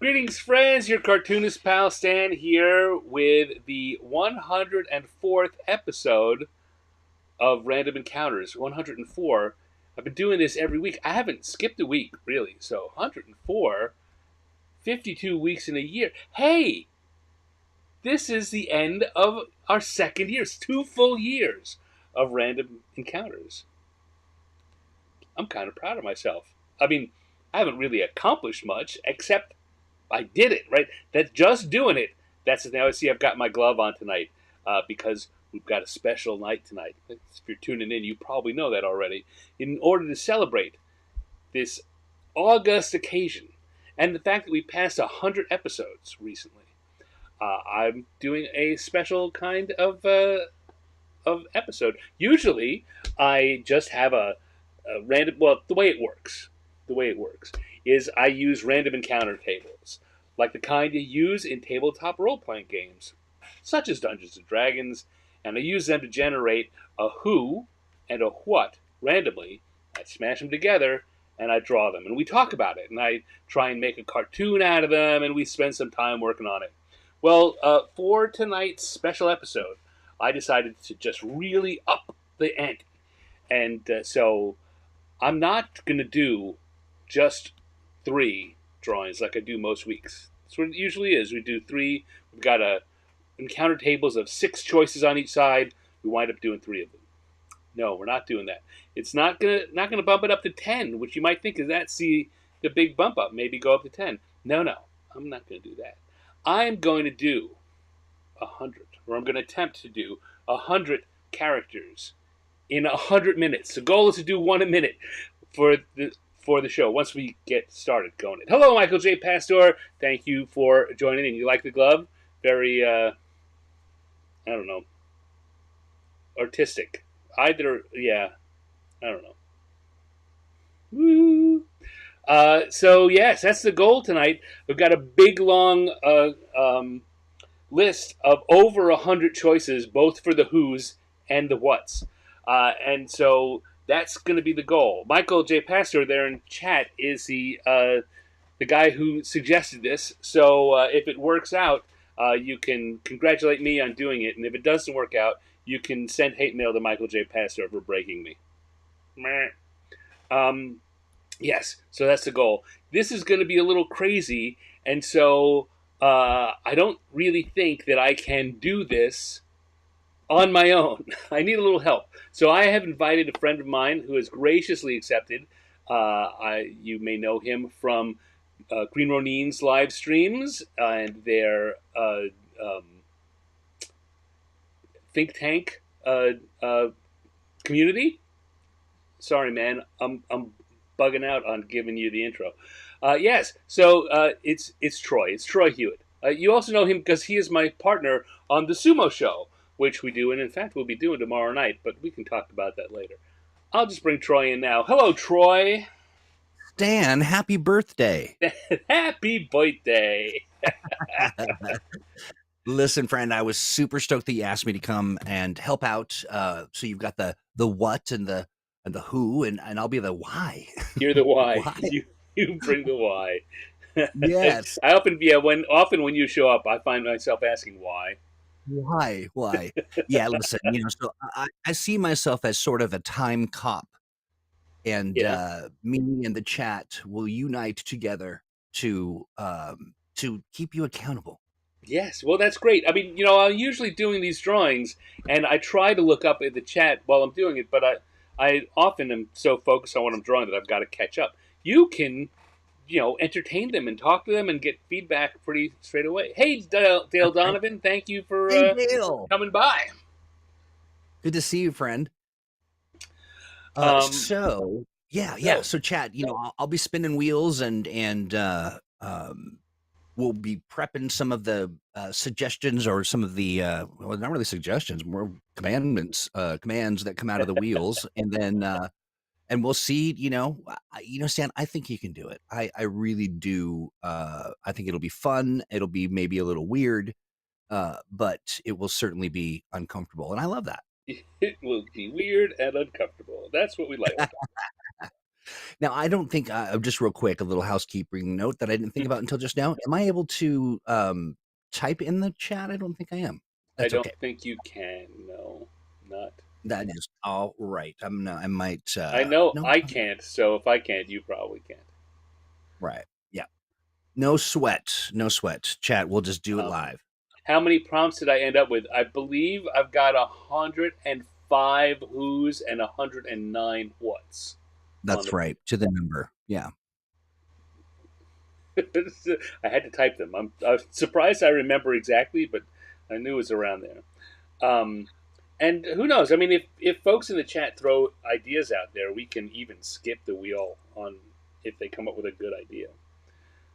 Greetings, friends. Your cartoonist pal Stan here with the 104th episode of Random Encounters. 104. I've been doing this every week. I haven't skipped a week, really. So 104, 52 weeks in a year. Hey, this is the end of our second year. It's 2 full years of Random Encounters. I'm kind of proud of myself. I mean, I haven't really accomplished much, except I did it, right? That's just doing it. That's now. See, I've got my glove on tonight because we've got a special night tonight. If you're tuning in, you probably know that already. In order to celebrate this august occasion and the fact that we passed 100 episodes recently, I'm doing a special kind of episode. Usually, I just have a random. Well, the way it works is I use random encounter tables, like the kind you use in tabletop role playing games, such as Dungeons and Dragons, and I use them to generate a who and a what randomly. I smash them together and I draw them, and we talk about it, and I try and make a cartoon out of them, and we spend some time working on it. Well, for tonight's special episode, I decided to just really up the ante, and so I'm not going to do just three drawings like I do most weeks. That's what it usually is. We do three. We've got encounter tables of 6 choices on each side. We wind up doing 3 of them. No, we're not doing that. It's not gonna bump it up to 10, which you might think is that's the big bump up. Maybe go up to 10. No, I'm not going to do that. I'm going to do 100, or I'm going to attempt to do 100 characters in 100 minutes. The goal is to do one a minute for the show once we get started going. Hello, Michael J. Pastor. Thank you for joining in. You like the glove? Very, I don't know, artistic. Yeah, I don't know. Woo. So yes, that's the goal tonight. We've got a big long list of over 100 choices, both for the who's and the what's, and so that's going to be the goal. Michael J. Pastor there in chat is the guy who suggested this. So if it works out, you can congratulate me on doing it, and if it doesn't work out, you can send hate mail to Michael J. Pastor for breaking me. Um, yes, so that's the goal. This is going to be a little crazy, and so I don't really think that I can do this on my own. I need a little help. So I have invited a friend of mine who has graciously accepted. You may know him from Green Ronin's live streams and their um, think tank community. Sorry, man, I'm bugging out on giving you the intro. Yes, so it's Troy. It's Troy Hewitt. You also know him because he is my partner on the Sumo Show, which we do, and in fact we'll be doing tomorrow night. But we can talk about that later. I'll just bring Troy in now. Hello, Troy. Dan, happy birthday. Happy birthday. Listen, friend, I was super stoked that you asked me to come and help out. So you've got the what and the who, and I'll be the why. You're the why. Why? You bring the why. Yes. I often when you show up, I find myself asking why. Why? Yeah, listen, so I see myself as sort of a time cop, and Yeah. me and the chat will unite together to keep you accountable. Yes, well, that's great. I mean, I'm usually doing these drawings, and I try to look up in the chat while I'm doing it, but I often am so focused on what I'm drawing that I've got to catch up. You can, entertain them and talk to them and get feedback pretty straight away. Hey, Dale Okay. Donovan, thank you for Hey, Dale. coming by. Good to see you, friend. Um, So yeah. so, So chat, I'll be spinning wheels and we'll be prepping some of the suggestions or some of the well, not really suggestions, more commands that come out of the wheels, and then and we'll see. Stan, I think you can do it. I really do. I think it'll be fun. It'll be maybe a little weird, but it will certainly be uncomfortable, and I love that. it will be weird and uncomfortable. That's what we like. Now, I don't think just real quick, a little housekeeping note that I didn't think about until just now. Am I able to type in the chat? I don't think I am. I That's don't okay. think you can. No, not. That is all right. I'm not, I might I know no I can't. So if I can't, you probably can't. right. Yeah. No sweat. No sweat. Chat, we'll just do it Um, live. how many prompts did I end up with? I believe I've got 105 who's and 109 what's on That's right. To the number. Yeah. the. I had to type them. I'm surprised I remember exactly, but I knew it was around there. And who knows? I mean, if folks in the chat throw ideas out there, we can even skip the wheel on if they come up with a good idea.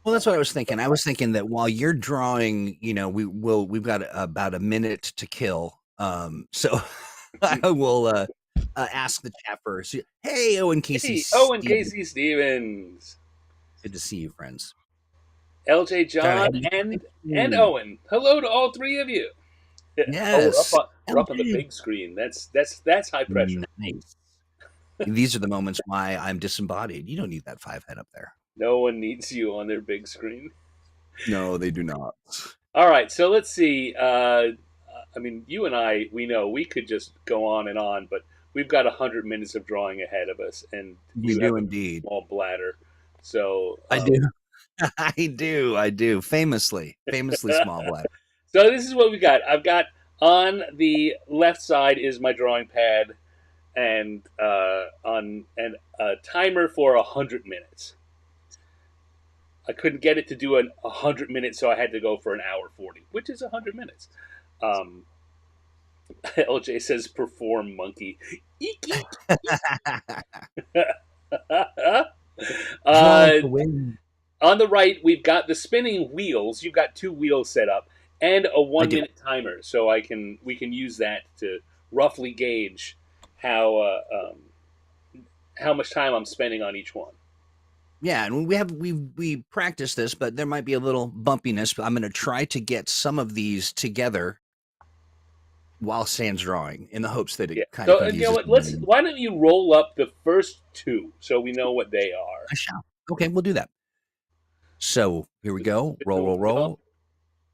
Well, that's Uh, what I was thinking. I was thinking that while you're drawing, we've got about a minute to kill. So I will ask the chat first. Hey, Owen Casey hey, Owen Stevens. Casey Stevens, Good to see you, friends. LJ Sorry, I John, had to and Owen. Hello to all three of you. Oh, Yes. we're up on the LJ. big screen. That's high pressure. Nice. These are the moments why I'm disembodied. You don't need that 5 head up there. No one needs you on their big screen. No, they do not. All right, so let's see. I mean, you and I, we know we could just go on, but we've got 100 minutes of drawing ahead of us, and We you have do a indeed. small bladder. So, I do. I do. Famously small bladder. so this is what we got. I've got on the left side is my drawing pad, and on and a timer for 100 minutes. I couldn't get it to do 100 minutes, so I had to go for an hour 40, which is 100 minutes. Um, LJ says, "Perform, monkey." Eek, eek. Draw like uh, the wind. on the right, we've got the spinning wheels. You've got two wheels set up and a I one do. minute timer, so we can use that to roughly gauge how much time I'm spending on each one. Yeah, and we practiced this, but there might be a little bumpiness. But I'm going to try to get some of these together while Stan's drawing, in the hopes that it Yeah. kind of So you know confuses what? somebody. Why don't you roll up the first two so we know what they are? I shall. Okay, we'll do that. So here we go. Roll, roll, Well, roll.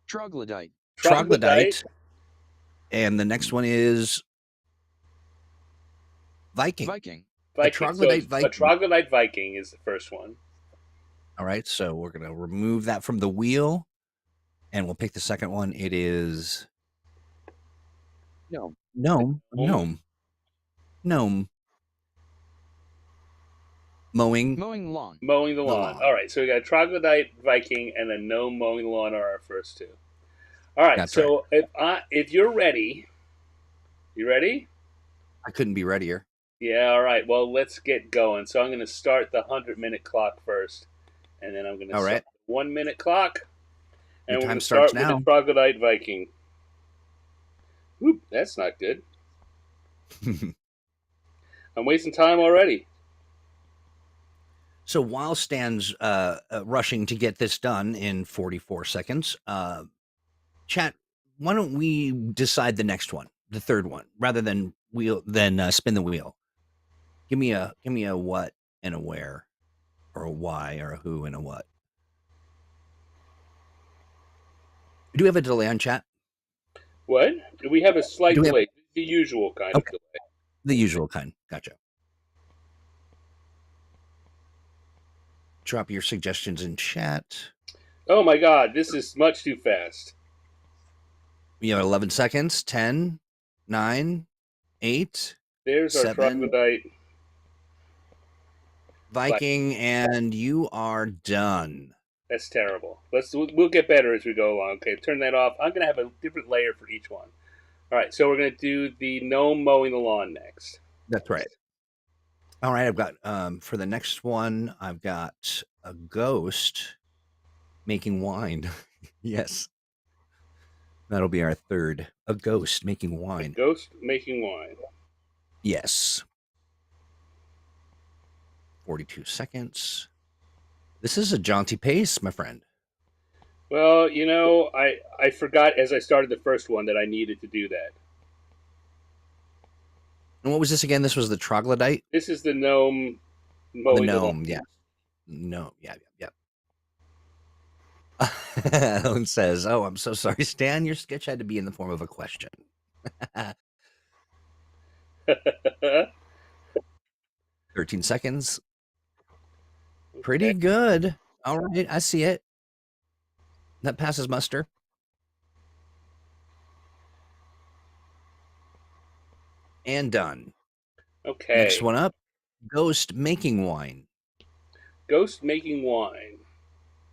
Troglodyte. Troglodyte. And the next one is Viking. Viking. A Viking. troglodyte So Viking. a troglodyte Viking is the first one. All right, so we're going to remove that from the wheel, and we'll pick the second one. It is No. gnome. Mowing Mowing lawn. Mowing the the lawn. lawn. All right, so we got troglodyte Viking and a gnome mowing the lawn are our first two. All right, That's so if you're ready, you ready? I couldn't be readier. Yeah. All right. Well, let's get going. So I'm going to start the 100-minute clock first, and then I'm going to start the 1 minute clock, and Your we're time going to starts start with now. the troglodyte Viking. Oop, that's not good. I'm wasting time already. So while Stan's rushing to get this done in 44 seconds, chat, why don't we decide the next one, the third one, rather than spin the wheel? Give me a what and a where, or a why, or a who and a what. Do we have a delay on chat? What? We have a slight Do we have- delay. The usual kind of delay. The usual kind. Gotcha. Drop your suggestions in chat. Oh my God, this is much too fast. You have 11 seconds. 10, 9, 8, There's our 7, troglodyte. Viking, and you are done. That's terrible. We'll get better as we go along. Okay, turn that off. I'm gonna have a different layer for each one. All right, so we're gonna do the gnome mowing the lawn next. That's right. All right, I've got for the next one, I've got a ghost making wine. Yes. That'll be our third. A ghost making wine. A ghost making wine. Yes. 42 seconds. This is a jaunty pace, my friend. Well, you know, I forgot as I started the first one that I needed to do that. And what was this again? This was the troglodyte? This is the gnome The Mowing the lawn. gnome, yeah. No, yeah, yeah, yeah. Ellen says, "Oh, I'm so sorry, Stan. Your sketch had to be in the form of a question." 13 seconds. Pretty Okay. good. All right, I see it. That passes muster. And done. Next Okay. one up, ghost making wine. Ghost making wine.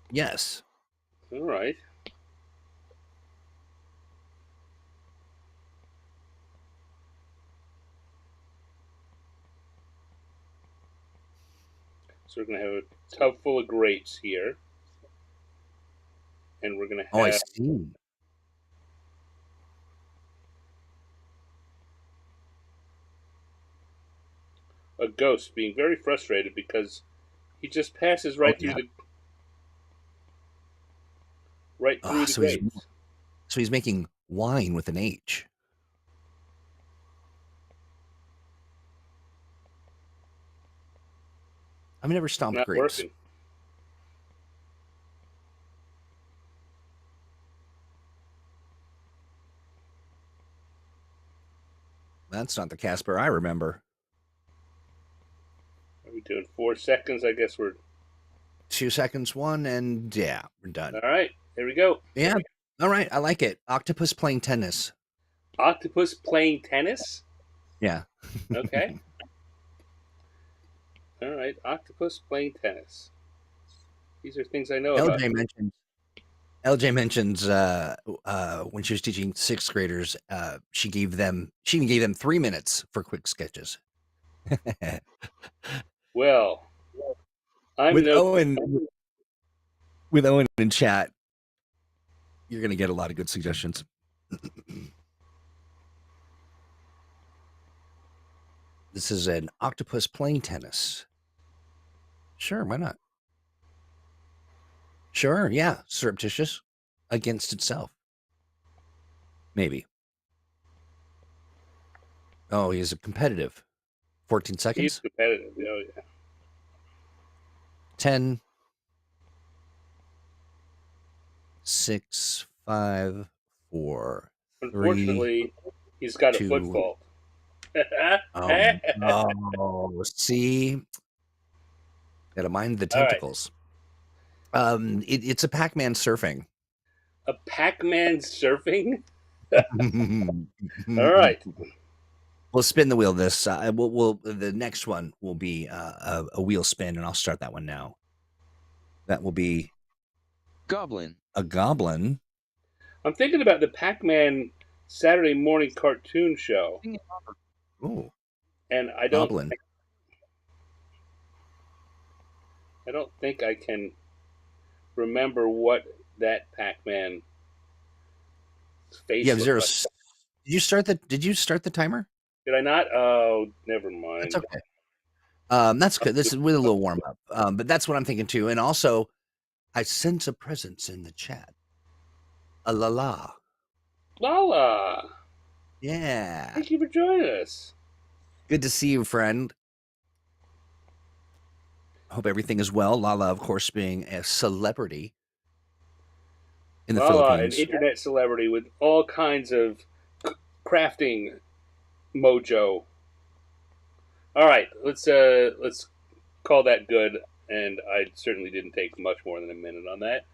Yes. All right. So we're gonna have a tub full of grapes here, and we're gonna Oh, I have see. a ghost being very frustrated because he just passes Oh, right through yeah. the right through Oh, the grapes. so he's making wine with an H. I've never stomped Not grapes. working. That's not the Casper I remember. Are we doing 4 seconds? I guess we're 2 seconds, one, and yeah, we're done. all right. Here we go. Yeah. All right, I like it. Octopus playing tennis. Octopus playing tennis. Yeah. Okay. All right. Octopus playing tennis. These are things I know about. LJ mentions when she was teaching sixth graders, she even gave them 3 minutes for quick sketches. Well, I'm with no. Owen with Owen in chat, you're gonna get a lot of good suggestions. This is an octopus playing tennis. Sure, why not? Sure, yeah, surreptitious against itself. Maybe. Oh, he's a competitive. 14 He's seconds. competitive. Oh yeah. 10, 6, 5, 4, 3, Unfortunately, he's got a foot 2. fault. Oh, no. See, gotta mind the All right. tentacles. It's a Pac-Man surfing. A Pac-Man surfing. All right. We'll spin the wheel. This we'll the next one will be a wheel spin, and I'll start that one now. That will be Goblin. a goblin. I'm thinking about the Pac-Man Saturday morning cartoon show, Oh, and goblin. I don't think I can remember what that Pac-Man face Yeah, looked zero. like. Did you start the timer? Did I not? Oh, never That's mind. okay. That's good. This is with a little warm up. But that's what I'm thinking too. And also, I sense a presence in the chat. A la la. Lala, Yeah. thank you for joining us. Good to see you, friend. Hope everything is well. Lala, of course, being a celebrity in the Lala, an Philippines. internet celebrity with all kinds of crafting mojo. All right, let's call that good. And I certainly didn't take much more than a minute on that.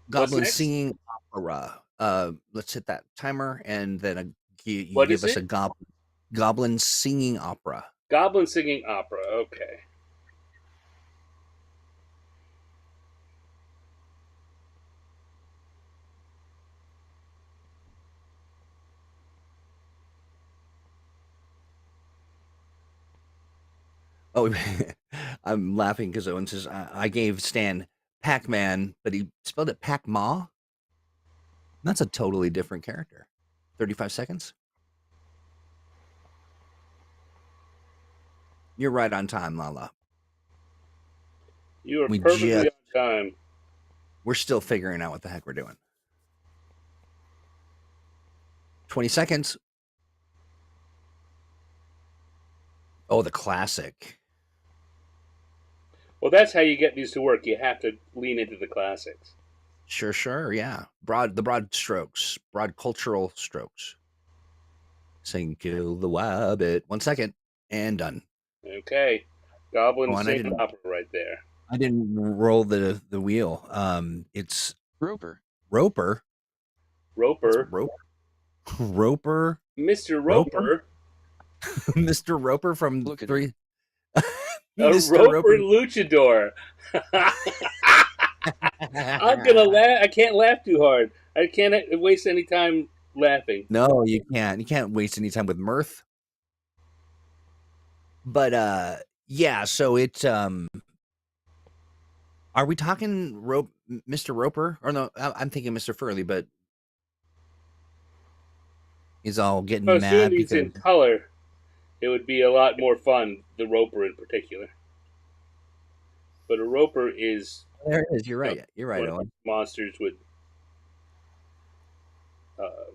What's Goblin next? singing opera. Let's hit that timer, and then you What give is us a it? goblin singing opera. Goblin singing opera. Okay. Oh, I'm laughing because Owen says I gave Stan Pac-Man, but he spelled it Pac-Ma. That's a totally different character. 35 seconds. You're right on time, Lala. You are We perfectly just on time. we're still figuring out what the heck we're doing. 20 seconds. Oh, the classic. Well, that's how you get these to work. You have to lean into the classics. Sure, yeah. The broad strokes, broad cultural strokes. Saying kill the wabbit. 1 second and done. Okay, Oh, Goblin and I singing didn't opera right there. roll the wheel. It's Roper. Roper. What's Roper, Roper? Roper? Mr. Roper? Roper, Mr. Roper from Look at three. a Mr. Roper Roper. luchador. I'm gonna laugh. I can't laugh too hard. I can't waste any time laughing. No, you can't. You can't waste any time with mirth. But yeah, so it's are we talking Mr. Roper? Or no, I'm thinking Mr. Furley, but he's all getting Assuming mad he's because in color, it would be a lot more fun. The Roper in particular, but a Roper is there it is. You're you know, right. You're right, one of Owen. these monsters with uh,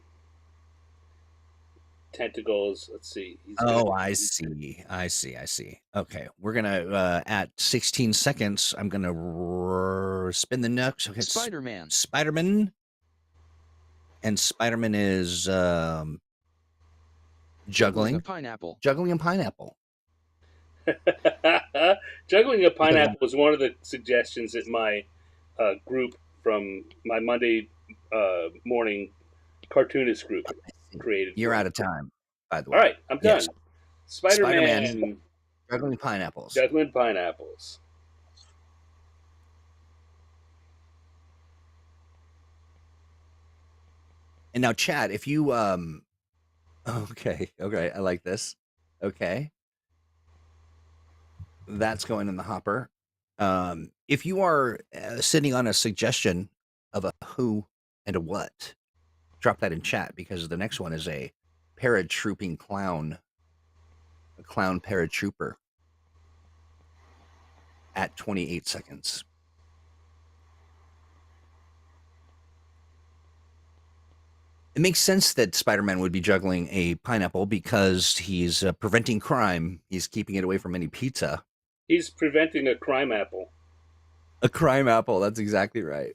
tentacles. Let's see. He's gonna. Oh, I see. I see. I see. Okay, we're gonna at 16 seconds. I'm gonna spin the next. Okay, Spider-Man. Spider-Man, and Spider-Man is Juggling a juggling, pineapple. juggling a pineapple. Juggling a Because pineapple was one of the suggestions that my group from my Monday morning cartoonist group created. you're For out me. of time, by the All way. right, I'm Yes, done. Spider-Man Spider-Man juggling pineapples. juggling pineapples. And now, Chad, if you okay, I like this. Okay, that's going in the hopper. If you are sitting on a suggestion of a who and a what, drop that in chat because the next one is a paratrooping clown, a clown paratrooper at 28 seconds. It makes sense that Spider-Man would be juggling a pineapple because he's preventing crime. He's keeping it away from any pizza. He's preventing a crime apple. A crime apple. That's exactly right.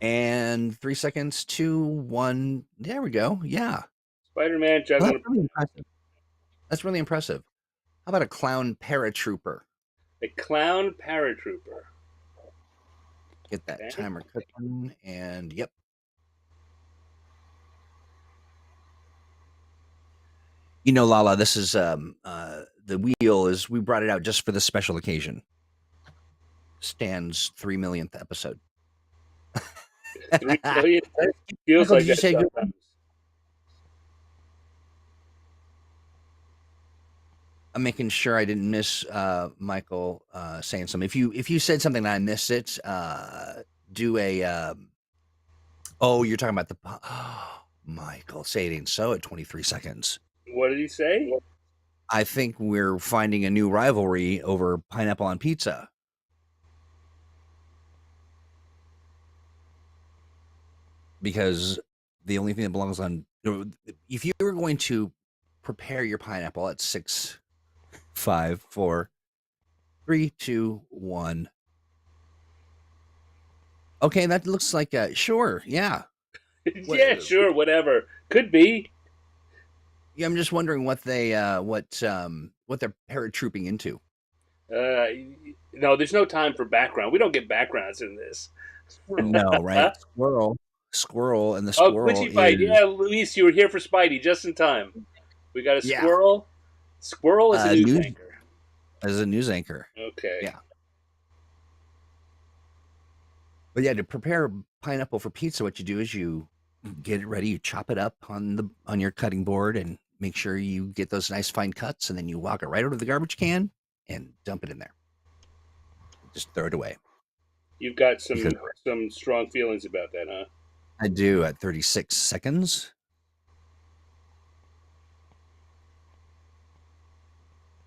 And 3 seconds, 2, 1. There we go. Yeah. Spider-Man Well, juggling that's really impressive. That's really impressive. How about a clown paratrooper? a clown paratrooper. Get that Okay. timer cooking. And yep. You know, Lala, this is the wheel is we brought it out just for this special occasion. Stan's 3 millionth episode. 3 million. Feels Michael, like did you that say good? sometimes. I'm making sure I didn't miss Michael saying something. If you said something and I missed it, do a oh, you're talking about the Michael, say it ain't so at 23 seconds. What did he say? I think we're finding a new rivalry over pineapple on pizza. Because the only thing that belongs on, if you were going to prepare your pineapple at 6, 5, 4, 3, 2, 1. Okay, that looks like sure, yeah. Yeah, sure, whatever. Could be. Yeah, I'm just wondering what they what they're paratrooping into. No, there's no time for background. We don't get backgrounds in this. No, right? Squirrel, and the Oh, squirrel Quincy fight. is Yeah, Luis, you were here for Spidey just in time. We got a yeah, squirrel. Squirrel is a news news anchor. as a news anchor. Okay. Yeah, but yeah, to prepare pineapple for pizza, what you do is you get it ready, you chop it up on your cutting board, and make sure you get those nice fine cuts, and then you walk it right over to the garbage can and dump it in there. Just throw it away. You've got Because some strong feelings about that, huh? I do at 36 seconds.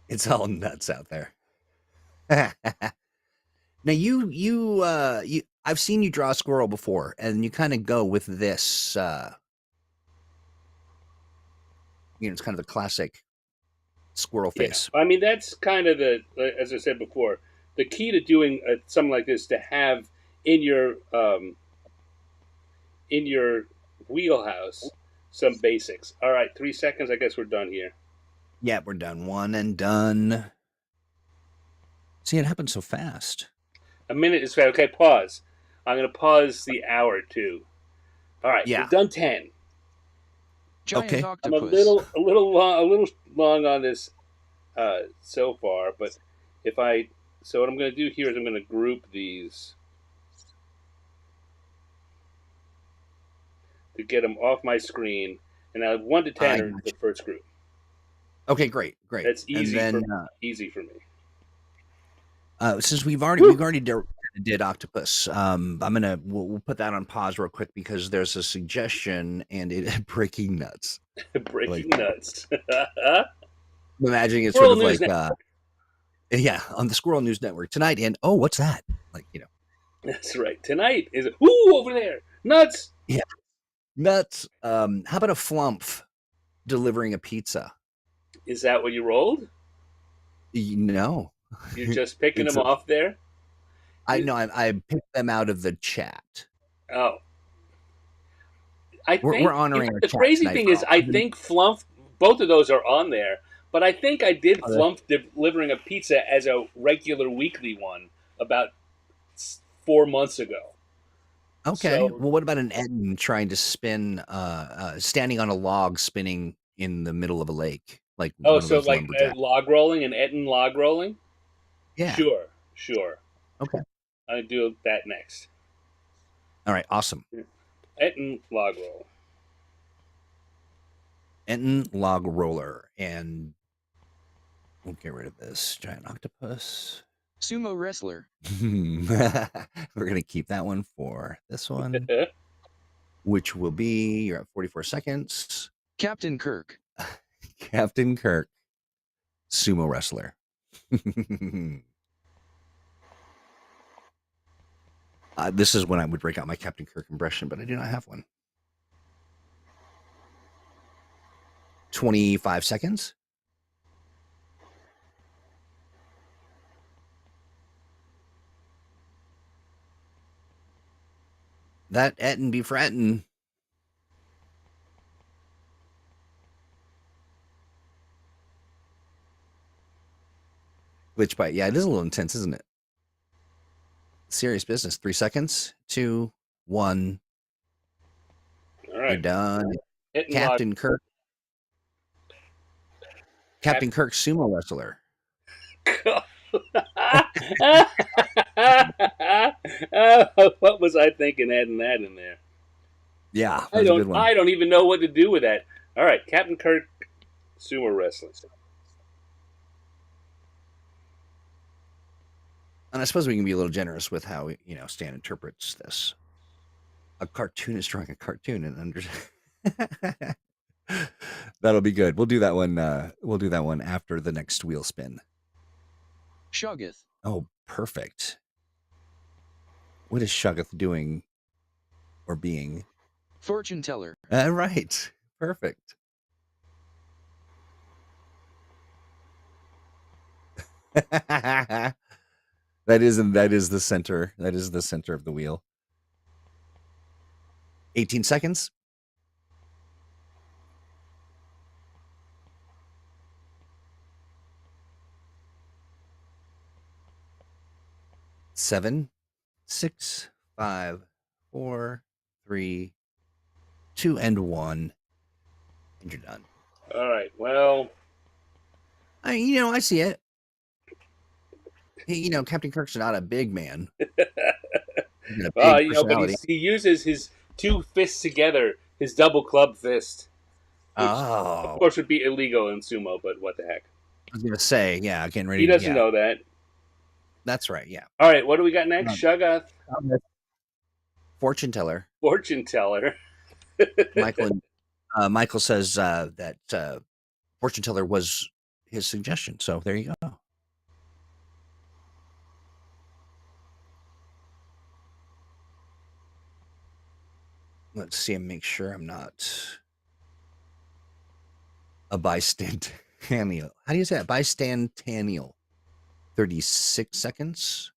It's all nuts out there. Now you I've seen you draw a squirrel before, and you kind of go with this it's kind of the classic squirrel Yeah, face. I mean that's kind of as I said before, the key to doing something like this to have in your wheelhouse some basics. All right, 3 seconds. I guess we're done here. Yeah, we're done. One and done. See, it happened so fast. A minute is fast. Okay, pause. I'm gonna pause the hour too. All right, we've Yeah. done 10. Giant Okay. I'm a octopus. little long on this so far, but if I so what I'm going to do here is I'm going to group these to get them off my screen, and I have 1 to 10 I are got the you. first group. Okay, great. That's And easy then for me. since we've Woo! already did octopus, we'll put that on pause real quick because there's a suggestion and it breaking nuts. Like Breaking nuts. I'm imagining it's sort World of News like Network. yeah, on the Squirrel News Network tonight. And oh, what's that? Like That's right. Tonight is woo over there. Nuts. yeah, nuts. How about a flump delivering a pizza? Is that what you rolled? No, You're just picking it's them a. off there. I know. I picked them out of the chat. Oh, I We're think honoring our the chat crazy tonight thing for is all. I think Flump both of those are on there, but I think I did Oh, Flump delivering a pizza as a regular weekly one about 4 months ago. okay. So Well, what about an Etten trying to spin, standing on a log, spinning in the middle of a lake, like oh, one of so those like lumberjacks? log rolling and Etten log rolling. Yeah. Sure. Okay. I do that next. All right. Awesome. Etten log roll. Etten log roller, and we'll get rid of this giant octopus. Sumo wrestler. We're gonna keep that one for this one, which will be you're at 44 seconds. Captain Kirk. Captain Kirk, sumo wrestler. This is when I would break out my Captain Kirk impression, but I do not have one. 25 seconds. That etten be frattin'. Glitch bite. Yeah, it is a little intense, isn't it? Serious business. 3 seconds. 2, 1. All You're right. done. Etten log. Captain Kirk. Captain Kirk, sumo wrestler. What was I thinking adding that in there? Yeah, that was a good one. I don't even know what to do with that. All right, Captain Kirk, sumo wrestling. And I suppose we can be a little generous with how Stan interprets this. A cartoonist drawing a cartoon and under. That'll be good. We'll do that one. We'll do that one after the next wheel spin. Shoggoth. Oh, perfect. What is Shoggoth doing or being? Fortune teller. Right. Perfect. That is the center. That is the center of the wheel. 18 seconds. Seven, 6, 5, 4, 3, 2, and 1. And you're done. All right. Well, I see it. Captain Kirk's not a big man. He's got a big but personality. he uses his two fists together, his double club fist, which of Oh, course would be illegal in sumo. But what the heck? I was gonna say, yeah, getting ready. He doesn't Yeah, know that. that's right. Yeah, All right, what do we got next? Shoggoth, fortune teller. fortune teller. Michael says that fortune teller was his suggestion. So there you go. Let's see and make sure I'm not. A bicentennial. How do you say that? Bicentennial. 36 seconds.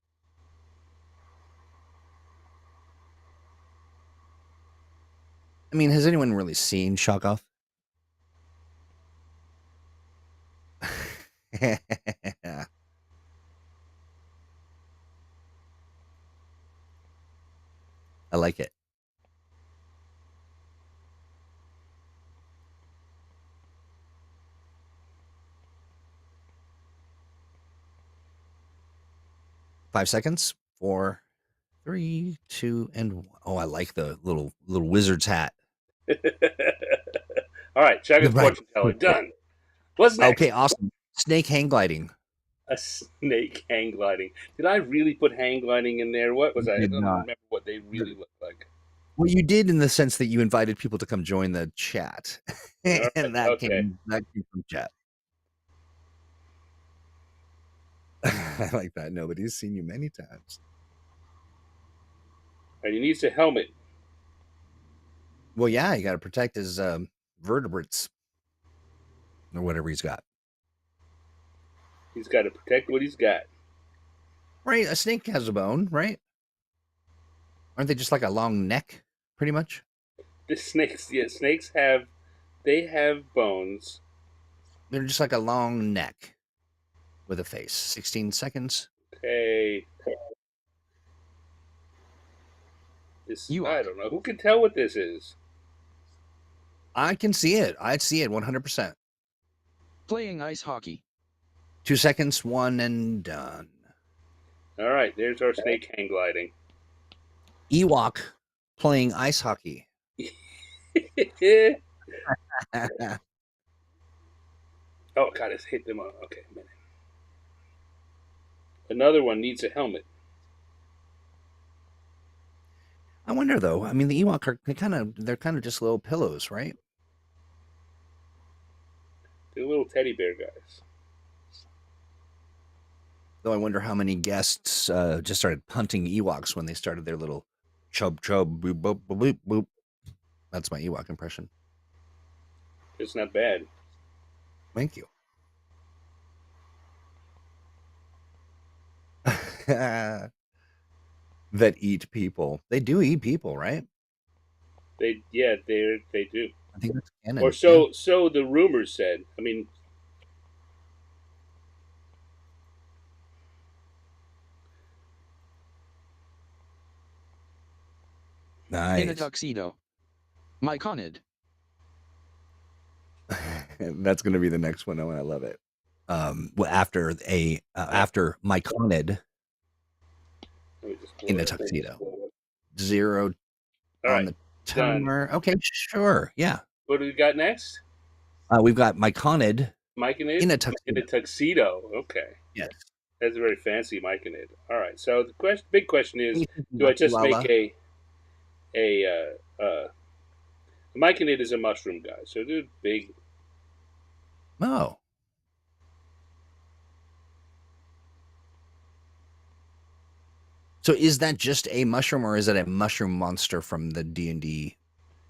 I mean, has anyone really seen Shoggoth? I like it. Five seconds. 4, 3, 2, and 1. Oh, I like the little wizard's hat. All right, Shaggy's Right. fortune teller done. What's next? Okay, awesome. Snake hang gliding. A snake hang gliding. Did I really put hang gliding in there? What was I? I Did don't not. remember what they really look like. Well, you did in the sense that you invited people to come join the chat, and Right, that okay. came from chat. I like that. Nobody's seen you many times. And he needs a helmet. Well, yeah, you got to protect his vertebrates or whatever he's got. He's got to protect what he's got. Right, a snake has a bone, right? Aren't they just like a long neck, pretty much? The snakes, yeah, snakes have bones. They're just like a long neck with a face. 16 seconds. Okay. This Ewok. I don't know. Who can tell what this is? I can see it. I'd see it 100%. Playing ice hockey. 2 seconds, 1 and done. All right, there's our snake hang gliding. Ewok playing ice hockey. Oh God, it's hit them on. Okay, a minute. Another one needs a helmet. I wonder though. I mean, the Ewok are they're kind of just little pillows, right? They're little teddy bear guys. Though I wonder how many guests just started punting Ewoks when they started their little chub boop boop boop boop boop. That's my Ewok impression. It's not bad. Thank you. That eat people. They do eat people, right? They do. I think that's canon. Or so the rumors said. I mean, nice. In a tuxedo. Myconid. That's going to be the next one. Oh, I love it. Well, after Myconid in a tuxedo. 0 on the timer. Done. Okay, sure. Yeah. What do we got next? We've got Myconid in a tuxedo. Okay. Yes. That's a very fancy Myconid. All right. So the big question is, do I just make a Myconid is a mushroom guy, so they're big. Oh. So is that just a mushroom, or is it a mushroom monster from the D&D?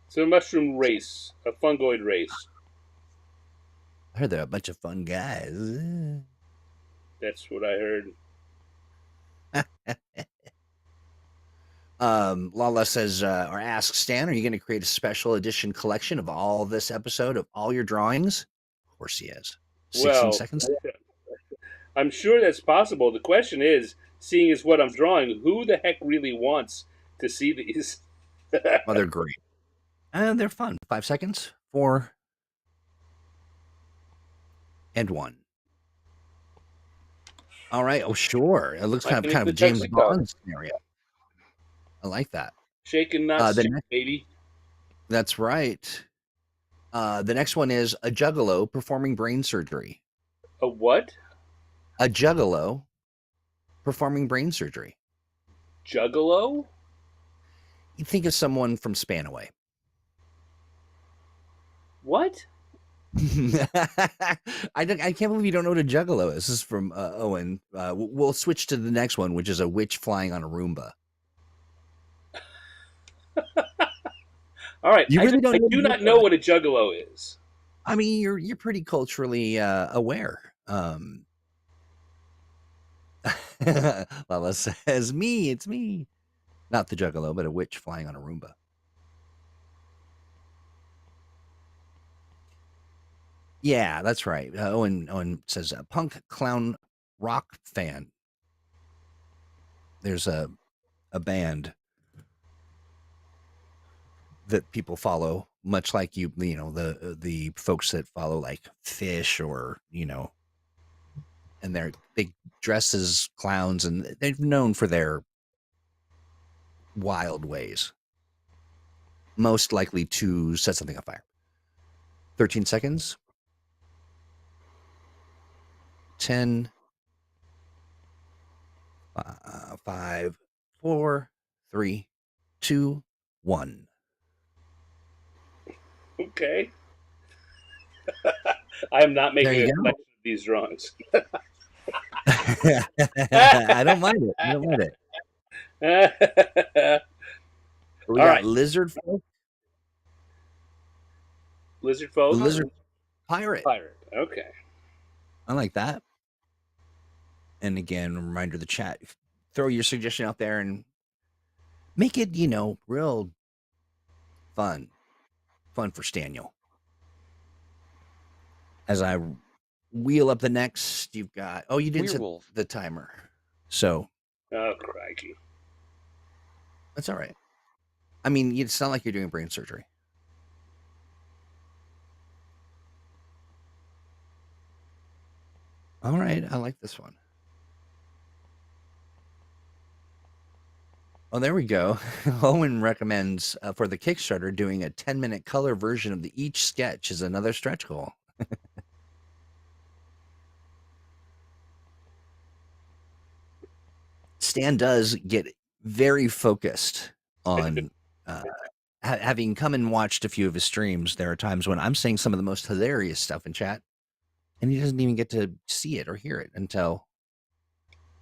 It's a mushroom race, a fungoid race. I heard they're a bunch of fun guys. That's what I heard. Lala says, or asks, Stan, are you going to create a special edition collection of all this episode of all your drawings? Of course he is. 16 seconds. I'm sure that's possible. The question is, seeing as what I'm drawing, who the heck really wants to see these? Oh, they're great. And they're fun. 5 seconds. 4 and 1. All right. Oh, sure. It looks kind of a James Bond scenario. I like that. Shaken, not sick, baby. That's right. The next one is a juggalo performing brain surgery. A what? A juggalo performing brain surgery. Juggalo? You think of someone from Spanaway. What? I can't believe you don't know what a juggalo is. This is from Owen. We'll switch to the next one, which is a witch flying on a Roomba. All right. You really I do not know what a juggalo is. I mean, you're pretty culturally aware. Lala says, "Me, it's me." Not the Juggalo, but a witch flying on a Roomba. Yeah, that's right. Owen says, "Punk clown rock fan." There's a band that people follow, much like you know the folks that follow like Fish or and they dress as clowns and they're known for their wild ways. Most likely to set something on fire. 13 seconds. 10, 5, 4, 3, 2, 1. Okay. I am not There making you a go. collection of these drawings. I don't mind it. I don't mind it. We All got right. lizard folk, Lizard folk. lizard pirate. Pirate. Okay. I like that. And again, reminder the chat. Throw your suggestion out there and make it, real fun. Fun for Staniel. As I wheel up the next, you've got you didn't set Werewolf. the timer. So Oh, crikey. that's all right. I mean, it's not like you're doing brain surgery. All right, I like this one. Oh, there we go. Owen recommends for the Kickstarter doing a 10-minute color version of each sketch is another stretch goal. Stan does get very focused on having come and watched a few of his streams. There are times when I'm saying some of the most hilarious stuff in chat, and he doesn't even get to see it or hear it until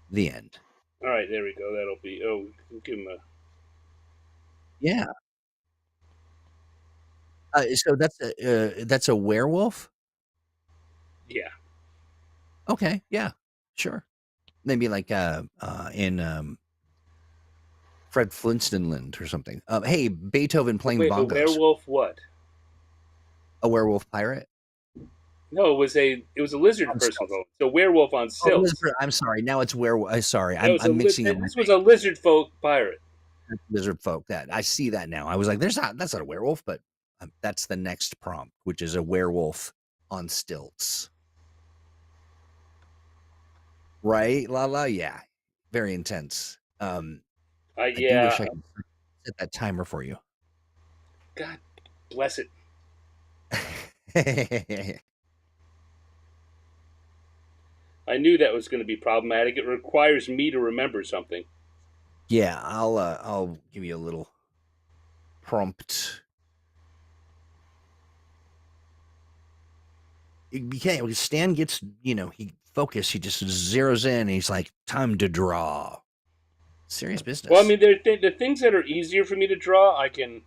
the end. All right, there we go. That'll be. Oh, we can give him a. Yeah. So that's a werewolf. Yeah. Okay. Yeah. Sure. Maybe like in Fred Flintstoneland or something. Hey, Beethoven playing Wait, the a bongos. werewolf? What? A werewolf pirate. No, it was a lizard On person. stilts. It's a werewolf on Oh, stilts. I'm sorry. Now it's werewolf. Sorry, That was I'm mixing up. This was a lizard folk pirate. Lizard folk. That I see that now. I was like, that's not a werewolf, but that's the next prompt, which is a werewolf on stilts. Right, Lala? Yeah, very intense. I do wish I could set that timer for you. God bless it. I knew that was going to be problematic. It requires me to remember something. Yeah, I'll give you a little prompt. Because Stan gets, he focus. He just zeroes in. And he's like, time to draw. Serious business. Well, I mean, the things that are easier for me to draw, I can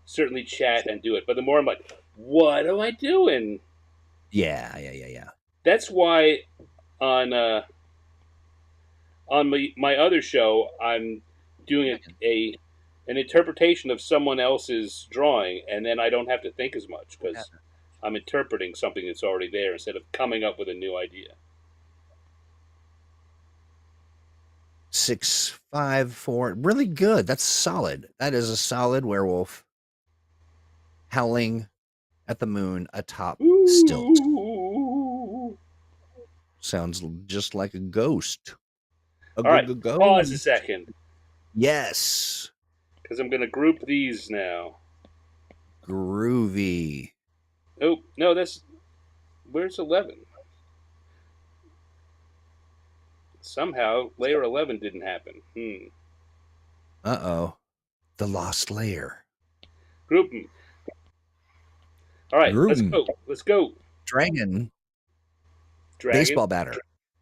certainly chat and do it. But the more I'm like, what am I doing? Yeah. That's why on my other show, I'm doing an interpretation of someone else's drawing, and then I don't have to think as much because I'm interpreting something that's already there instead of coming up with a new idea. 6, 5, 4. Really good. That's solid. That is a solid werewolf howling at the moon atop stilts. Sounds just like a ghost. All right, pause a second. Yes. Because I'm going to group these now. Groovy. Oh, no, where's 11? Somehow, layer 11 didn't happen. Uh-oh. The lost layer. Group them. All right, let's go. Dragon. Baseball batter.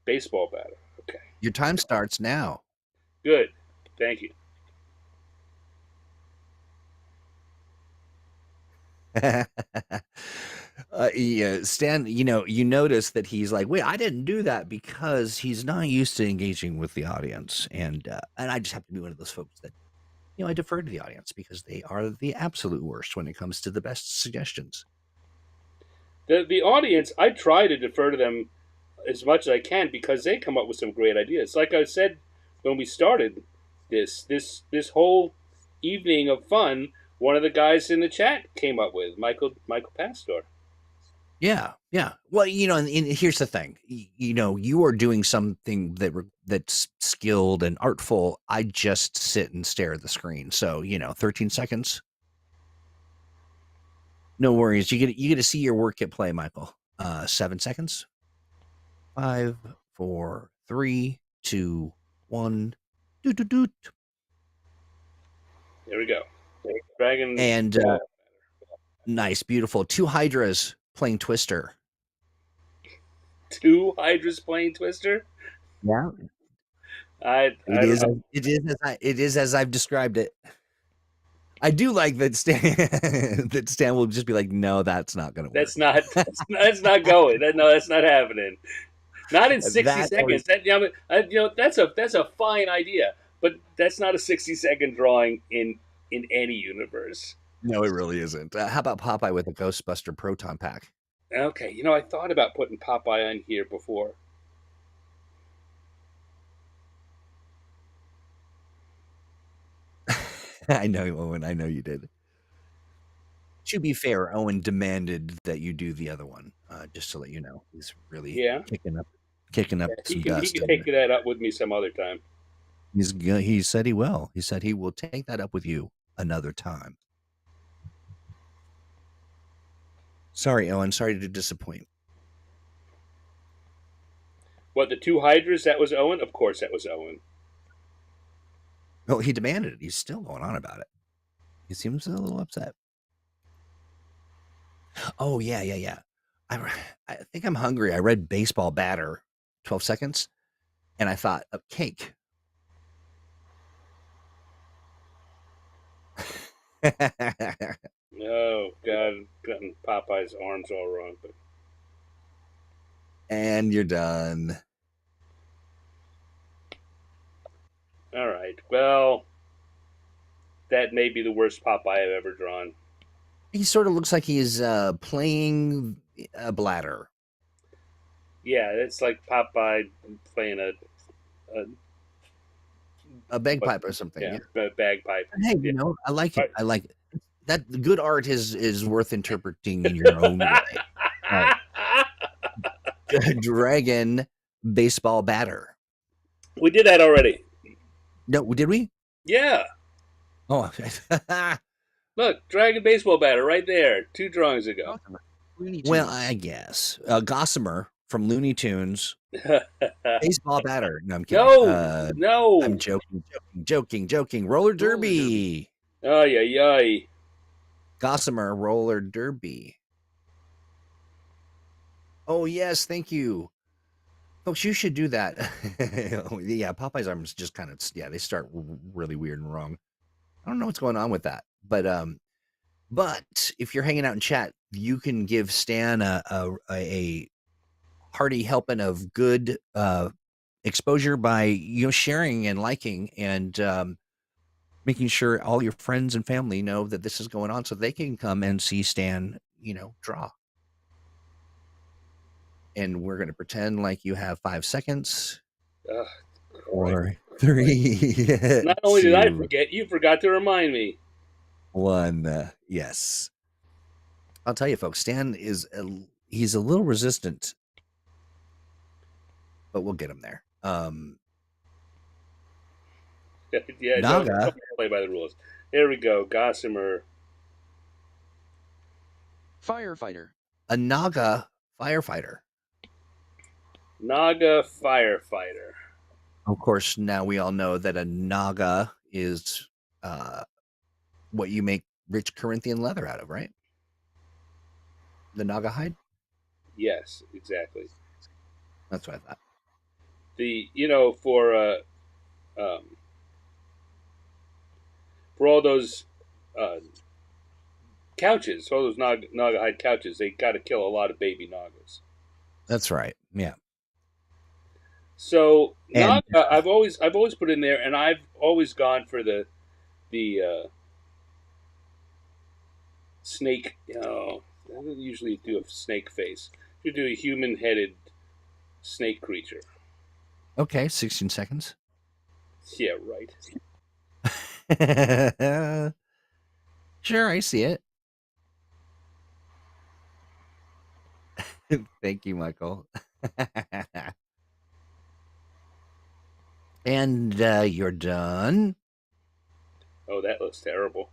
Baseball batter. Okay. Your time starts now. Good. Thank you. Yeah, Stan, you notice that he's like, wait, I didn't do that because he's not used to engaging with the audience, and I just have to be one of those folks that I defer to the audience because they are the absolute worst when it comes to the best suggestions. The audience, I try to defer to them as much as I can because they come up with some great ideas. Like I said when we started this whole evening of fun, one of the guys in the chat came up with Michael Pastor. Yeah, yeah. Well, and here's the thing. You are doing something that's skilled and artful. I just sit and stare at the screen. So 13 seconds. No worries. You get to see your work at play, Michael. 7 seconds. 5, 4, 3, 2, 1. Doot, doot, doot. There we go. Dragon. And nice, beautiful. 2 hydras playing Twister. 2 hydras playing Twister. Yeah, I it don't know. it is as I've described it. I do like that Stan that Stan will just be like, no, that's not going to work. That's not going. That's not happening. Not in 60 That seconds. That's a fine idea, but that's not a 60-second drawing in any universe. No, it really isn't. How about Popeye with a Ghostbuster proton pack? Okay, I thought about putting Popeye on here before. I know, Owen. I know you did. To be fair, Owen demanded that you do the other one. Just to let you know, he's really Yeah, kicking up he some can dust. take that up with me some other time. He said he will. He said he will take that up with you another time. Sorry, Owen. Sorry to disappoint. What, the 2 hydras? That was Owen. Of course, that was Owen. Oh, he demanded it. He's still going on about it. He seems a little upset. Oh yeah, yeah, yeah. I think I'm hungry. I read baseball batter, 12 seconds, and I thought of cake. Oh God, gotten Popeye's arms all wrong. But And you're done. all right, well, that may be the worst Popeye I've ever drawn. He sort of looks like he's playing a bladder. Yeah, it's like Popeye playing a A bagpipe or something. yeah, Yeah. bagpipe. Hey, Yeah. I like it. Right. I like it. That good art is worth interpreting in your own way. Dragon baseball batter. We did that already. No, did we? Yeah. Oh, Look, Dragon Baseball Batter right there, 2 drawings ago. well, I guess Gossamer from Looney Tunes baseball batter. No, I'm kidding. No. I'm joking. Roller derby. Ay, ay, ay. Gossamer roller derby. Oh yes, thank you, folks. You should do that. Yeah, Popeye's arms just kind of they start really weird and wrong. I don't know what's going on with that, but if you're hanging out in chat, you can give Stan a hearty helping of good exposure by sharing and liking and making sure all your friends and family know that this is going on, so they can come and see Stan, draw. And we're gonna pretend like you have 5 seconds. Ugh, 4, 3. Not only did I 2, forget, you forgot to remind me. 1. Yes. I'll tell you, folks, Stan he's a little resistant, but we'll get him there. Yeah, Naga. don't play by the rules. There we go. Gossamer. Firefighter. A Naga firefighter. Naga Firefighter. Of course, now we all know that a Naga is what you make rich Corinthian leather out of, right? The Naga hide? Yes, exactly. That's what I thought. For all those couches, all those naga hide couches. They got to kill a lot of baby nagas. That's right. Yeah. So And naga, I've always put in there, and I've always gone for the snake. I don't usually do a snake face. You do a human-headed snake creature. okay, 16 seconds. Yeah, right. Sure, I see it. Thank you, Michael. And you're done. Oh, that looks terrible.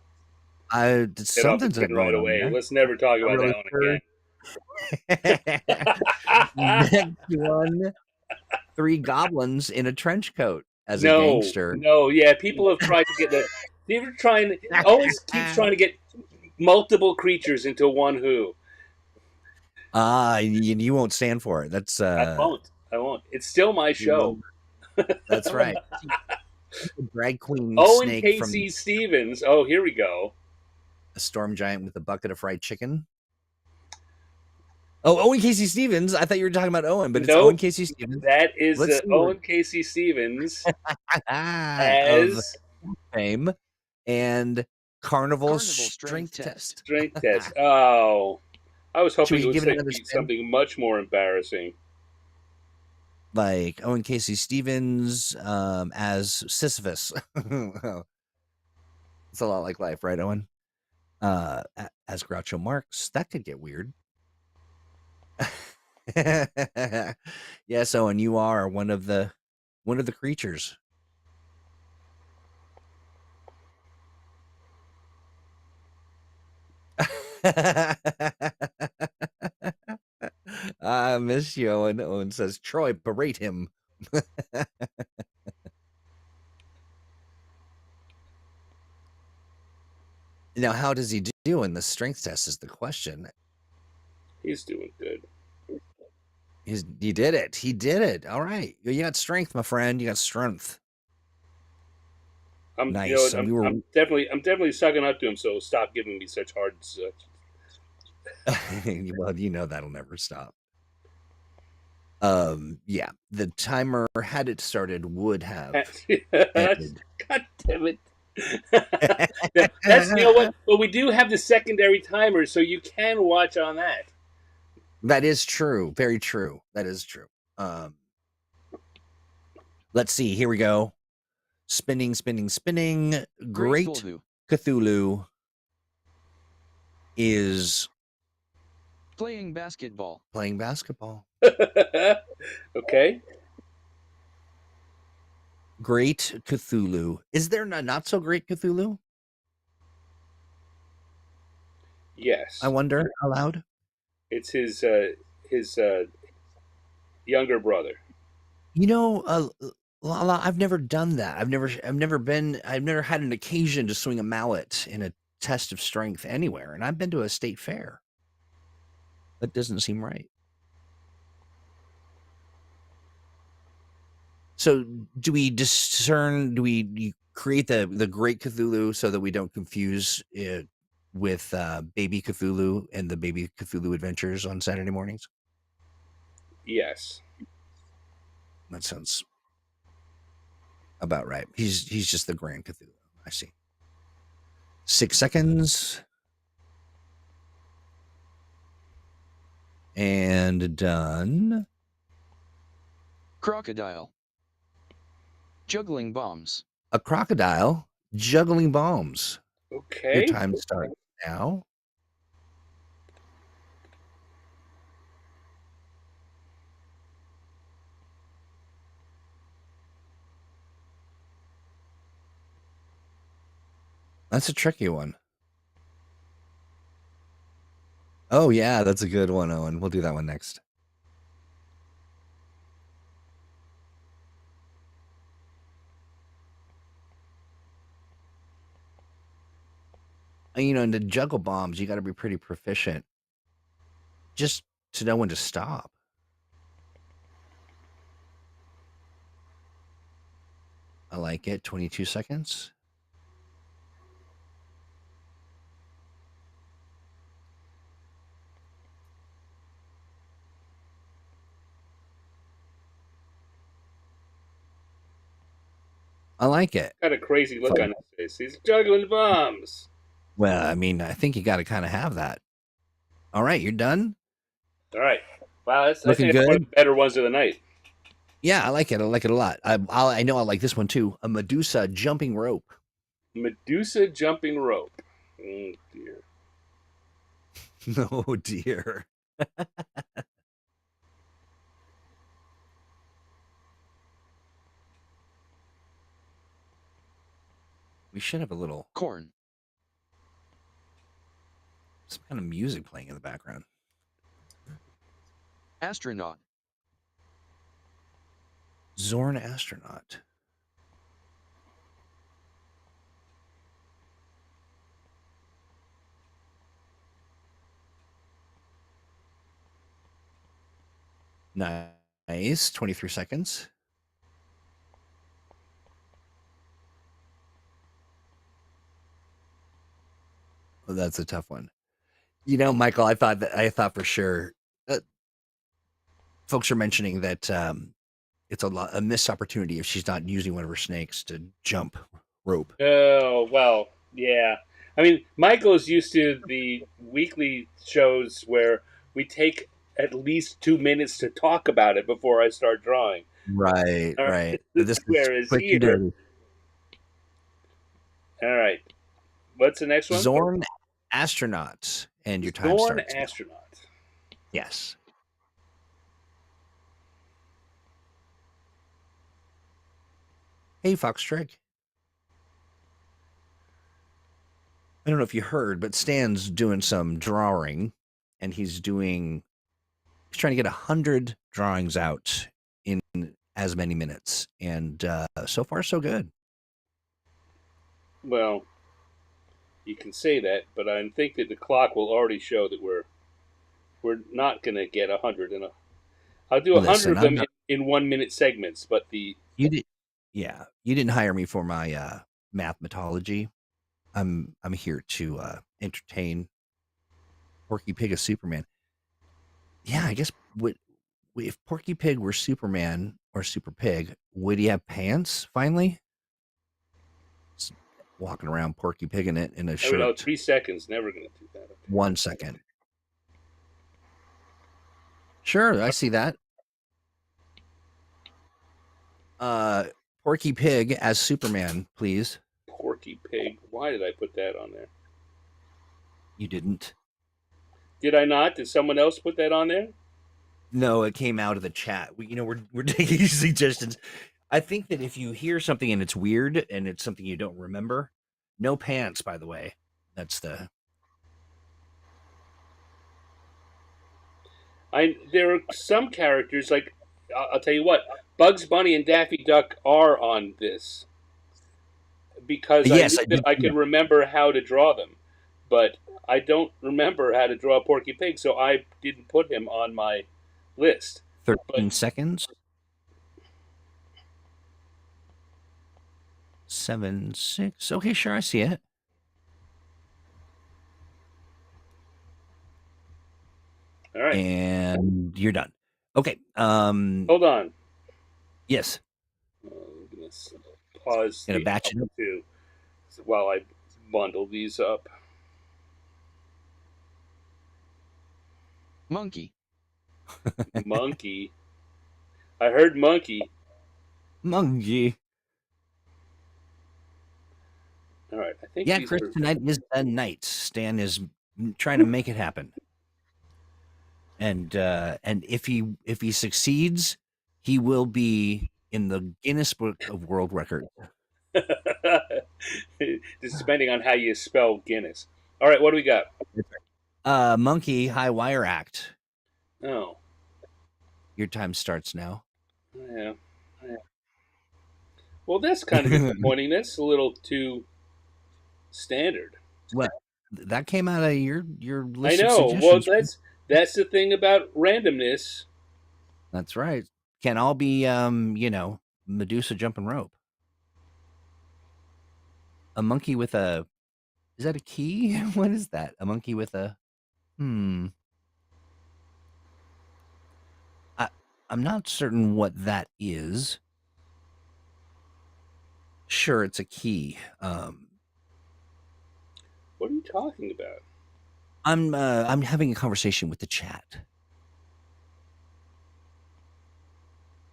Get off the Something's screen right going on away. there. Let's never talk Not about really that one sure. Next one, 3 goblins in a trench coat as a gangster. No, yeah. People have tried to get the. They're trying. Always keeps trying to get multiple creatures into one who. You won't stand for it. That's I won't. I won't. It's still my show. That's right. Drag queen Owen snake from Casey Stevens. Oh, here we go. a storm giant with a bucket of fried chicken. Oh, Owen Casey Stevens. I thought you were talking about Owen, but it's Nope. Owen Casey Stevens. That is Let's see Owen Casey Stevens of as fame and Carnival Strength Test. strength test. Oh, I was hoping we it would give it another be spin? something much more embarrassing. Like Owen Casey Stevens as Sisyphus. It's a lot like life, right, Owen? As Groucho Marx. That could get weird. Yes, Owen, you are one of the creatures. I miss you, Owen. Owen says, Troy, berate him. Now, how does he do in the strength test is the question. He's doing good. He did it. He did it. All right. You got strength, my friend. You got strength. Nice. I'm definitely sucking up to him. So stop giving me such hard. Well, that'll never stop. Yeah, the timer had it started would have ended. God damn it. That's what. But we do have the secondary timer, so you can watch on that. That is true. Very true. That is true. Let's see. Here we go. Spinning. Great Cthulhu is playing basketball. Okay. Great Cthulhu. Is there not so great Cthulhu? Yes. I wonder aloud. It's his younger brother. I've never done that. I've never had an occasion to swing a mallet in a test of strength anywhere, and I've been to a state fair. That doesn't seem right. So, do we discern? Do we create the Great Cthulhu so that we don't confuse it with Baby Cthulhu and the Baby Cthulhu Adventures on Saturday mornings? Yes, that sounds about right. He's just the Grand Cthulhu. I see. 6 seconds. And done. Crocodile. Juggling bombs. A crocodile juggling bombs. Okay. Your time starts now. That's a tricky one. Oh, yeah, that's a good one, Owen. We'll do that one next. And to juggle bombs, you got to be pretty proficient just to know when to stop. I like it. 22 seconds. I like it. Got a crazy look on his face. He's juggling bombs. Well, I mean, I think you got to kind of have that. All right, you're done. All right. Wow, I Looking think it's one of good. the better ones of the night. Yeah, I like it. I like it a lot. I know I like this one too. A Medusa jumping rope. Medusa jumping rope. Oh dear. Oh dear. We should have a little Corn. some kind of music playing in the background. Astronaut. Zorn astronaut. Nice. 23 seconds. Oh, that's a tough one. You know, Michael, I thought for sure folks are mentioning that it's a missed opportunity if she's not using one of her snakes to jump rope. Oh well, yeah. I mean, Michael's used to the weekly shows where we take at least 2 minutes to talk about it before I start drawing. Right, All right. right. This is Whereas quick and here, dirty. all right. What's the next one? Zorn astronaut, and your time Zorn starts now. astronaut. Yes. Hey, Fox Trick. I don't know if you heard, but Stan's doing some drawing, and he's trying to get 100 drawings out in as many minutes, and so far so good. Well, you can say that, but I think that the clock will already show that we're not going to get 100 in a. I'll do 100 Listen, of them in 1 minute segments, but the you did, yeah, you didn't hire me for my mathmatology. I'm here to entertain Porky Pig as Superman. Yeah, I guess if Porky Pig were Superman or Super Pig, would he have pants finally? Just walking around Porky Pig in a I don't know, shirt. 3 seconds. Never going to do that. 1 second. Sure, I see that. Porky Pig as Superman, please. Porky Pig. Why did I put that on there? You didn't. Did I not? Did someone else put that on there? No, it came out of the chat. We're taking suggestions. I think that if you hear something and it's weird and it's something you don't remember, no pants, by the way. That's the. There are some characters like I'll tell you what. Bugs Bunny and Daffy Duck are on this because I Yes, knew I that did. I could remember how to draw them, but I don't remember how to draw Porky Pig, so I didn't put him on my list. 13 seconds. 7, 6. Okay, sure, I see it. All right, And you're done. Okay. hold on. Yes. I'm gonna pause Gonna the batch it up. too while I bundle these up. Monkey. Monkey. I heard monkey. Monkey. All right, I think Yeah, these Chris, are. tonight is the night. Stan is trying to make it happen. And if he succeeds, he will be in the Guinness Book of World Records. This is depending on how you spell Guinness. All right, what do we got? Monkey High Wire Act. Oh, Your time starts now. yeah. Well, that's kind of disappointing. That's a little too standard. What? That came out of your I list of know. Well, suggestions. that's the thing about randomness. That's right. Can all be Medusa jumping rope. A monkey with a is that a key? What is that? A monkey with a I'm not certain what that is. sure it's a key. What are you talking about? I'm having a conversation with the chat.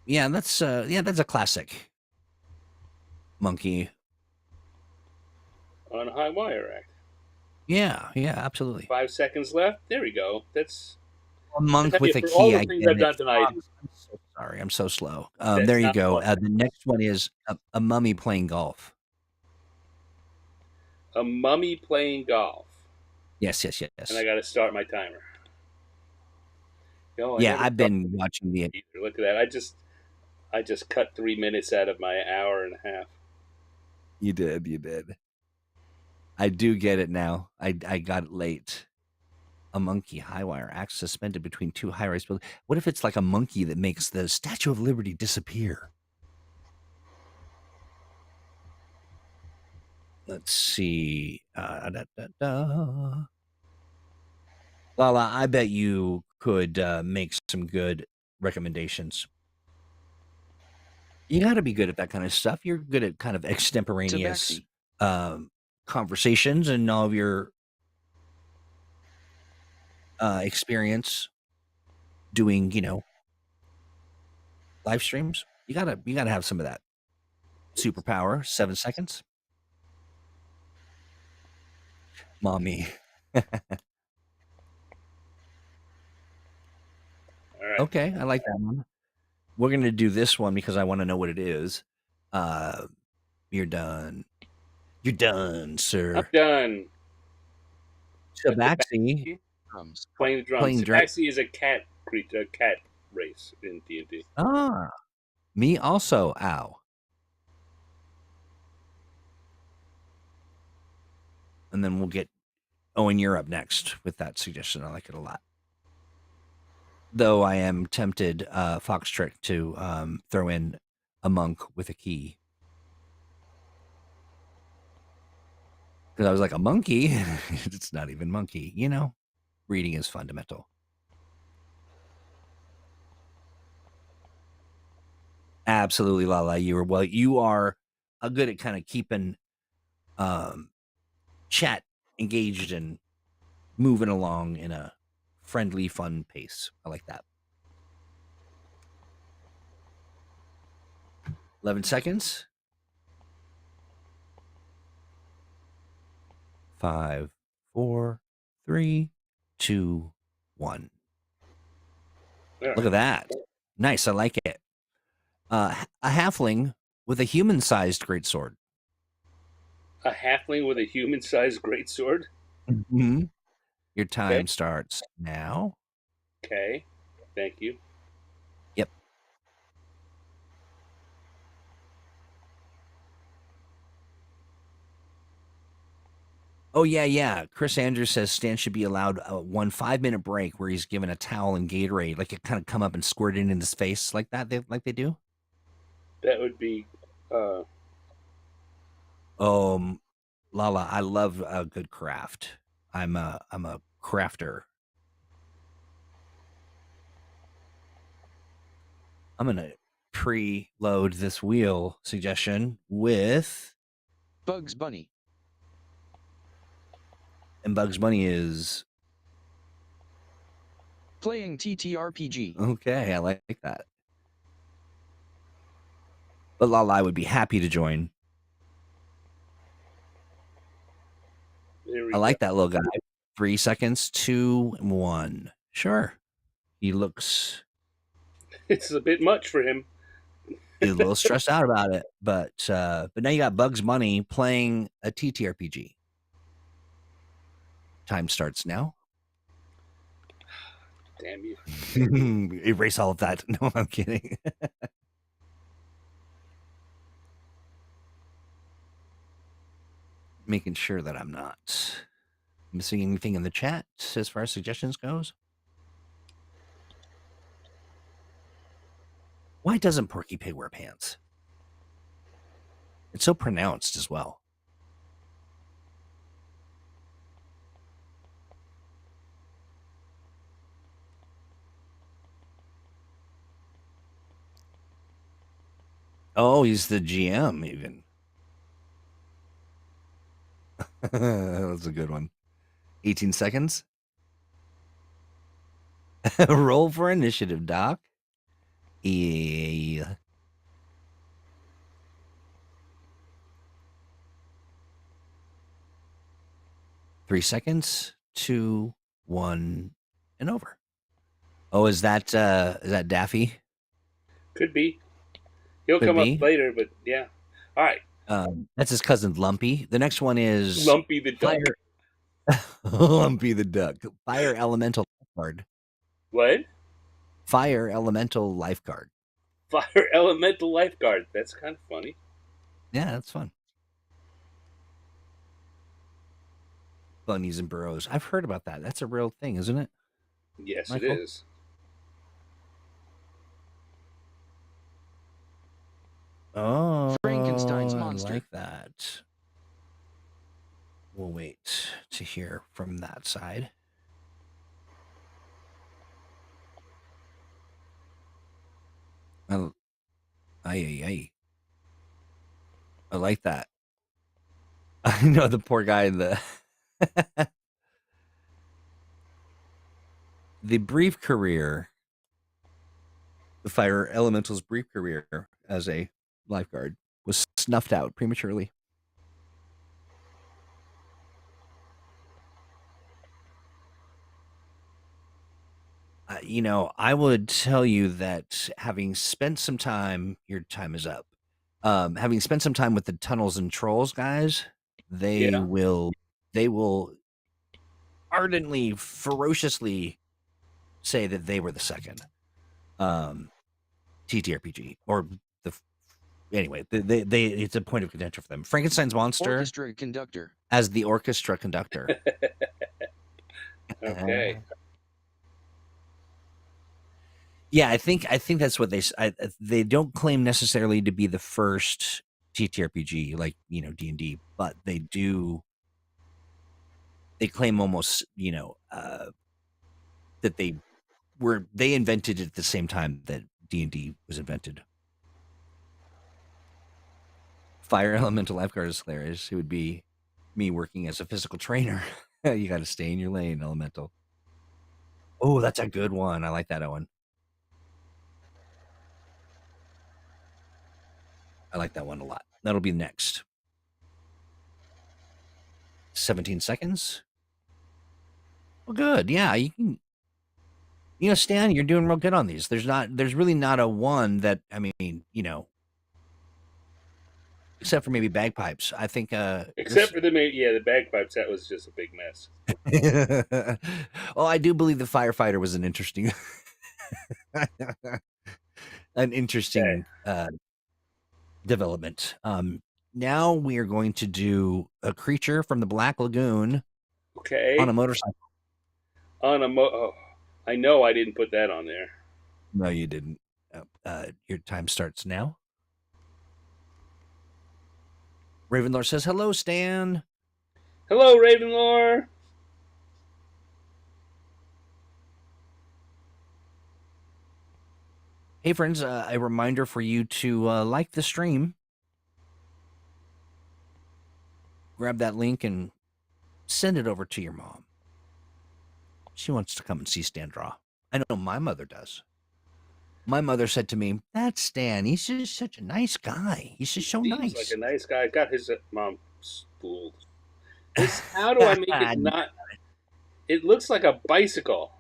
Yeah, that's a classic. Monkey. On High Wire Act. Yeah, absolutely. 5 seconds left. There we go. That's. A I monk tell you, with a for all key. the I things get I've it. done tonight, I'm so sorry. I'm so slow. There that's you not go. one. The next one is a mummy playing golf. A mummy playing golf. Yes. And I got to start my timer. No, I Yeah, never I've started been watching the. either. Look at that. I just cut 3 minutes out of my hour and a half. You did. I do get it now. I got it late. A monkey high wire axe suspended between two high-rise buildings. What if it's like a monkey that makes the Statue of Liberty disappear? Let's see. Lala, I bet you could make some good recommendations. You got to be good at that kind of stuff. You're good at kind of extemporaneous Tabaxi. Conversations and all of your experience doing, live streams. You gotta have some of that superpower. 7 seconds, mommy. All right. Okay, I like that one. We're gonna do this one because I want to know what it is. Uh, you're done. You're done, I'm sir. done. Tabaxi Drums. Playing the drums. Playing drum- Tabaxi is a cat creature, a cat race in D&D. Ah, me also. Ow. And then we'll get Owen. You're up next with that suggestion. I like it a lot. Though I am tempted, Fox Trick, to throw in a monk with a key. Because I was like, a monkey? It's not even monkey. Reading is fundamental. Absolutely, Lala. You are good at kind of keeping chat engaged and moving along in a friendly, fun pace. I like that. 11 seconds. 5, 4, 3, 2, 1. Yeah. Look at that. Nice. I like it. A halfling with a human-sized greatsword. A halfling with a human-sized greatsword. Mm-hmm. Your time Okay. starts now. Okay. Thank you. Yep. Oh, yeah. Chris Andrews says Stan should be allowed one 5-minute break where he's given a towel and Gatorade, like it kind of come up and squirt it in his face like that, like they do. That would be. Lala, I love a good craft. I'm a crafter. I'm gonna preload this wheel suggestion with, Bugs Bunny. and Bugs Bunny is Playing TTRPG. okay. I like that. But Lala, I would be happy to join. There we I like go. that little guy. 3 seconds, 2, 1. Sure. He looks It's a bit much for him. he's a little stressed out about it, but now you got Bugs Bunny playing a TTRPG. Time starts now. Damn you. Erase all of that. No, I'm kidding. Making sure that I'm not missing anything in the chat as far as suggestions goes. Why doesn't Porky Pig wear pants? It's so pronounced as well. Oh, he's the GM even. That's a good one. 18 seconds. Roll for initiative, Doc. Yeah. 3 seconds. 2, 1, and over. Oh, is that Daffy? Could be. He'll Could come up be. later, but yeah. All right. That's his cousin Lumpy. The next one is Lumpy the duck. Fire. Lumpy the duck. Fire elemental lifeguard. What? Fire elemental lifeguard. Fire elemental lifeguard. That's kind of funny. Yeah, that's fun. Bunnies and burrows. I've heard about that. That's a real thing, isn't it? Yes, Michael? it is. Oh, Frankenstein's I monster. like that. We'll wait to hear from that side. Oh, I like that. I know the poor guy in the the brief career, the fire elemental's brief career as a lifeguard was snuffed out prematurely. I would tell you that having spent some time, your time is up. Having spent some time with the tunnels and trolls guys, they Yeah. will ardently, ferociously say that they were the second TTRPG or anyway. They it's a point of contention for them. Frankenstein's monster Orchestra conductor. as the orchestra conductor. Okay. Yeah, I think that's what they don't claim necessarily to be the first TTRPG like D&D, but they claim almost that they invented it at the same time that D&D was invented. Fire elemental lifeguard is hilarious. It would be me working as a physical trainer. You got to stay in your lane, elemental. Oh, that's a good one. I like that one. I like that one a lot. That'll be next. 17 seconds. Well, good. Yeah, you can. Stan, you're doing real good on these. There's really not a one that, except for maybe bagpipes. I think. Except for the bagpipes. That was just a big mess. Well, I do believe the firefighter was an interesting, development. Now we are going to do a creature from the Black Lagoon. Okay. On a motorcycle. I know I didn't put that on there. No, you didn't. Your time starts now. Ravenlore says, hello, Stan. Hello, Ravenlore. Hey, friends, a reminder for you to like the stream. Grab that link and send it over to your mom. She wants to come and see Stan draw. I know my mother does. My mother said to me, that's Stan. He's just such a nice guy. He's just so nice. Like a nice guy. I got his mom fooled. How do I make it not... It looks like a bicycle.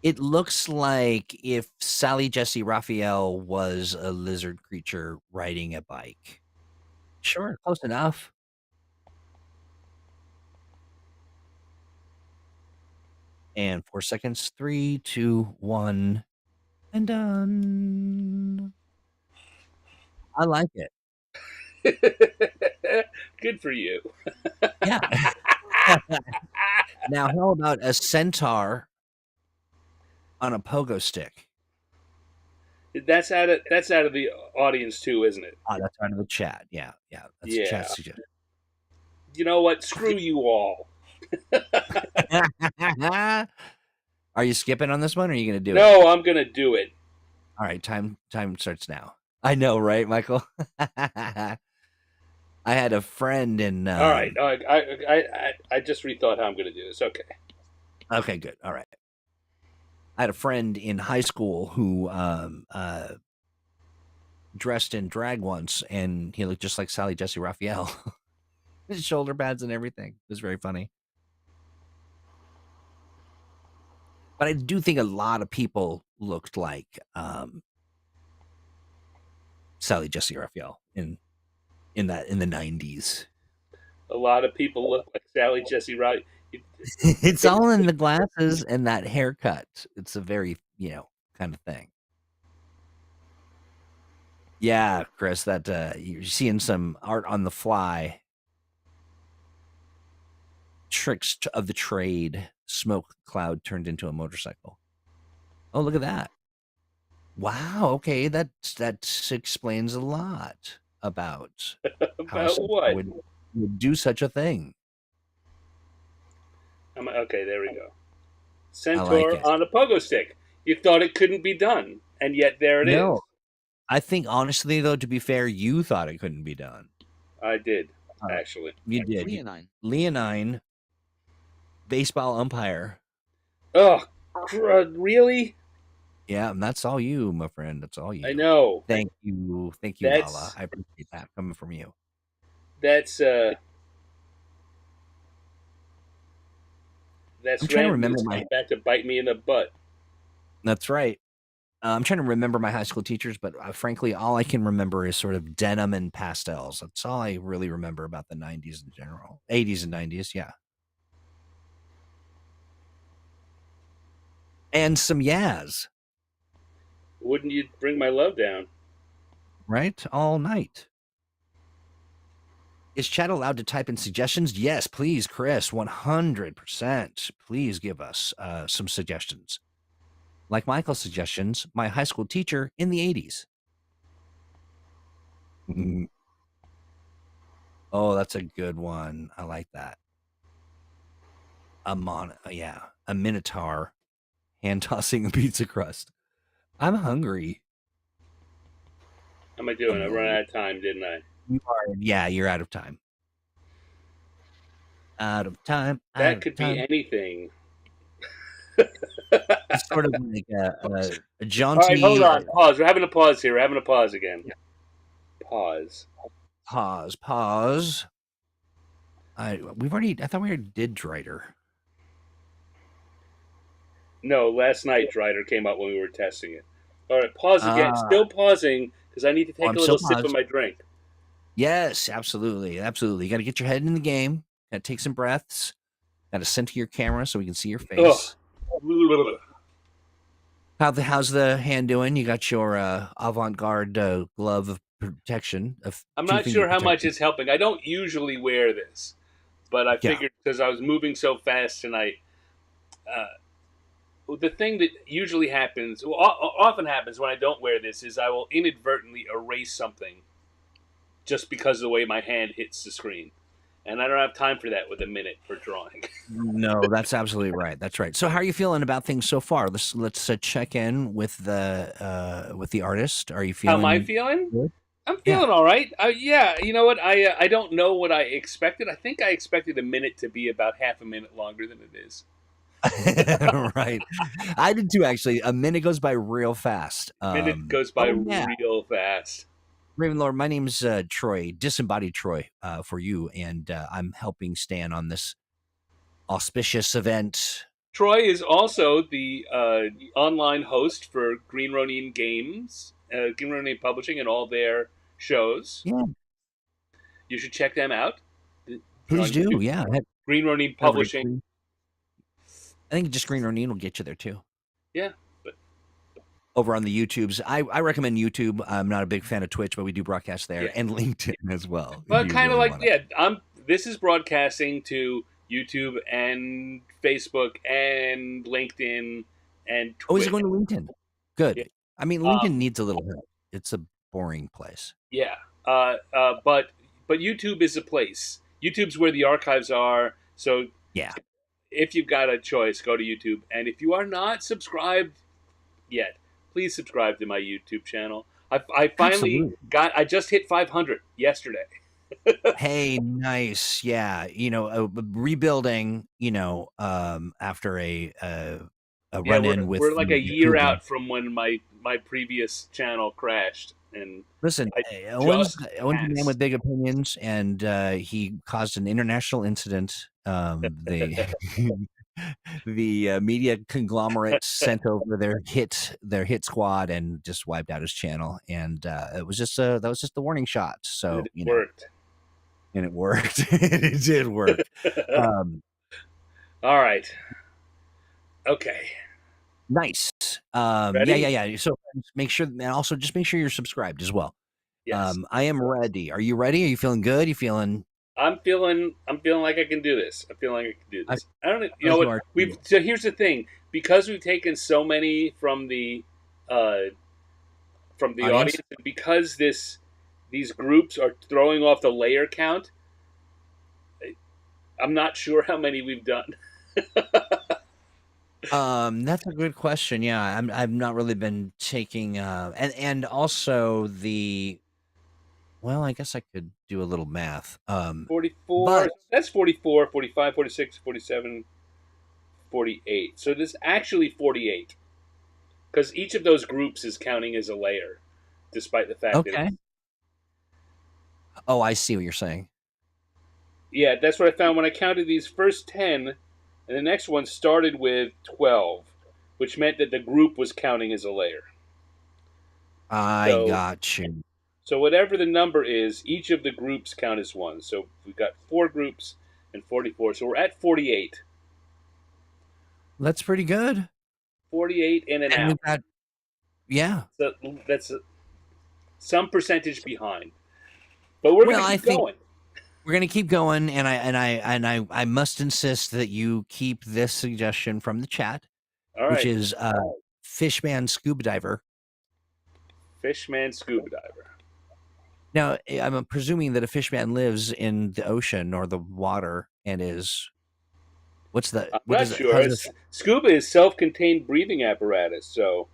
It looks like if Sally Jesse Raphael was a lizard creature riding a bike. Sure, close enough. And 4 seconds. 3, 2, 1, and done. I like it. Good for you. Yeah. Now, how about a centaur on a pogo stick? That's out of the audience too, isn't it? Oh, that's out of the chat. Yeah. That's chat suggestion. You know what? Screw you all. Are you skipping on this one, or are you going to do it? No, I'm going to do it. All right, time starts now. I know, right, Michael? I had a friend in. All right. I just rethought how I'm going to do this. Okay. Okay, good. All right. I had a friend in high school who dressed in drag once, and he looked just like Sally Jesse Raphael. His shoulder pads and everything. It was very funny. But I do think a lot of people looked like Sally Jesse Raphael in the 90s. A lot of people look like Sally Jesse Raphael. It's all in the glasses and that haircut. It's a very, kind of thing. Yeah, Chris, that you're seeing some art on the fly. Tricks of the trade. Smoke cloud turned into a motorcycle. Oh, look at that. Wow, okay, that explains a lot about how About someone what? would do such a thing. Okay, there we go. I Centaur like it. on a pogo stick. You thought it couldn't be done, and yet there it is. No, I think honestly, though, to be fair, you thought it couldn't be done. I did, actually. You did. Leonine, baseball umpire. Oh, really? Yeah, and that's all you, my friend. That's all you. I know. Thank you, Lala. I appreciate that coming from you. That's I'm trying to remember back to bite me in the butt. That's right. I'm trying to remember my high school teachers, but frankly, all I can remember is sort of denim and pastels. That's all I really remember about the 90s in general. 80s and 90s, yeah. And some Yaz. Wouldn't you bring my love down? Right? All night. Is chat allowed to type in suggestions? Yes, please, Chris. 100%. Please give us some suggestions. Like Michael's suggestions, my high school teacher in the 80s. Oh, that's a good one. I like that. A minotaur hand tossing a pizza crust. I'm hungry. How am I doing? I ran out of time, didn't I? You are. Yeah, you're out of time. Out of time. That could be anything. It's sort of like a jaunty. All right, hold on. Pause. We're having a pause here. We're having a pause again. Yeah. Pause. Pause. I thought we already did Drider. No, last night Drider came out when we were testing it. All right, pause again. Still pausing because I need to take a little sip of my drink. Yes, absolutely. You got to get your head in the game. Got to take some breaths. Got to center your camera so we can see your face. How's the hand doing? You got your avant-garde glove of protection. I'm not sure how much it's helping. I don't usually wear this, but I figured because I was moving so fast tonight. The thing that usually happens, often happens when I don't wear this, is I will inadvertently erase something just because of the way my hand hits the screen. And I don't have time for that with a minute for drawing. No, that's absolutely right. That's right. So how are you feeling about things so far? Let's check in with the artist. Are you feeling? How am I feeling? Good? I'm feeling all right. Yeah, you know what? I don't know what I expected. I think I expected a minute to be about half a minute longer than it is. Right. I did too, actually. A minute goes by real fast. Minute goes by real fast. Ravenlord, my name's Troy, disembodied Troy, for you, and I'm helping Stan on this auspicious event. Troy is also the online host for Green Ronin Games, Green Ronin Publishing, and all their shows. Yeah. You should check them out. Please do, YouTube. Yeah. Green Ronin Publishing. I think just Green Ronin will get you there, too. Yeah. But over on the YouTubes. I recommend YouTube. I'm not a big fan of Twitch, but we do broadcast there, and LinkedIn as well. Well, kind of like, this is broadcasting to YouTube and Facebook and LinkedIn and Twitch. Oh, is it going to LinkedIn? Good. Yeah. I mean, LinkedIn needs a little help. It's a boring place. Yeah. But YouTube is a place. YouTube's where the archives are. So yeah, if you've got a choice, go to YouTube. And if you are not subscribed yet, please subscribe to my YouTube channel. I finally I just hit 500 yesterday. Hey, nice. Yeah, rebuilding. After a Yeah, run in we're with like a the year Cougar. out from when my previous channel crashed, and Listen, I Owen's just Owen's a man passed. with big opinions, and he caused an international incident. The media conglomerate sent over their hit squad and just wiped out his channel, and it was just that was just the warning shot. And So it worked. and it worked. It did work. Um, All right. Okay. nice. Yeah, Ready? yeah, yeah. So make sure, and also just make sure you're subscribed as well. Yes. I am ready. Are you ready? Are you feeling good? You feeling? I'm feeling like I can do this. I'm feeling like I can do I this. I don't know. You feel know you what? are We've too. so here's the thing. Because we've taken so many uh from the Audience. audience, and because these groups are throwing off the layer count, I'm not sure how many we've done. That's a good question. Yeah, I've not really been taking and also well, I guess I could do a little math. 44. But That's 44, 45, 46, 47, 48. So there's actually 48 because each of those groups is counting as a layer, despite the fact that okay. it's. Oh, I see what you're saying. Yeah, that's what I found when I counted these first 10, and the next one started with 12, which meant that the group was counting as a layer. I So, got you. so whatever the number is, each of the groups count as one. So we've got four groups and 44. So we're at 48. That's pretty good. 48 in and And out. we've got yeah. So that's some percentage behind. But we're going Well, to I keep think going. we're gonna keep going, and I must insist that you keep this suggestion from the chat, All which right. is Fishman Scuba Diver. Fishman Scuba Diver. Now, I'm presuming that a fishman lives in the ocean or the water and is I'm what not is it? How sure. does it, Scuba is self contained breathing apparatus. So,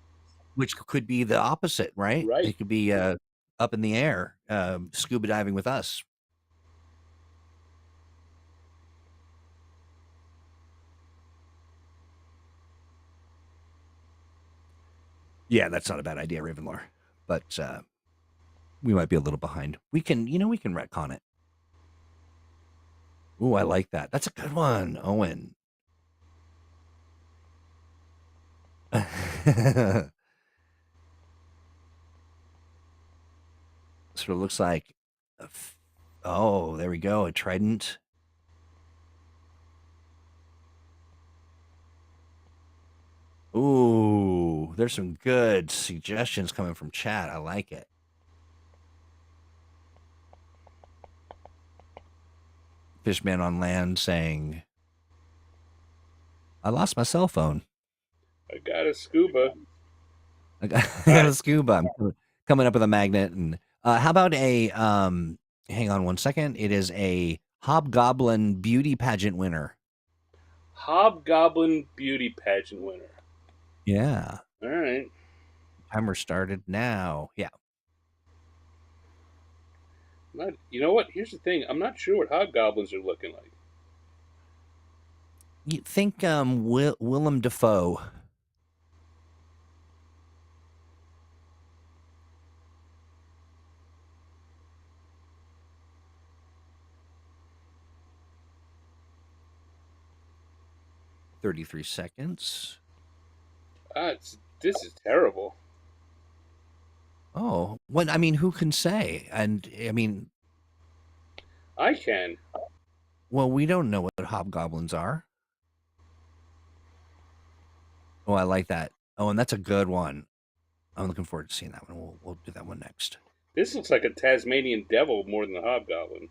which could be the opposite, right? right. It could be up in the air, scuba diving with us. Yeah, that's not a bad idea, Ravenlore. But we might be a little behind. We can retcon it. Ooh, I like that. That's a good one, Owen. So it looks like, oh, there we go, a trident. Ooh, there's some good suggestions coming from chat. I like it. Fishman on land saying, "I lost my cell phone. I got a scuba. I got, All I got right. a scuba. I'm coming up with a magnet." And how about a hang on one second. It is a hobgoblin beauty pageant winner. Hobgoblin beauty pageant winner. Yeah, All right. timer started now. Yeah, You know what? Here's the thing. I'm not sure what hobgoblins are looking like. you think Willem Dafoe? 33 seconds. This is terrible. Oh, what? I mean, who can say? And I mean, I can. well, we don't know what hobgoblins are. Oh, I like that. Oh, and that's a good one. I'm looking forward to seeing that one. We'll do that one next. This looks like a Tasmanian devil more than a hobgoblin.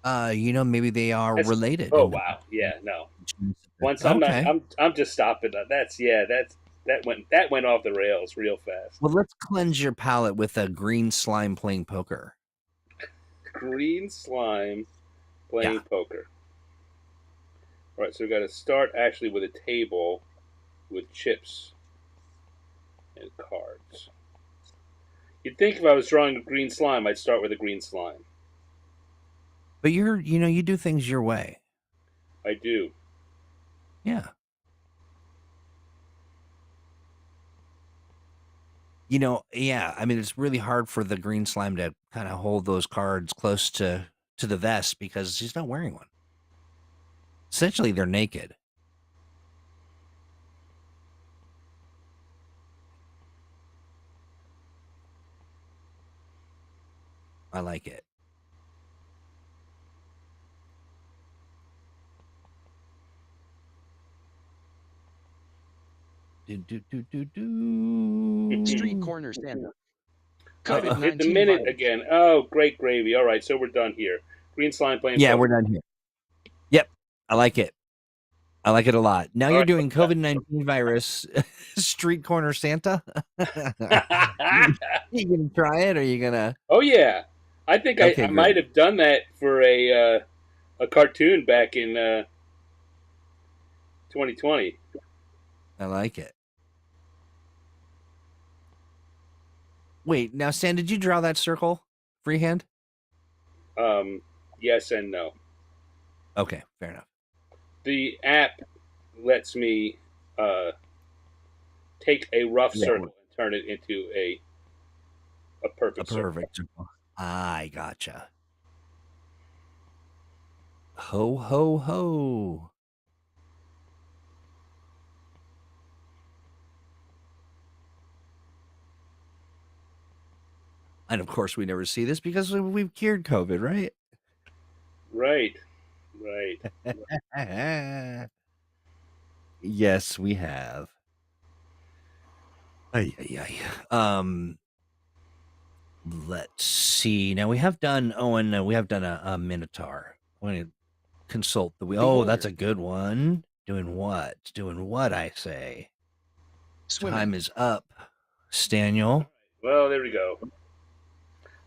Maybe they are That's. related. Oh And wow. Yeah. No. Once I'm not. okay. I'm just stopping. That went off the rails real fast. Well, let's cleanse your palate with a green slime playing poker. Green slime Yeah. playing poker. All right. So we got to start actually with a table with chips and cards. You'd think if I was drawing a green slime, I'd start with a green slime. But you do things your way. I do. Yeah. Yeah. I mean, it's really hard for the green slime to kind of hold those cards close to the vest because he's not wearing one. Essentially, they're naked. I like it. Street corner Santa. Hit the COVID-19 minute virus. again. Oh, great gravy. All right, so we're done here. Green slime playing Yeah, poker. we're done here. Yep. I like it. I like it a lot. Now All you're right, doing COVID-19 virus street corner Santa. You gonna try it, or are you gonna? Oh yeah, I think Okay, I great. might have done that for a cartoon back in 2020. I like it. Wait, now, Stan, did you draw that circle freehand? Yes and no. Okay, fair enough. The app lets me take a rough Yeah. circle and turn it into a A perfect circle. perfect circle. I gotcha. Ho ho ho. And of course, we never see this because we've cured COVID, right? Right, right. Yes, we have. Ay, ay, ay. Let's see. Now we have done Owen. We have done a Minotaur. I'm going to consult the. Oh, that's a good one. Doing what? Doing what? I say. Swimming. Time is up, Staniel. Well, there we go.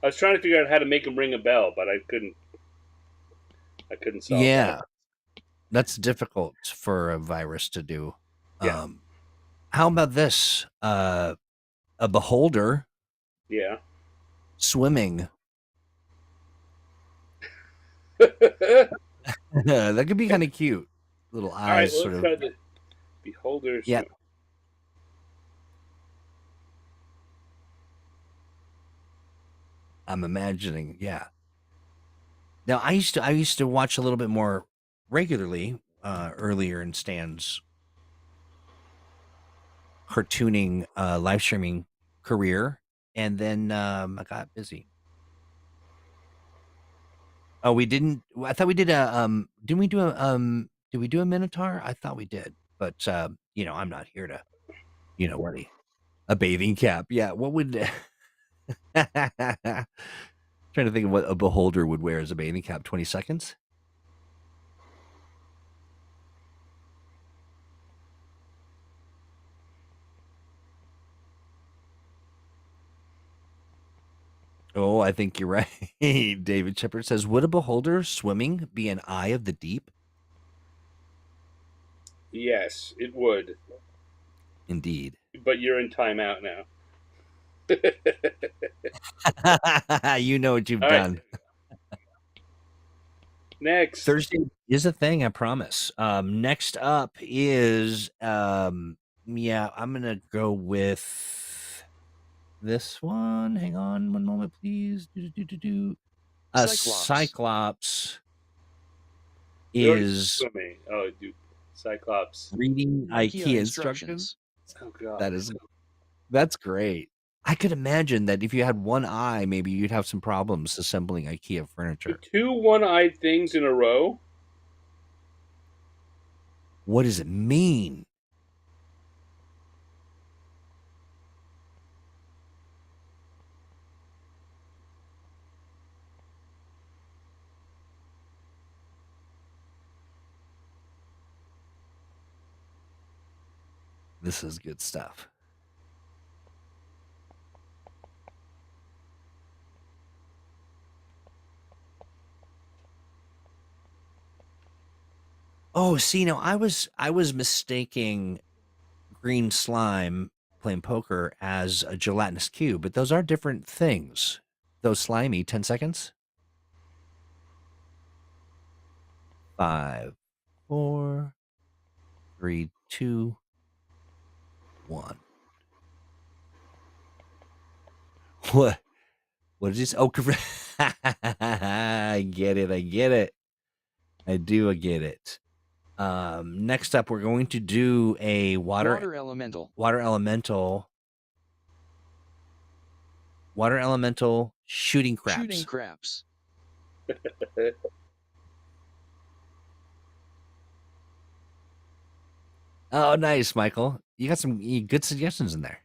I was trying to figure out how to make him ring a bell, but I couldn't. I couldn't solve Yeah, that. that's difficult for a virus to do. Yeah. How about this? A beholder Yeah. swimming. All That could be kind of cute. Little right, eyes, well, sort let's of. try the beholders. Yeah. I'm imagining. Yeah. Now I used to watch a little bit more regularly earlier in Stan's cartooning live streaming career, and then I got busy. Oh, we didn't. I thought we did a. Didn't we do a? Did we do a Minotaur? I thought we did, but I'm not here to, worry. A bathing cap. Yeah. What would? Trying to think of what a beholder would wear as a bathing cap. 20 seconds. Oh, I think you're right. David Shepard says, would a beholder swimming be an eye of the deep? Yes, it would. Indeed. But you're in timeout now. You know what you've All right. done. Next. Thursday is a thing, I promise. Next up is I'm gonna go with this one. Hang on one moment, please. Cyclops is swimming. Oh, dude. Cyclops reading IKEA instructions. Oh god. That's great. I could imagine that if you had one eye, maybe you'd have some problems assembling IKEA furniture. Two one-eyed things in a row? What does it mean? This is good stuff. Oh, see, now I was mistaking green slime playing poker as a gelatinous cube, but those are different things. Those slimy, 10 seconds. 5, 4, 3, 2, 1. What? What is this? Oh, I get it. I get it. I do. I get it. Next up, we're going to do a water elemental. shooting craps. Shooting craps. Oh, nice, Michael. You got some good suggestions in there.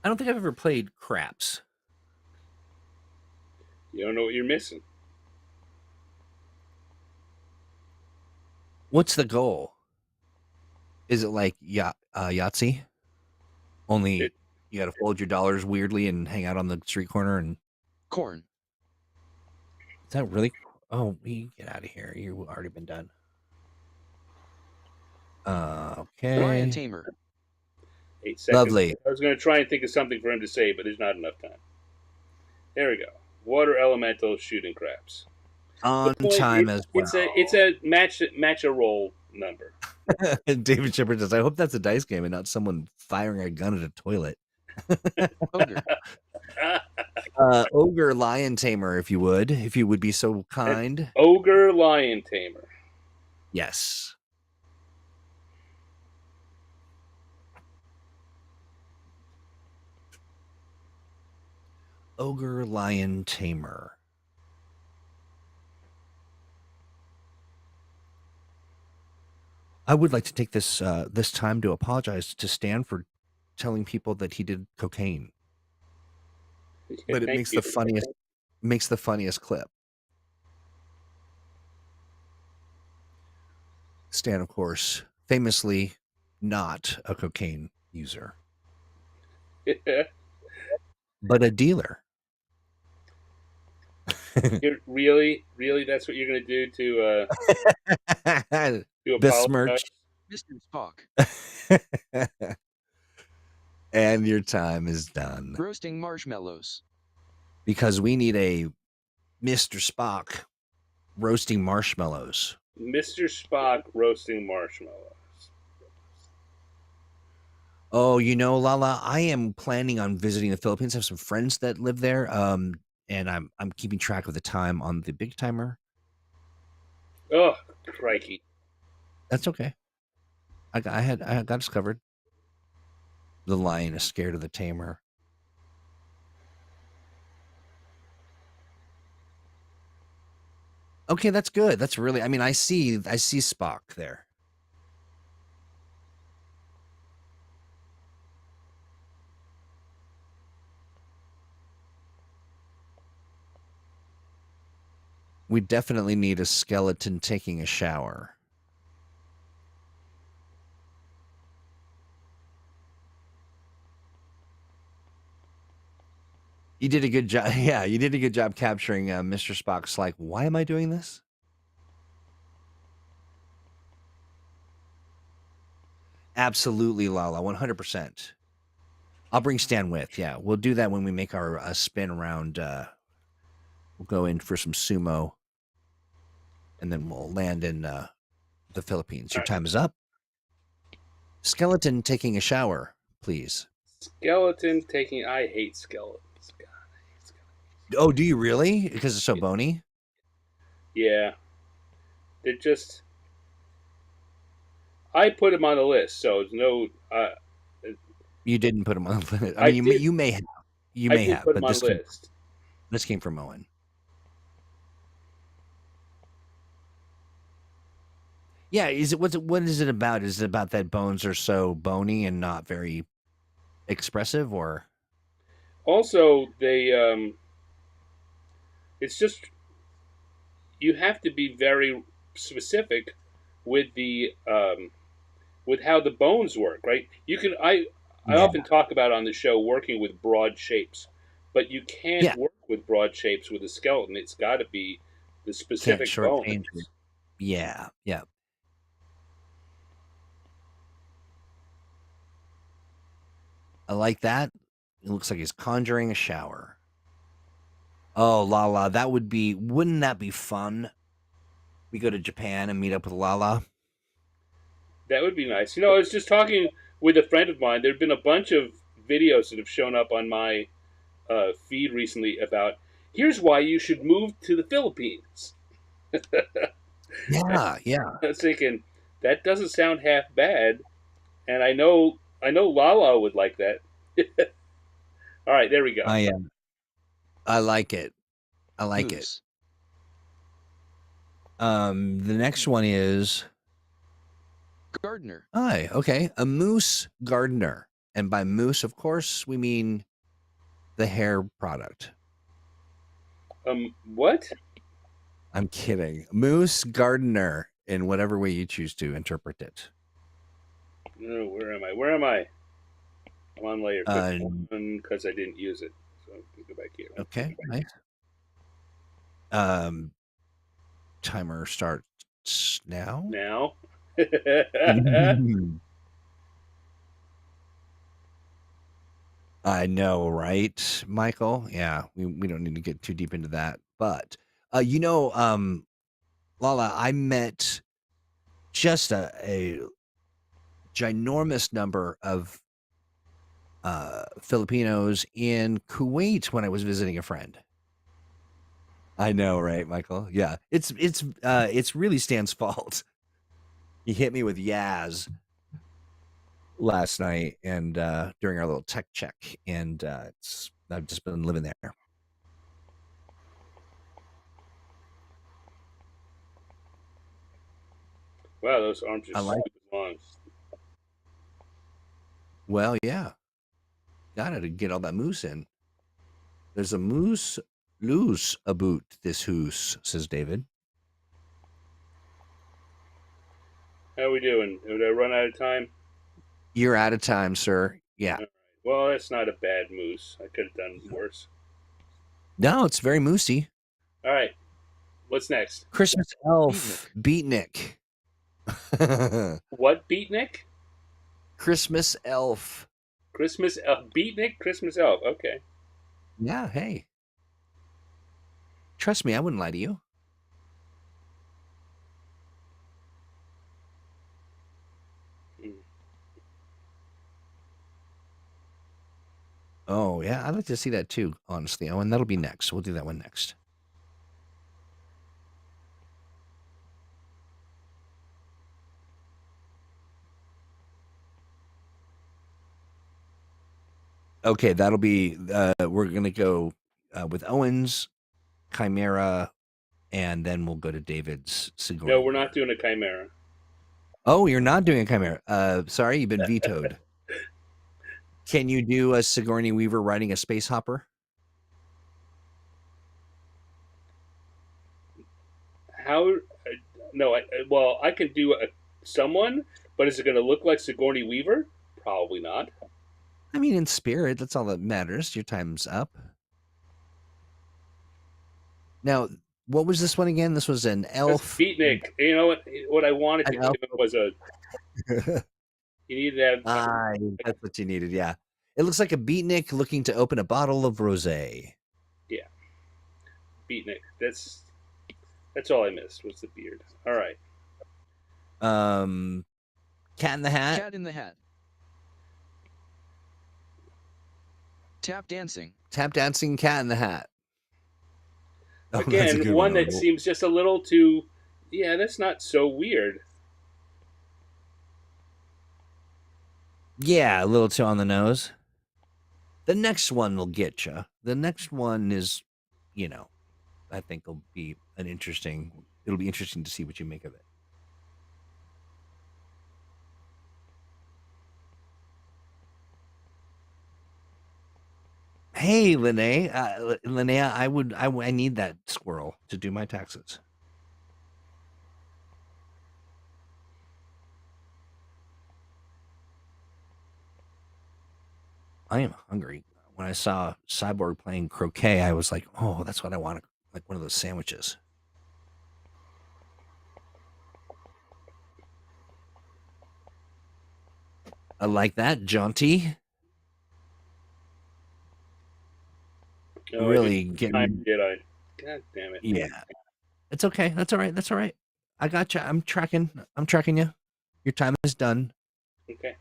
I don't think I've ever played craps. You don't know what you're missing. What's the goal? Is it like Yahtzee? Only you got to fold your dollars weirdly and hang out on the street corner and corn. Is that really? Oh, we get out of here. You've already been done. Okay. Lion tamer. 8 seconds. Lovely. I was going to try and think of something for him to say, but there's not enough time. There we go. Water elemental shooting craps. On time as well. It's a match a roll number. David Shepard says, I hope that's a dice game and not someone firing a gun at a toilet. Ogre. Ogre lion tamer, if you would be so kind. An ogre lion tamer. Yes. Ogre lion tamer. I would like to take this time to apologize to Stan for telling people that he did cocaine. But it makes the funniest clip. Stan, of course, famously not a cocaine user, but a dealer. Really, that's what you're going to do to besmirch Mr. Spock. And your time is done. Roasting marshmallows. Because we need a Mr. Spock roasting marshmallows. Mr. Spock roasting marshmallows. Oh, Lala, I am planning on visiting the Philippines. I have some friends that live there, and I'm keeping track of the time on the big timer. Oh, crikey! That's okay. I got us covered. The lion is scared of the tamer. Okay, that's good. That's really. I mean, I see Spock there. We definitely need a skeleton taking a shower. You did a good job. Yeah, you did a good job capturing Mr. Spock's like, why am I doing this? Absolutely, Lala, 100%. I'll bring Stan with. Yeah, we'll do that when we make our spin around. We'll go in for some sumo, and then we'll land in the Philippines. Your time is up. Skeleton taking a shower, please. Skeleton taking. I hate skeletons. God, I hate skeletons. Oh, do you really? Because it's so bony? Yeah. They're just. I put them on the list, so it's no. You didn't put them on the list. I mean, you may have. You may have, put but them on the list. This came from Owen. Yeah, what is it about? Is it about that bones are so bony and not very expressive, or also they it's just you have to be very specific with the with how the bones work, right? You can I Yeah, often talk about on the show working with broad shapes, but you can't yeah, work with broad shapes with a skeleton. It's got to be the can't specific shortchange it. bones. Yeah, yeah. I like that. It looks like he's conjuring a shower. Oh, Lala, that would be. Wouldn't that be fun? We go to Japan and meet up with Lala. That would be nice. I was just talking with a friend of mine. There've been a bunch of videos that have shown up on my feed recently about here's why you should move to the Philippines. Yeah, yeah. I was thinking that doesn't sound half bad, and I know Lala would like that. All right, there we go. I am. I like it. I like it. Moose. The next one is Gardener. hi. Okay, a moose gardener, and by moose, of course, we mean the hair product. What? I'm kidding. Moose gardener, in whatever way you choose to interpret it. No, where am I? Where am I? I'm on layer Uh, 51 because I didn't use it. So we go back here. okay, nice. Timer starts now. Now. I know, right, Michael? Yeah, we don't need to get too deep into that. But Lala, I met just a ginormous number of Filipinos in Kuwait when I was visiting a friend. I know, right, Michael? Yeah. It's really Stan's fault. He hit me with Yaz last night and during our little tech check, and I've just been living there. Wow, those arms are I like super long. Well, yeah. Got to get all that moose in. There's a moose loose about this hoose, says David. How are we doing? Did I run out of time? You're out of time, sir. Yeah. All right. Well, that's not a bad moose. I could have done worse. No, it's very moosey. All right. What's next? Christmas elf, beatnik. What beatnik? Christmas elf. Christmas elf. Beatnik? Christmas elf. Okay. Yeah, hey. Trust me, I wouldn't lie to you. Hmm. Oh, yeah, I'd like to see that too, honestly. Oh, and that'll be next. We'll do that one next. Okay, that'll be we're gonna go with Owens, Chimera, and then we'll go to David's Sigourney No, we're not Weaver. doing a chimera. Oh, you're not doing a Chimera. Sorry, you've been vetoed. Can you do a Sigourney Weaver riding a space hopper? How? No. Well, I can do someone, but is it going to look like Sigourney Weaver? Probably not. I mean, in spirit, that's all that matters. Your time's up. Now, what was this one again? This was an That's elf. beatnik. You know what I wanted to An give elf. him was a. You needed to have. That's what you needed. Yeah, it looks like a beatnik looking to open a bottle of rosé. Yeah, beatnik. That's all I missed was the beard. All right. Cat in the Hat. Cat in the Hat. Tap dancing. Tap dancing cat in the hat. Oh, that's a Again, good one one. that seems just a little too. Yeah, that's not so weird. Yeah, a little too on the nose. The next one will get you. The next one is, I think will be an interesting. It'll be interesting to see what you make of it. Hey, Linnea, I need that squirrel to do my taxes. I am hungry. When I saw Cyborg playing croquet, I was like, "Oh, that's what I want, like one of those sandwiches." I like that, jaunty. No, I Really didn't time, getting, did I? God damn it. yeah. It's okay. That's all right. That's all right. I got you. I'm tracking. I'm tracking you. Your time is done. Okay.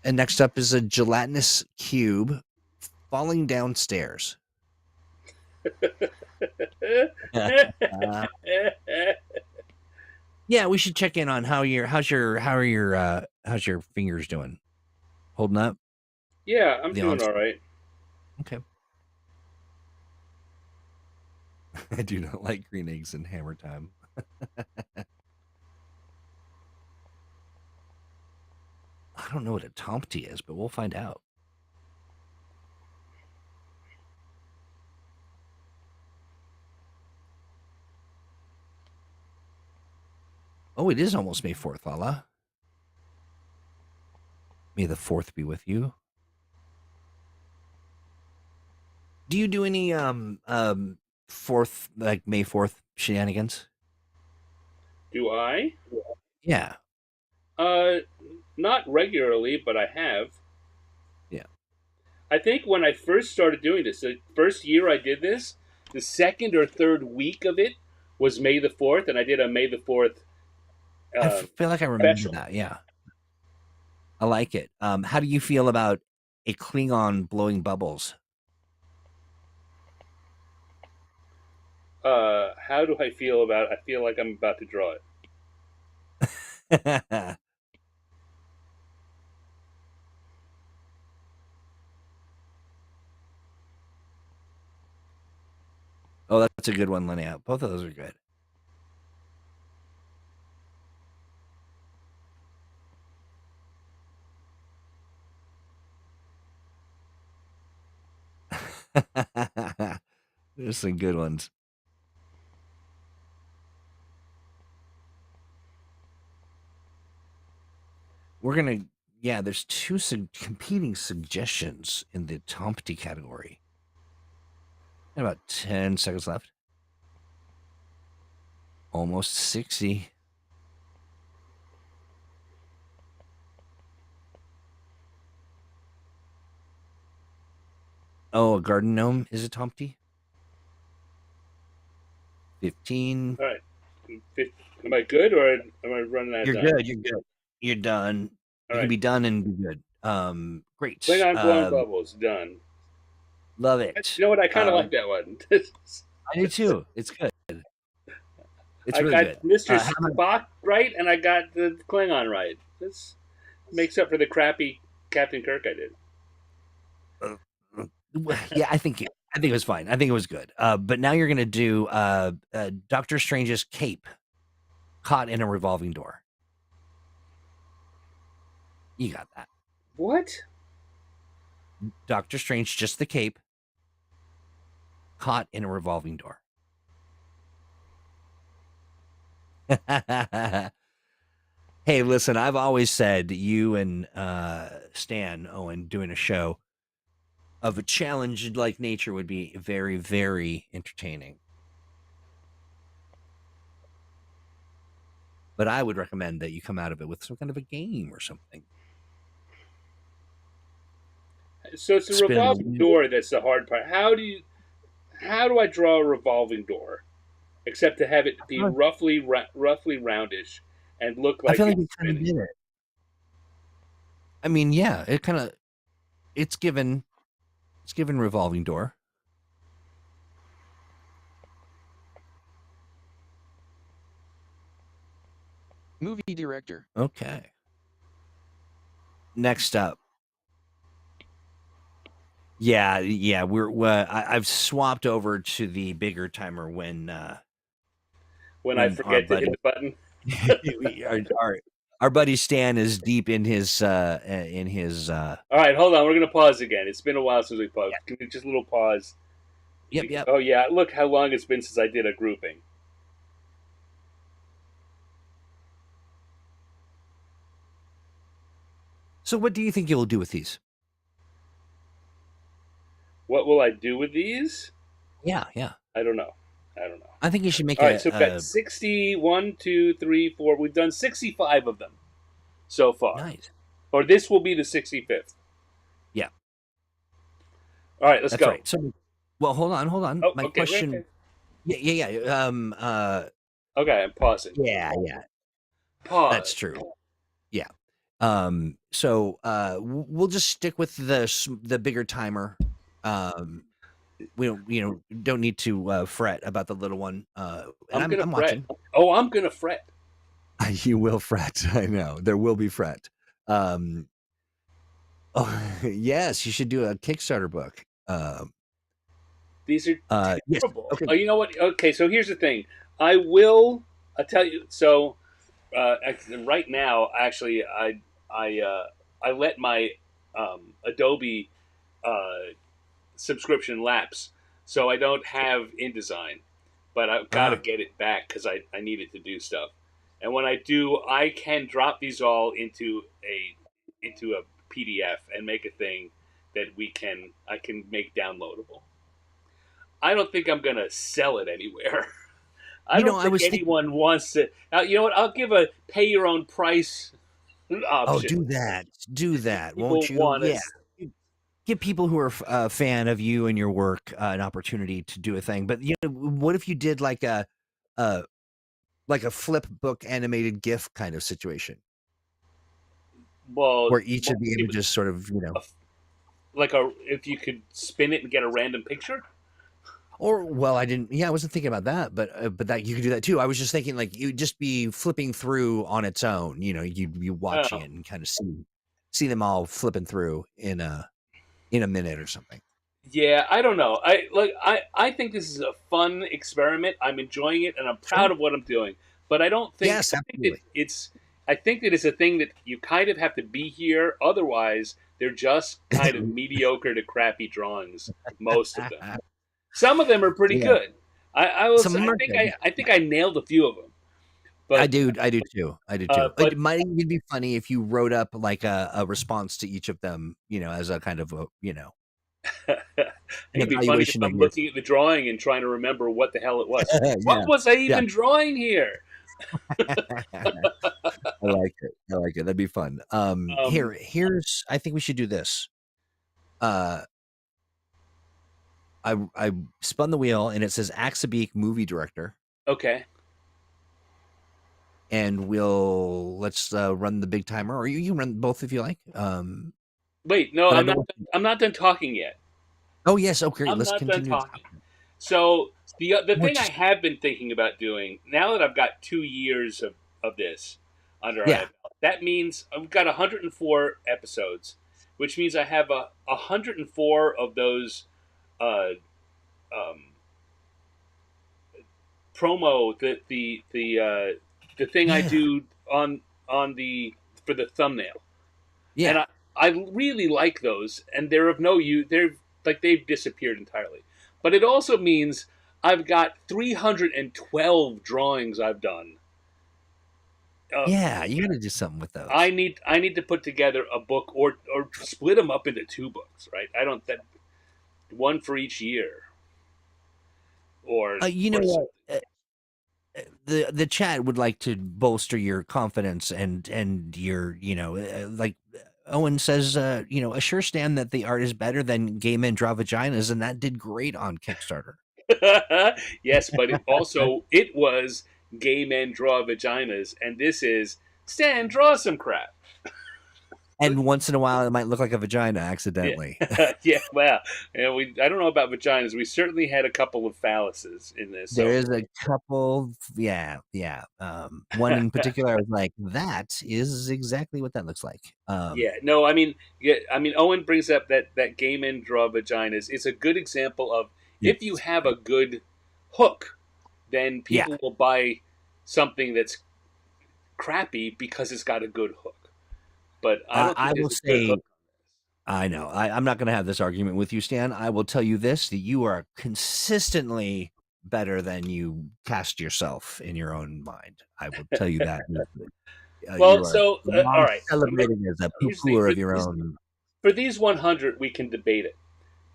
And next up is a gelatinous cube falling downstairs. Uh, yeah, we should check in on how's your fingers doing? Holding up? Yeah, I'm The doing on. all right. Okay. I do not like green eggs and hammer time. I don't know what a Tomty is, but we'll find out. Oh, it is almost May 4th, Lala. May the 4th be with you. Do you do any 4th, like May 4th shenanigans? Do I? Yeah. Uh, not regularly, but I have. Yeah. I think when I first started doing this, the first year I did this, the second or third week of it was May the 4th, and I did a May the 4th I um, feel like I remember special. that. Yeah. I like it. How do you feel about a Klingon blowing bubbles? How do I feel about it? I feel like I'm about to draw it. Oh, that's a good one, Linnea. Both of those are good. There's some good ones. We're gonna, yeah. There's two competing suggestions in the Tomty category. And about 10 seconds left. Almost 60. Oh, a garden gnome is a Tomty. 15. All right. Am I good or am I running out of You're time? good. You're good. You're done. All You can right. be done and be good. Great. Klingon blowing bubbles. Done. Love You it. know what? I kind of like that one. I do too. It's good. It's I really got good. Mr. How about, Spock right, and I got the Klingon right. This makes up for the crappy Captain Kirk I did. yeah, I think it was fine. I think it was good. But now you're gonna do Doctor Strange's cape caught in a revolving door. You got that. What? Doctor Strange, just the cape, caught in a revolving door. Hey, listen, I've always said you and Stan Owen doing a show of a challenge like nature would be very, very entertaining. But I would recommend that you come out of it with some kind of a game or something. So it's a Spin the revolving wheel. door that's the hard part. How do I draw a revolving door, except to have it be roughly roundish and look I like feel like it's you kind of spinning? did it. I mean, yeah, it's given revolving door. Movie director. Okay. Next up. Yeah, I've swapped over to the bigger timer When I when our forget to hit buddy the button. our buddy Stan is deep in his All right, hold on. We're gonna pause again. It's been a while since we paused. Can we just a little pause? yep. Oh yeah, look how long it's been since I did a grouping. So what do you think you'll do with these? What will I do with these? Yeah, yeah. I don't know. I don't know. I think you should make All right, so we've got a 61, 2, 3, 4. We've done 65 of them so far. nice. Or this will be the 65th. Yeah, All right, let's that's go. right. So, well, hold on. Oh, My okay, wait, question. okay. Yeah, yeah, yeah. Okay, I'm pausing. Yeah, yeah. That's Pause. true. Yeah. So, we'll just stick with the bigger timer. Um, we don't, don't need to fret about the little one. And I'm I'm gonna I'm fret. watching. Oh, I'm gonna fret. You will fret. I know there will be fret. Um, oh, yes, you should do a Kickstarter book. These are Yes. terrible. Okay. Oh, you know what? Okay, so here's the thing. I will. I tell you. So right now, actually, I let my Adobe uh, subscription lapse, so I don't have InDesign, but I've got to Ah, get it back because I need it to do stuff. And when I do, I can drop these all into a PDF and make a thing that I can make downloadable. I don't think I'm gonna sell it anywhere. I don't I think was thinking. anyone wants to. You know what? I'll give a pay your own price Oh, option. do that. Do that, People won't you? want Yeah. us. Give people who are a fan of you and your work an opportunity to do a thing. But what if you did uh like a flip book animated GIF kind of situation Well, where each of the images sort of like a if you could spin it and get a random picture. or well, I didn't. Yeah, I wasn't thinking about that, but that you could do that too. I was just thinking like you'd just be flipping through on its own. You'd be watching Oh, it and kind of see them all flipping through in a minute or something. yeah. I don't know. I think this is a fun experiment. I'm enjoying it, and I'm Sure. proud of what I'm doing. But I don't think Yes, I think that absolutely. it's. I think that it's a thing that you kind of have to be here. Otherwise, they're just kind of mediocre to crappy drawings. Most of them. Some of them are pretty Yeah, good. I will. some of them are good. Yeah, I think I nailed a few of them. I But do. I do too. I do too. but It might even be funny if you wrote up like a response to each of them, as a kind of an it'd be funny if evaluation of I'm your. looking at the drawing and trying to remember what the hell it was. Yeah, What was I yeah. even drawing here? I like it. I like it. That'd be fun. Um, Here's. I think we should do this. Uh, I spun the wheel and it says Axabeek movie director, okay. and let's run the big timer, or you run both if you like. Wait, no, But I I'm don't. not. I'm not done talking yet. Oh yes. Okay. I'm Let's not done continue. talking. So the More thing I just have been thinking about doing now that I've got 2 years of this under my yeah. belt, that means I've got 104 episodes, which means I have 104 of those uh, um, promo the thing I Yeah. do on the for the thumbnail, and Yeah. I really like those, and they're of no use. They've disappeared entirely, but it also means I've got 312 drawings I've done. Uh, Yeah, you gotta do something with I those. need I need to put together a book or split them up into two books, right? I don't that one for each year You know or what? something. The chat would like to bolster your confidence and your like Owen says, assure Stan that the art is better than Gay Men Draw Vaginas, and that did great on Kickstarter. Yes, but it was gay men draw vaginas, and this is Stan draw some crap. And once in a while, it might look like a vagina Yeah, accidentally. yeah. Well, I don't know about vaginas. We certainly had a couple of phalluses in this. There So is a couple, yeah, yeah. One in particular, I was like, that is exactly what that looks like. yeah, no, I mean, Owen brings up that gay men draw vaginas. It's a good example of if you It's have a great. good hook, then Yeah, people will buy something that's crappy because it's got a good hook. But I don't I think will there's a good say hook. I know. I'm not going to have this argument with you, Stan. I will tell you this: that you are consistently better than you cast yourself in your own mind. I will tell you that. You Well, are so all long right. celebrated as a Here's the thing poo-pooer of your own. for these 100, we can debate it.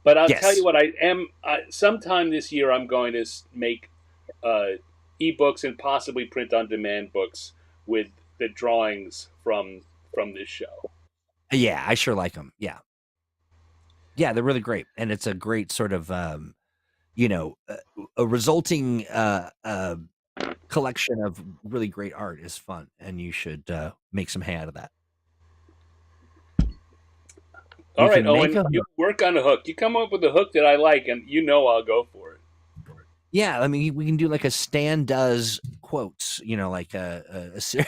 But I'll tell you Yes. what, I am. Sometime this year, I'm going to make uh, ebooks and possibly print on demand books with the drawings from this show. Yeah, I sure like them. Yeah. Yeah, they're really great. And it's a great sort of, you know, a resulting collection of really great art is fun. And you should make some hay out of that. All We right, can make Owen, a you work on a hook. You come up with a hook that I like, and I'll go for it. Yeah, I mean, we can do like a Stan does quotes, you know, like a series.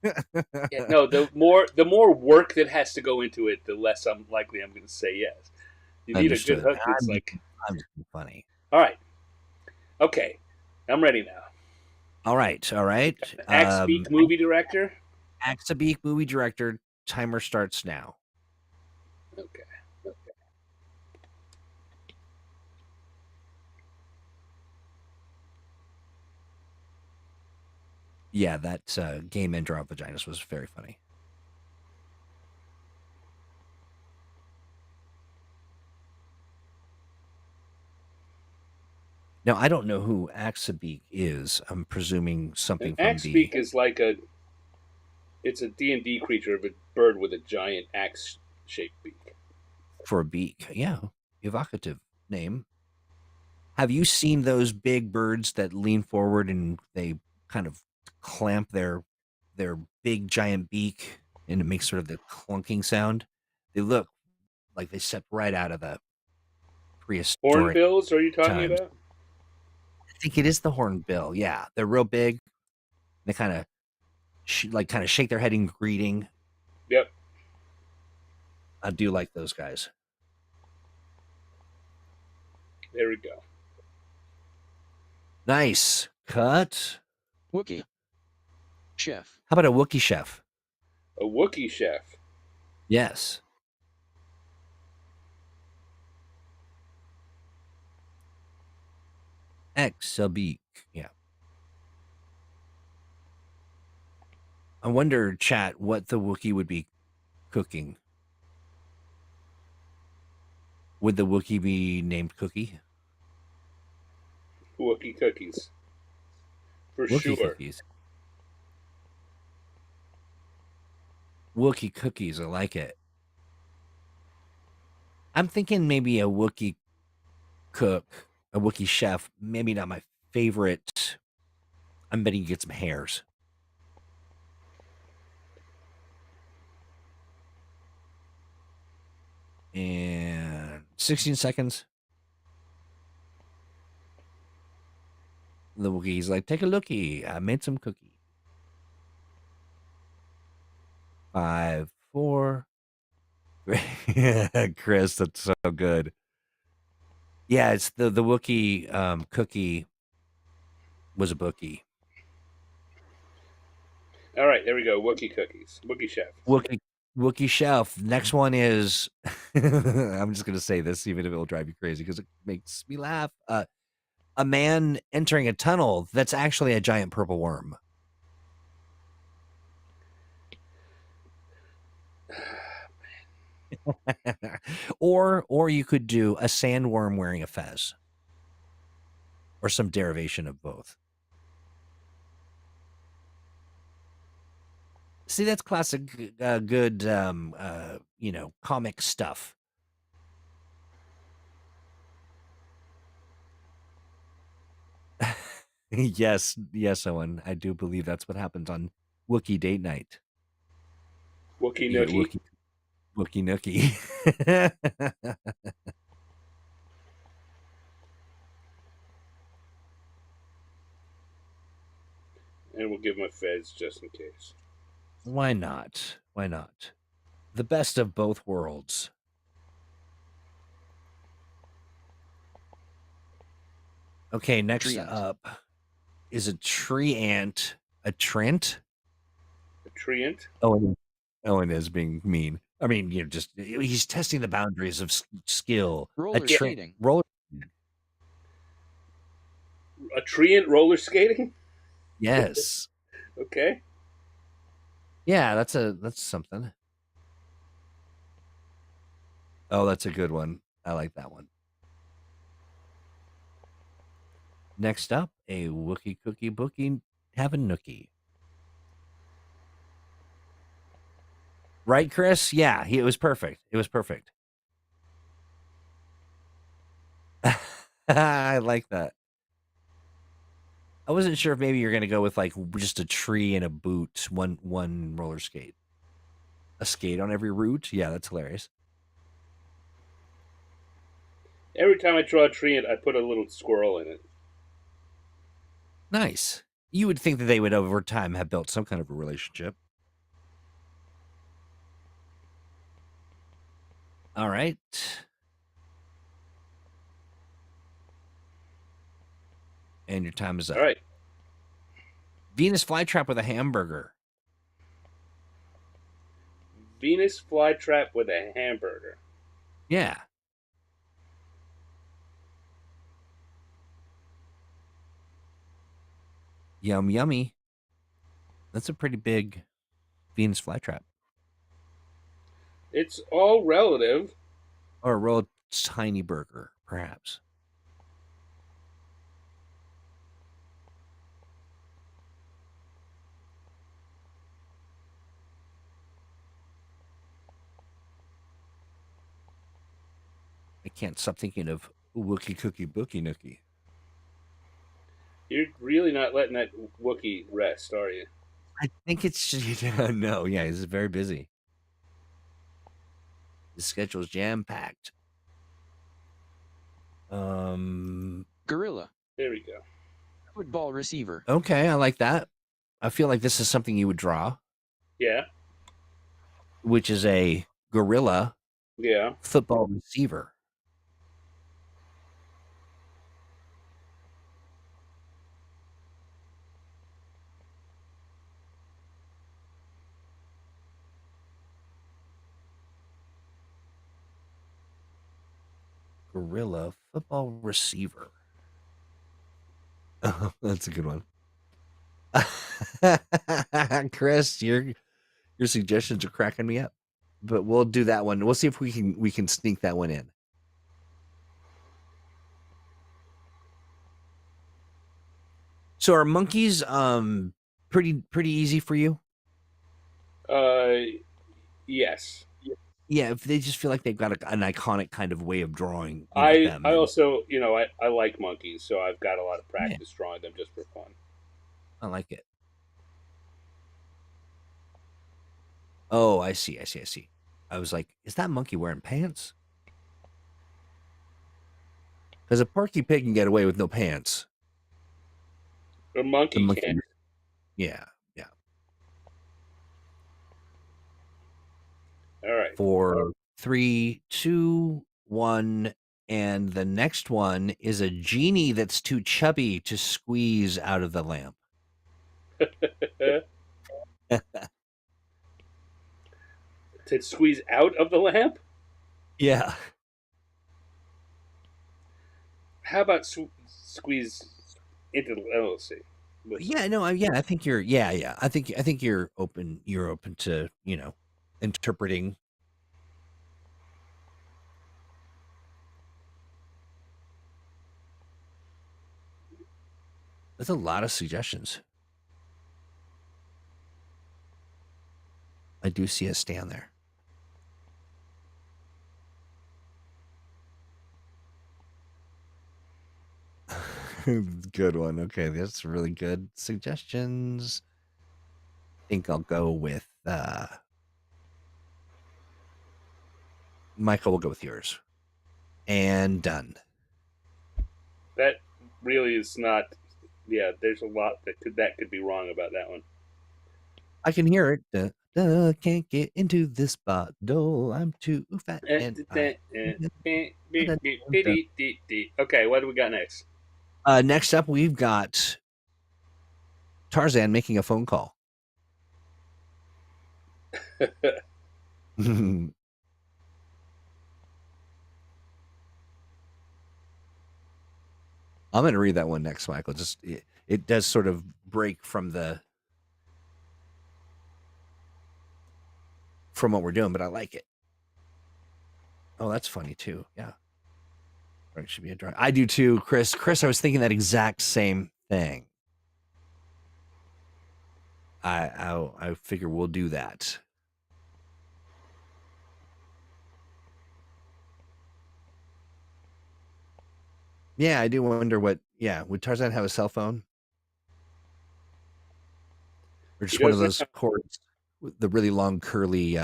Yeah, no, the more work that has to go into it, the less I'm likely I'm going to say yes. You need a good Understood. hook that's like, I'm just being funny. all right, okay, I'm ready now. All right, all right. Act Speak movie director. Axabeek movie director. Timer starts now. Okay. Yeah, that gay men draw vaginas was very funny. Now I don't know who Axabeek is. I'm presuming An something from axe the beak is like it's a D&D creature of a bird with a giant axe-shaped beak. for a beak. Yeah, evocative name. Have you seen those big birds that lean forward and they kind of clamp their big giant beak and it makes sort of the clunking sound? They look like they stepped right out of the prehistoric Hornbills, are you talking times. about? I think it is the hornbill. Yeah, they're real big. They kind of kind of shake their head in greeting. Yep, I do like those guys. there we go. Nice cut. Wookie. Chef. How about a Wookiee chef? A Wookiee chef. Yes. Axabeek. Yeah. I wonder, chat, what the Wookiee would be cooking. Would the Wookiee be named Cookie? Wookiee cookies. For Wookiee sure. cookies. Wookiee cookies. I like it. I'm thinking maybe a Wookiee cook, a Wookiee chef. Maybe not my favorite. I'm betting you get some hairs. And 16 seconds. The Wookiee's like, take a lookie. I made some cookie. 5, 4, 3. Chris, that's so good. Yeah, it's the Wookiee cookie was a bookie. All right, there we go. Wookiee cookies. Wookiee chef. Wookiee chef. Next one is I'm just gonna say this, even if it will drive you crazy because it makes me laugh. A man entering a tunnel that's actually a giant purple worm. Or you could do a sandworm wearing a fez. Or some derivation of both. See, that's classic good comic stuff. Yes, Owen. I do believe that's what happens on Wookiee date night. Wookiee You get nookie. Wookiee nookie. And we'll give him a fez just in case. Why not? Why not? The best of both worlds. Okay, next Tree ant. up is a tree ant. A Trent? A treant. Owen is being mean. I mean, just he's testing the boundaries of skill. Roller skating. Roller. A treant roller skating? Yes. Okay. Yeah, that's something. Oh, that's a good one. I like that one. Next up, a Wookie Cookie Bookie have a nookie. Right, Chris? Yeah, it was perfect. It was perfect. I like that. I wasn't sure if maybe you're going to go with like just a tree and a boot, one roller skate. A skate on every route? Yeah, that's hilarious. Every time I draw a tree, I put a little squirrel in it. Nice. You would think that they would over time have built some kind of a relationship. All right. And your time is up. All right. Venus flytrap with a hamburger. Venus flytrap with a hamburger. Yeah. Yum, yummy. That's a pretty big Venus flytrap. It's all relative. Or a real tiny burger, perhaps. I can't stop thinking of Wookie Cookie Bookie Nookie. You're really not letting that Wookiee rest, are you? I think it's no, yeah, he's very busy. His schedule's jam packed. Gorilla. There we go. Football receiver. Okay, I like that. I feel like this is something you would draw, Yeah. which is a gorilla Yeah. football receiver. Gorilla football receiver. Oh, that's a good one. Chris, your suggestions are cracking me up. But we'll do that one. We'll see if we can sneak that one in. So are monkeys pretty easy for you? Yes. Yeah, if they just feel like they've got an iconic kind of way of drawing, I them. I And, also, I like monkeys, so I've got a lot of yeah, practice drawing them just for fun. I like it. Oh, I see. I was like, is that monkey wearing pants? Because a porky pig can get away with no pants. A The monkey monkey, can't. yeah. All right. 4, 3, 2, 1, and the next one is a genie that's too chubby to squeeze out of the lamp. To squeeze out of the lamp? Yeah. How about squeeze into the? Oh, let's see. Yeah, no, I think you're yeah. I think you're open to, interpreting. That's a lot of suggestions. I do see a stand there. Good one. Okay, that's really good suggestions. I think I'll go with Michael. We'll go with yours. And done. That really is not. Yeah, there's a lot that could be wrong about that one. I can hear it. Can't get into this bottle. I'm too fat and I. Okay, what do we got next? Next up, we've got Tarzan making a phone call. I'm going to read that one next, Michael. Just it does sort of break from what we're doing, but I like it. Oh, that's funny too. Yeah. It should be a drawing. I do too, Chris. Chris, I was thinking that exact same thing. I figure we'll do that. Yeah, I do wonder what. Yeah, would Tarzan have a cell phone, or He just one of doesn't. those cords, with the really long curly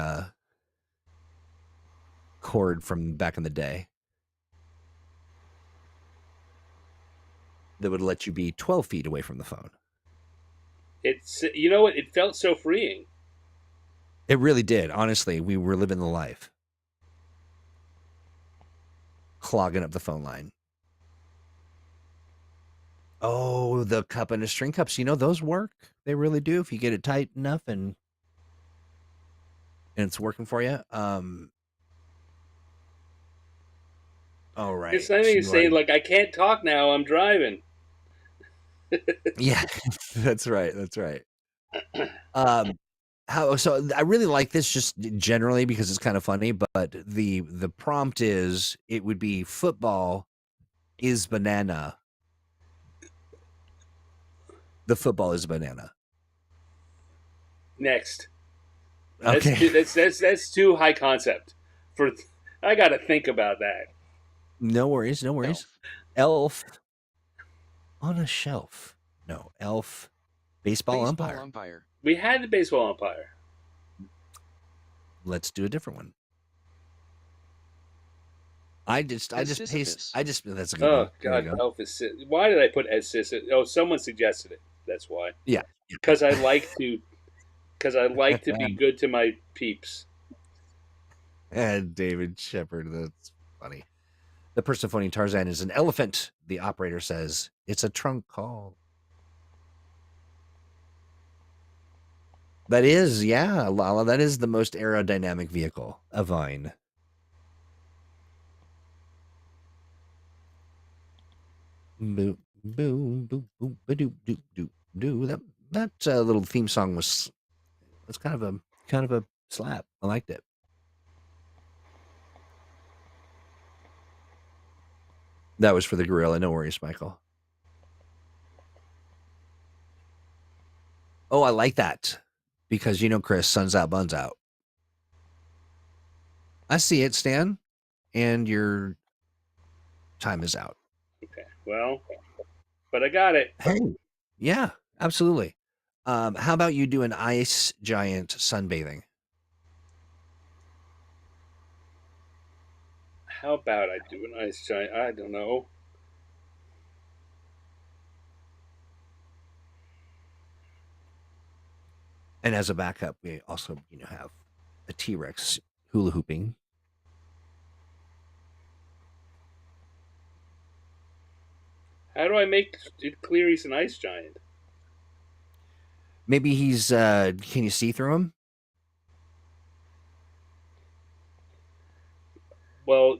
cord from back in the day that would let you be 12 feet away from the phone? It's you know what? It felt so freeing. It really did. Honestly, we were living the life, clogging up the phone line. Oh, the cup and the string cups. You know, those work. They really do if you get it tight enough and it's working for you. All It's right. something You are. saying like, "I can't talk now. I'm driving." Yeah, that's right. That's right. How so I really like this just generally because it's kind of funny, but the prompt is it would be football is banana. The football is banana. Next, Okay. that's too high concept. For I got to think about that. No worries, no worries. Elf on a shelf. No, elf baseball Baseball umpire. umpire. We had the baseball umpire. Let's do a different one. I just paste. Sisyphus. That's a good Oh one. There God, you go. Elvis. Why did I put Ed Sisyphus? Oh, someone suggested it. That's why. Yeah. Because I like to. Because I like to be good to my peeps. And David Shepard. That's funny. The person phoning Tarzan is an elephant. The operator says it's a trunk call. That is, yeah, Lala. That is the most aerodynamic vehicle, a Vine. Boom, boom, boom, boom, ba-doo, doo, doo, doo. That little theme song was kind of a slap. I liked it. That was for the gorilla. No worries, Michael. Oh, I like that because Chris, sun's out, buns out. I see it, Stan, and your time is out. Okay. Well, but I got it. Hey, yeah, absolutely. How about you do an ice giant sunbathing? How about I do an ice giant? I don't know. And as a backup, we also have a T-Rex hula hooping. How do I make it clear he's an ice giant? Maybe he's can you see through him? Well,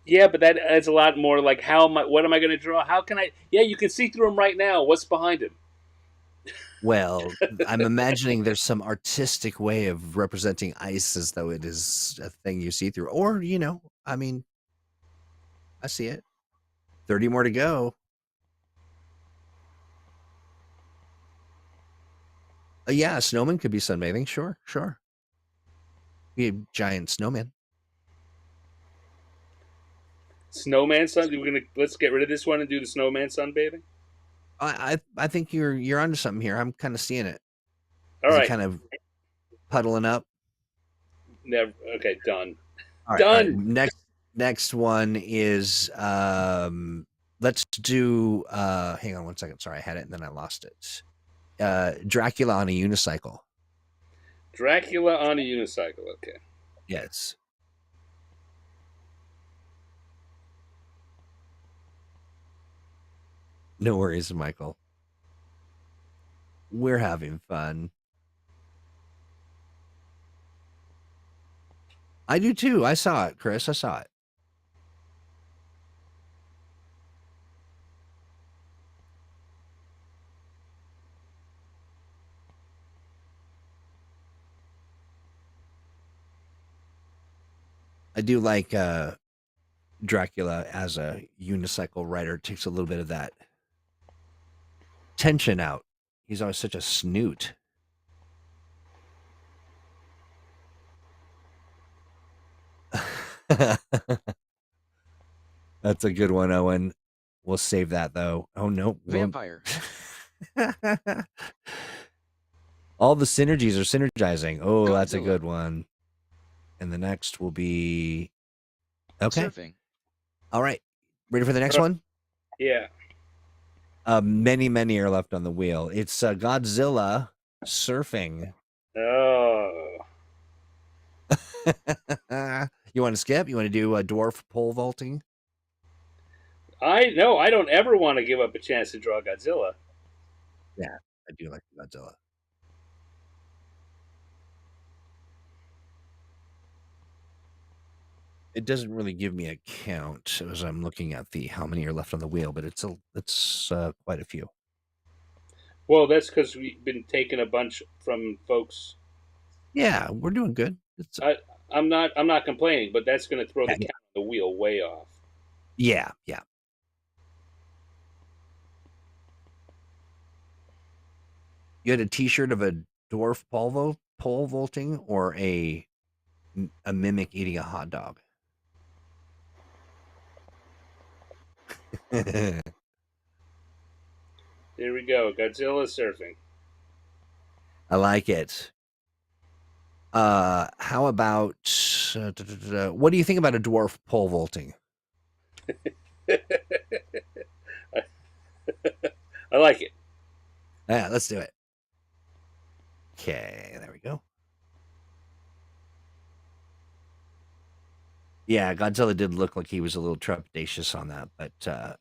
yeah, but that adds a lot more. Like, how am I? What am I going to draw? How can I? Yeah, you can see through him right now. What's behind him? Well, I'm imagining there's some artistic way of representing ice as though it is a thing you see through. Or, I mean, I see it. 30 more to go. Yeah, a snowman could be sunbathing. Sure, sure. Be a giant snowman. Snowman sun. Let's get rid of this one and do the snowman sunbathing. I think you're onto something here. I'm kind of seeing it. All Is he right. kind of puddling up? Never. Okay. Done. All right. Done. All right. Next one is let's do hang on one second. Sorry, I had it and then I lost it. Dracula on a unicycle. Dracula on a unicycle. Okay. Yes. No worries, Michael. We're having fun. I do too. I saw it, Chris. I saw it. I do like Dracula as a unicycle rider takes a little bit of that tension out. He's always such a snoot. That's a good one, Owen. We'll save that though. Oh no, Vampire. all the synergies are synergizing. Oh, that's a Godzilla. good one. And the next will be okay. Surfing. All right, ready for the next one? Yeah. Many are left on the wheel. It's Godzilla surfing. Oh. You want to skip? You want to do a dwarf pole vaulting? I don't ever want to give up a chance to draw Godzilla. Yeah, I do like Godzilla. It doesn't really give me a count as I'm looking at the how many are left on the wheel, but it's quite a few. Well, that's because we've been taking a bunch from folks. Yeah, we're doing good. It's I'm not complaining, but that's going to throw yeah, the count on the wheel way off. yeah. You had a T-shirt of a dwarf pole vaulting or a mimic eating a hot dog. There we go. Godzilla surfing. I like it. How about what do you think about a dwarf pole vaulting? I like it. Yeah, let's do it. Okay, there we go. Yeah, Godzilla did look like he was a little trepidatious on that, but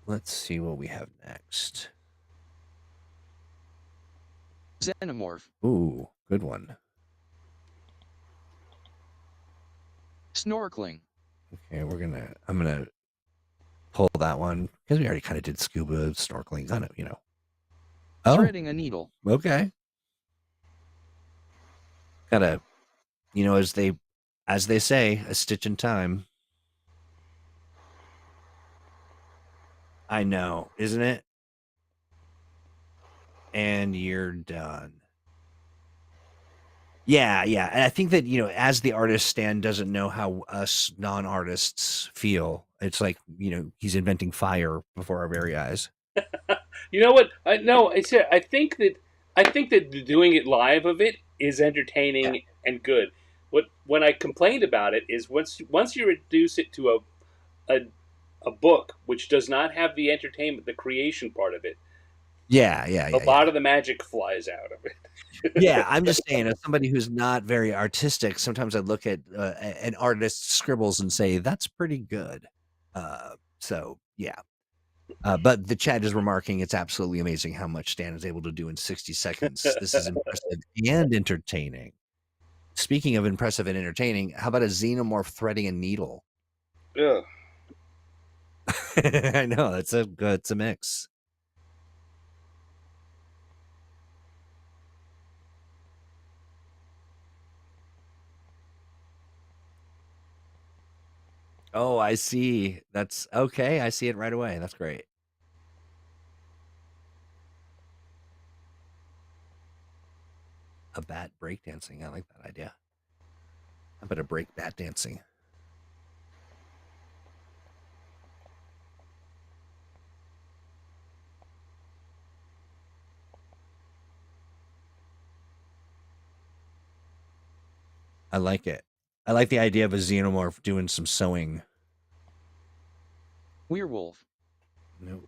let's see what we have next. Xenomorph. Ooh, good one. Snorkeling. Okay, I'm gonna pull that one because we already kind of did scuba, snorkeling, kind of, Oh, Threading a needle. okay. Gotta, as they say, a stitch in time. I know, isn't it? And you're done. Yeah. And I think that, as the artist, Stan doesn't know how us non-artists feel. It's like, he's inventing fire before our very eyes. You know what? I think that doing it live of it is Yeah. entertaining and good. When I complained about it is once you reduce it to a book which does not have the entertainment, the creation part of it, Yeah. a lot of the magic flies out of it. Yeah, I'm just saying, as somebody who's not very artistic, sometimes I look at an artist's scribbles and say, that's pretty good. So, yeah. But the chat is remarking it's absolutely amazing how much Stan is able to do in 60 seconds. This is impressive and entertaining. Speaking of impressive and entertaining, how about a xenomorph threading a needle? Ugh. I know, it's a mix. Oh, I see. That's okay. I see it right away. That's great. A bat breakdancing. I like that idea. How about a break bat dancing? I like it. I like the idea of a xenomorph doing some sewing. Werewolf. Nope.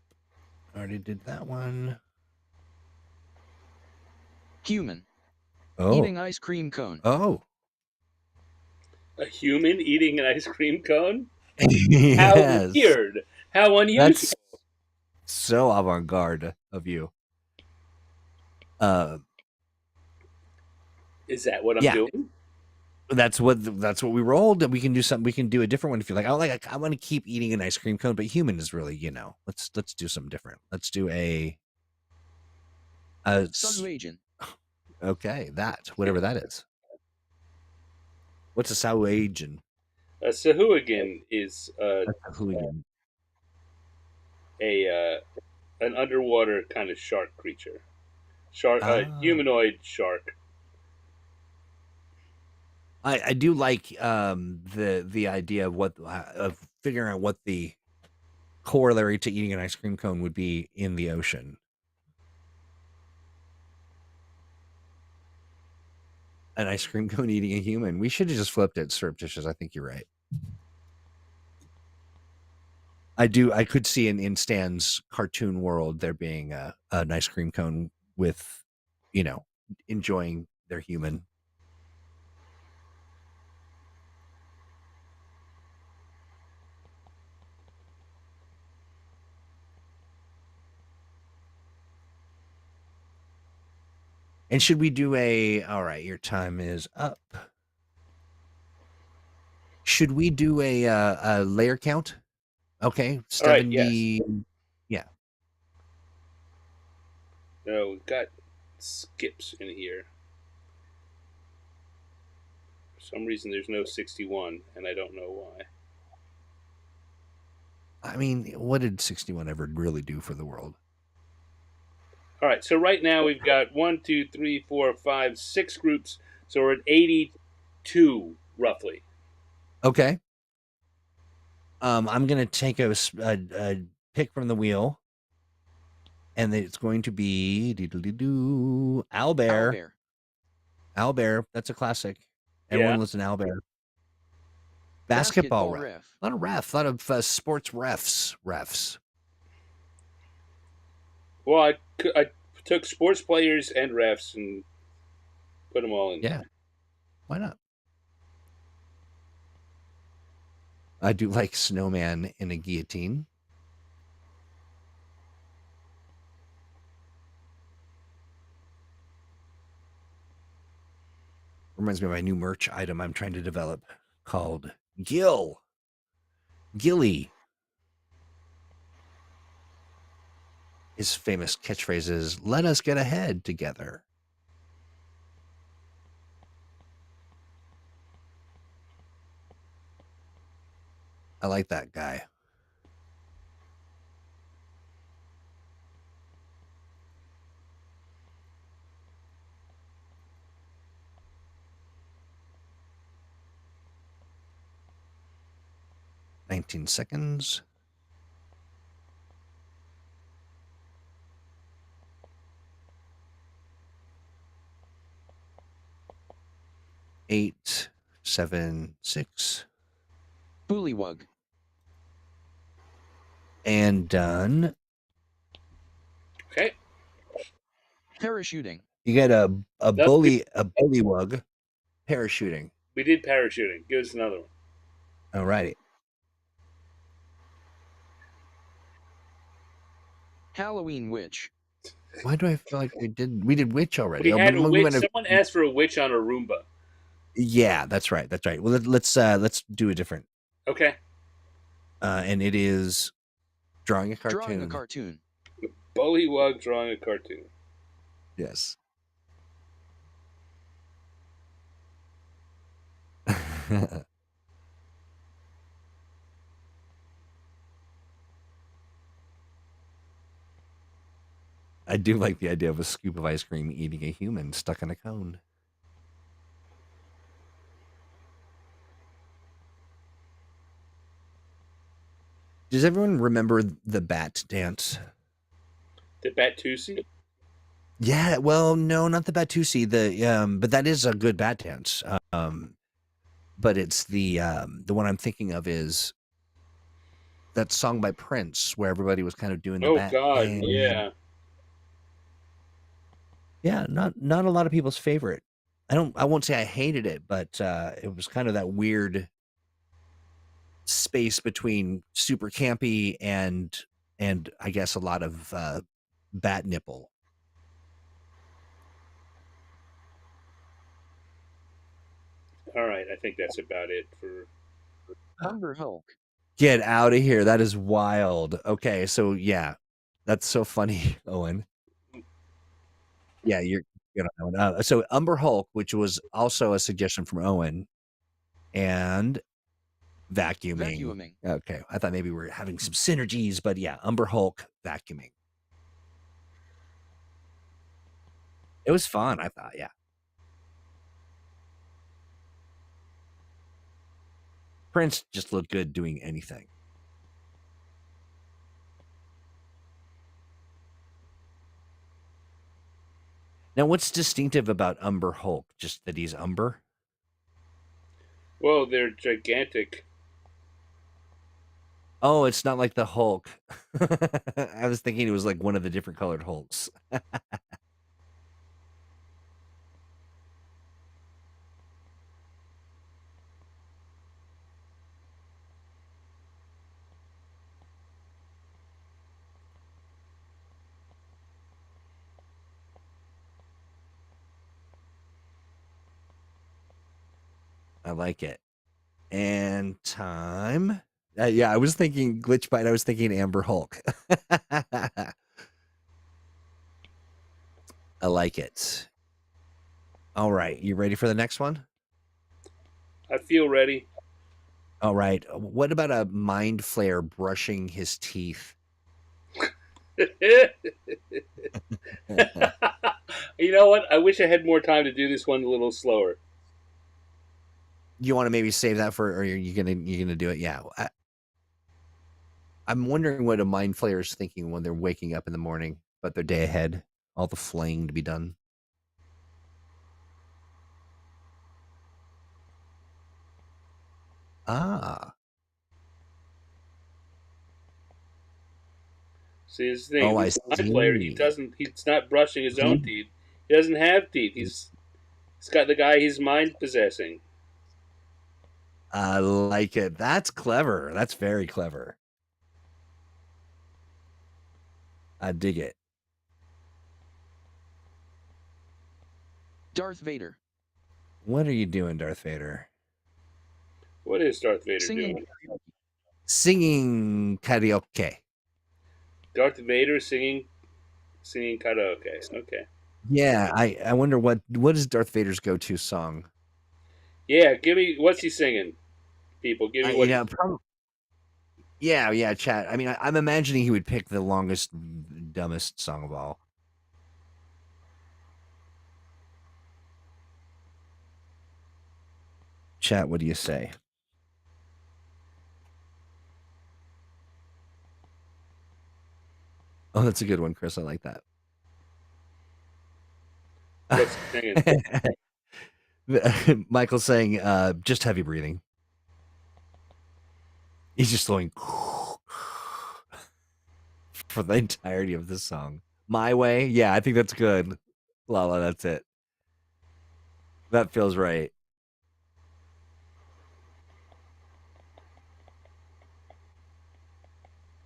Already did that one. Human. Oh. Eating ice cream cone. Oh. A human eating an ice cream cone? Yes. How weird. How unusual. That's so avant-garde of you. Is that what I'm Yeah. doing? That's what we rolled. And we can do something. We can do a different one if you like. I want to keep eating an ice cream cone, but human is really, let's do something different. Let's do a Sahuagin. okay, that whatever that is. What's a Sahuagin? A Sahuagin is That's a hooligan. a an underwater kind of shark creature, shark, Ah, humanoid shark. I do like the idea of what of figuring out what the corollary to eating an ice cream cone would be in the ocean. An ice cream cone eating a human. We should have just flipped it surreptitious. I think you're right. I could see in Stan's cartoon world there being an ice cream cone with, you know, enjoying their human. And should we do all right, your time is up. Should we do a layer count? Okay, All right, yes. 70. Yeah. No, we've got skips in here. For some reason, there's no 61, and I don't know why. I mean, what did 61 ever really do for the world? All right, so right now we've got 1, 2, 3, 4, 5, 6 groups. So we're at 82 roughly. Okay. I'm gonna take a pick from the wheel, and it's going to be Owlbear. Owlbear. Owlbear. That's a classic. Yeah. Everyone lives in Owlbear. Basketball Basketball ref. ref. A lot of refs. A lot of sports refs. Refs. Well, I took sports players and refs and put them all in Yeah. here. Why not? I do like snowman in a guillotine. Reminds me of my new merch item I'm trying to develop called Gilly. His famous catchphrase is, "Let us get ahead together." I like that guy. $19. 8, 7, 6. Bullywug. And done. Okay. Parachuting. You get a Nope, bullywug parachuting. we did parachuting. Give us another one. All righty. Halloween witch. Why do I feel like we did witch already? We Oh, had a we witch. went Someone asked for a witch on a Roomba. yeah, that's right. That's right. Well, let's do a different. Okay. And it is drawing a cartoon. Drawing a cartoon. Bullywug drawing a cartoon. Yes. I do like the idea of a scoop of ice cream eating a human stuck in a cone. Does everyone remember the bat dance? The Batusi? Yeah, well, no, not the Batusi. But that is a good bat dance. But it's the one I'm thinking of is that song by Prince where everybody was kind of doing the Oh bat God, dance. yeah. Yeah, not a lot of people's favorite. I won't say I hated it, but it was kind of that weird space between super campy and I guess a lot of bat nipple. All right, I think that's about it for. Umber Hulk. Get out of here. That is wild. Okay, so yeah, that's so funny, Owen. Yeah, you're gonna know. So Umber Hulk, which was also a suggestion from Owen, and vacuuming. Vacuuming. Okay, I thought maybe we are having some synergies, but yeah, Umber Hulk, vacuuming. It was fun, I thought. Yeah. Prince just looked good doing anything. Now, what's distinctive about Umber Hulk? Just that he's Umber? Well, they're gigantic. Oh, it's not like the Hulk. I was thinking it was like one of the different colored Hulks. I like it. And time. Yeah, I was thinking Glitch Bite. I was thinking Amber Hulk. I like it. All right. You ready for the next one? I feel ready. All right. What about a mind flare brushing his teeth? You know what? I wish I had more time to do this one a little slower. You want to maybe save that for, or are you gonna do it? Yeah. I'm wondering what a mind flayer is thinking when they're waking up in the morning, but their day ahead, all the flaying to be done. Ah. See, this thing. Oh, I He's a mind player. He see. doesn't. He's not brushing his own teeth. He doesn't have teeth. He's got the guy he's mind possessing. I like it. That's clever. That's very clever. I dig it. Darth Vader. What are you doing, Darth Vader? What is Darth Vader Singing doing? karaoke. Singing karaoke. Darth Vader singing karaoke. Okay. Yeah, I wonder what is Darth Vader's go-to song? Yeah, give me what's he singing? People, give me what. Yeah, chat. I mean, I'm imagining he would pick the longest, dumbest song of all. Chat, what do you say? Oh, that's a good one, Chris. I like that. What's he singing? Michael's saying, just heavy breathing. He's just going for the entirety of this song. My way? Yeah, I think that's good. Lala, that's it. That feels right.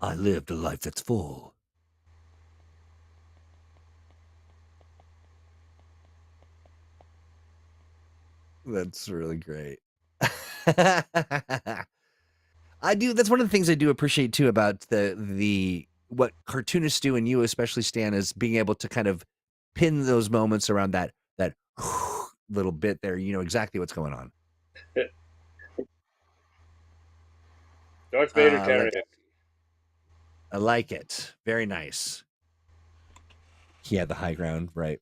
I lived a life that's full. That's really great. I do. That's one of the things I do appreciate too about the what cartoonists do, and you especially, Stan, is being able to kind of pin those moments around that little bit there. You know exactly what's going on. Darth Vader karaoke. I like it. Very nice. He had the high ground, right?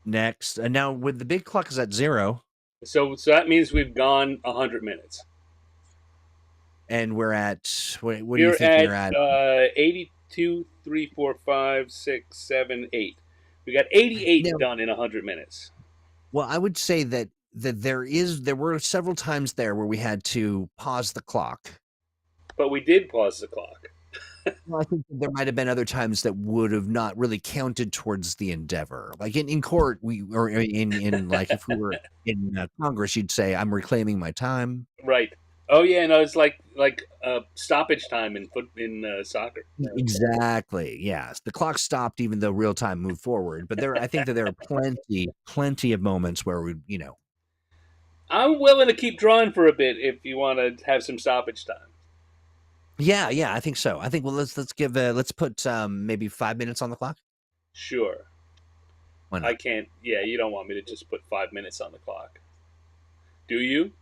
Next, and now with the big clock is at 0. So that means we've gone 100 minutes. And we're at what do you think we're at? 82, 3, 4, 5, 6, 7, 8. We got 88 done in 100 minutes. Well, I would say that there were several times there where we had to pause the clock. But we did pause the clock. Well, I think there might have been other times that would have not really counted towards the endeavor. Like in court, or in like if we were in Congress, you'd say, "I'm reclaiming my time." Right. Oh yeah, no, it's like stoppage time in soccer. Exactly. Yes, the clock stopped even though real time moved forward. But I think that there are plenty of moments where we, I'm willing to keep drawing for a bit if you want to have some stoppage time. Yeah, I think so. I think let's give let's put maybe 5 minutes on the clock. Sure. Why I not? can't. Yeah, you don't want me to just put 5 minutes on the clock, do you?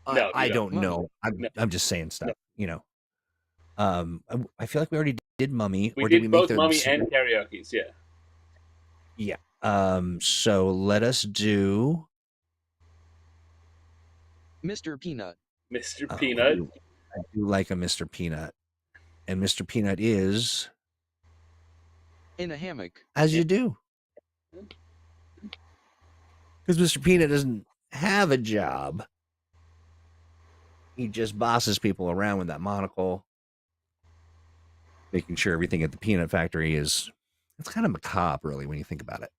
No, you I don't. don't Mummy. know. No, I'm just saying stuff. You know. I feel like we already did Mummy, we or did we did make both the? mummy and karaoke's. Yeah, Yeah. So let us do. Mr. Peanut. Mr. Oh, Peanut. I do like a Mr. Peanut, and Mr. Peanut is In a hammock. as you do, because Mr. Peanut doesn't have a job. He just bosses people around with that monocle, making sure everything at the peanut factory is. It's kind of macabre, really, when you think about it.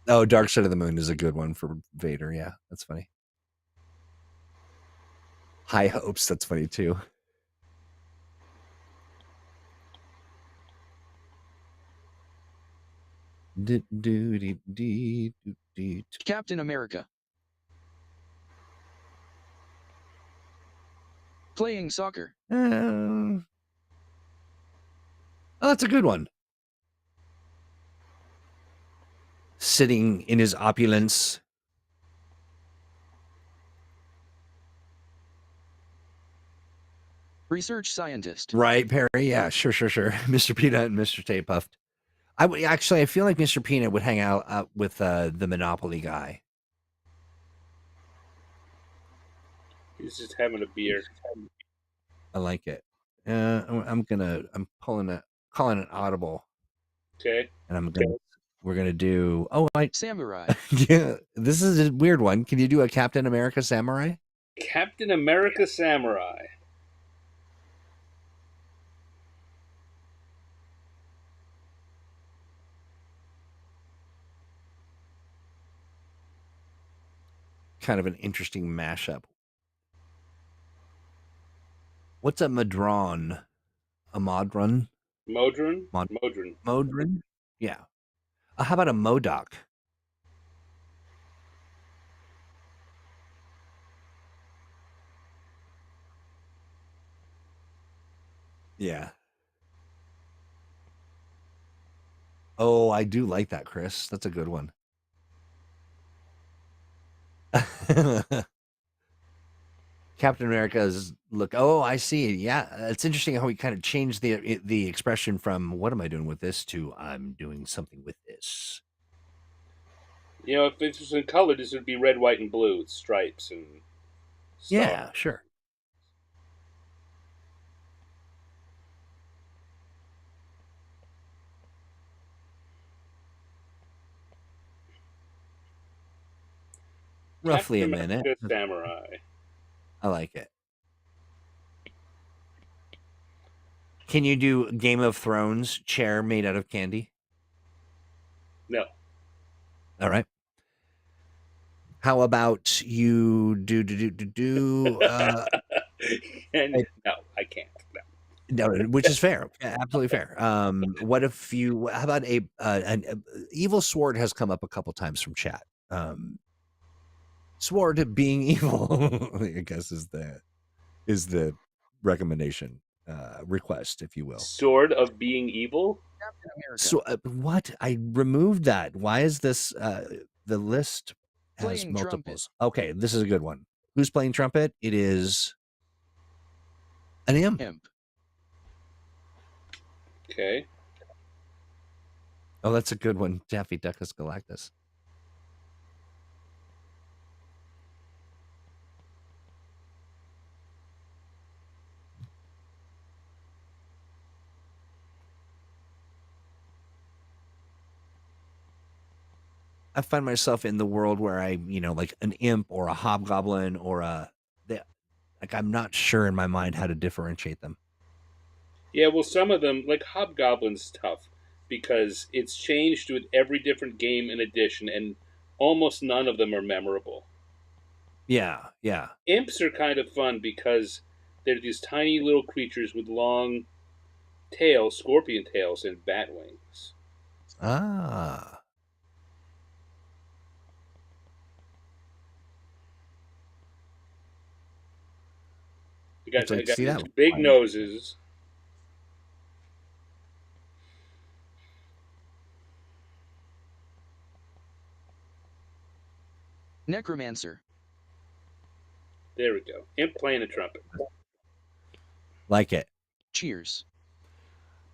Oh, Dark Side of the Moon is a good one for Vader. Yeah, that's funny. High Hopes, that's funny too. Captain America. Playing soccer. Oh, that's a good one. Sitting in his opulence. Research scientist. Right, Perry? Yeah, sure. Mr. Peanut and Mr. Stay Puffed. I would actually. I feel like Mr. Peanut would hang out with the Monopoly guy. He's just having a beer. I like it. I'm calling an audible, Okay. and we're gonna do. Oh, Samurai. yeah. This is a weird one. Can you do a Captain America samurai? Captain America Samurai. Kind of an interesting mashup. What's a Madron? A Modron? Modron? Mod- Modron. Modron? Yeah. How about a Modoc? Yeah. Oh, I do like that, Chris. That's a good one. Captain America's look. Oh, I see. Yeah, it's interesting how he kind of changed the expression from "What am I doing with this?" to "I'm doing something with this." You know, if this was in color, this would be red, white, and blue with stripes and Yeah, stars. sure. Roughly a Captain minute. America Samurai. I like it. Can you do Game of Thrones chair made out of candy? No. All right. How about you do And no, I can't. No. no, which is fair, absolutely fair. What if you? How about an evil sword has come up a couple times from chat. Sword being evil, I guess is the recommendation request, if you will. Sword of being evil? Captain America. So what? I removed that. Why is this? The list has Playing multiples. Okay, this is a good one. Who's playing trumpet? It is an imp. Imp. Okay. Oh, that's a good one. Daffy Duckus Galactus. I find myself in the world where like an imp or a hobgoblin or like I'm not sure in my mind how to differentiate them. Yeah, well, some of them, like Hobgoblin's tough because it's changed with every different game and edition, and almost none of them are memorable. Yeah, yeah. Imps are kind of fun because they're these tiny little creatures with long tails, scorpion tails, and bat wings. Ah. I I'd like to got see that two one. big noses. Necromancer. There we go. Imp playing a trumpet. Like it. Cheers.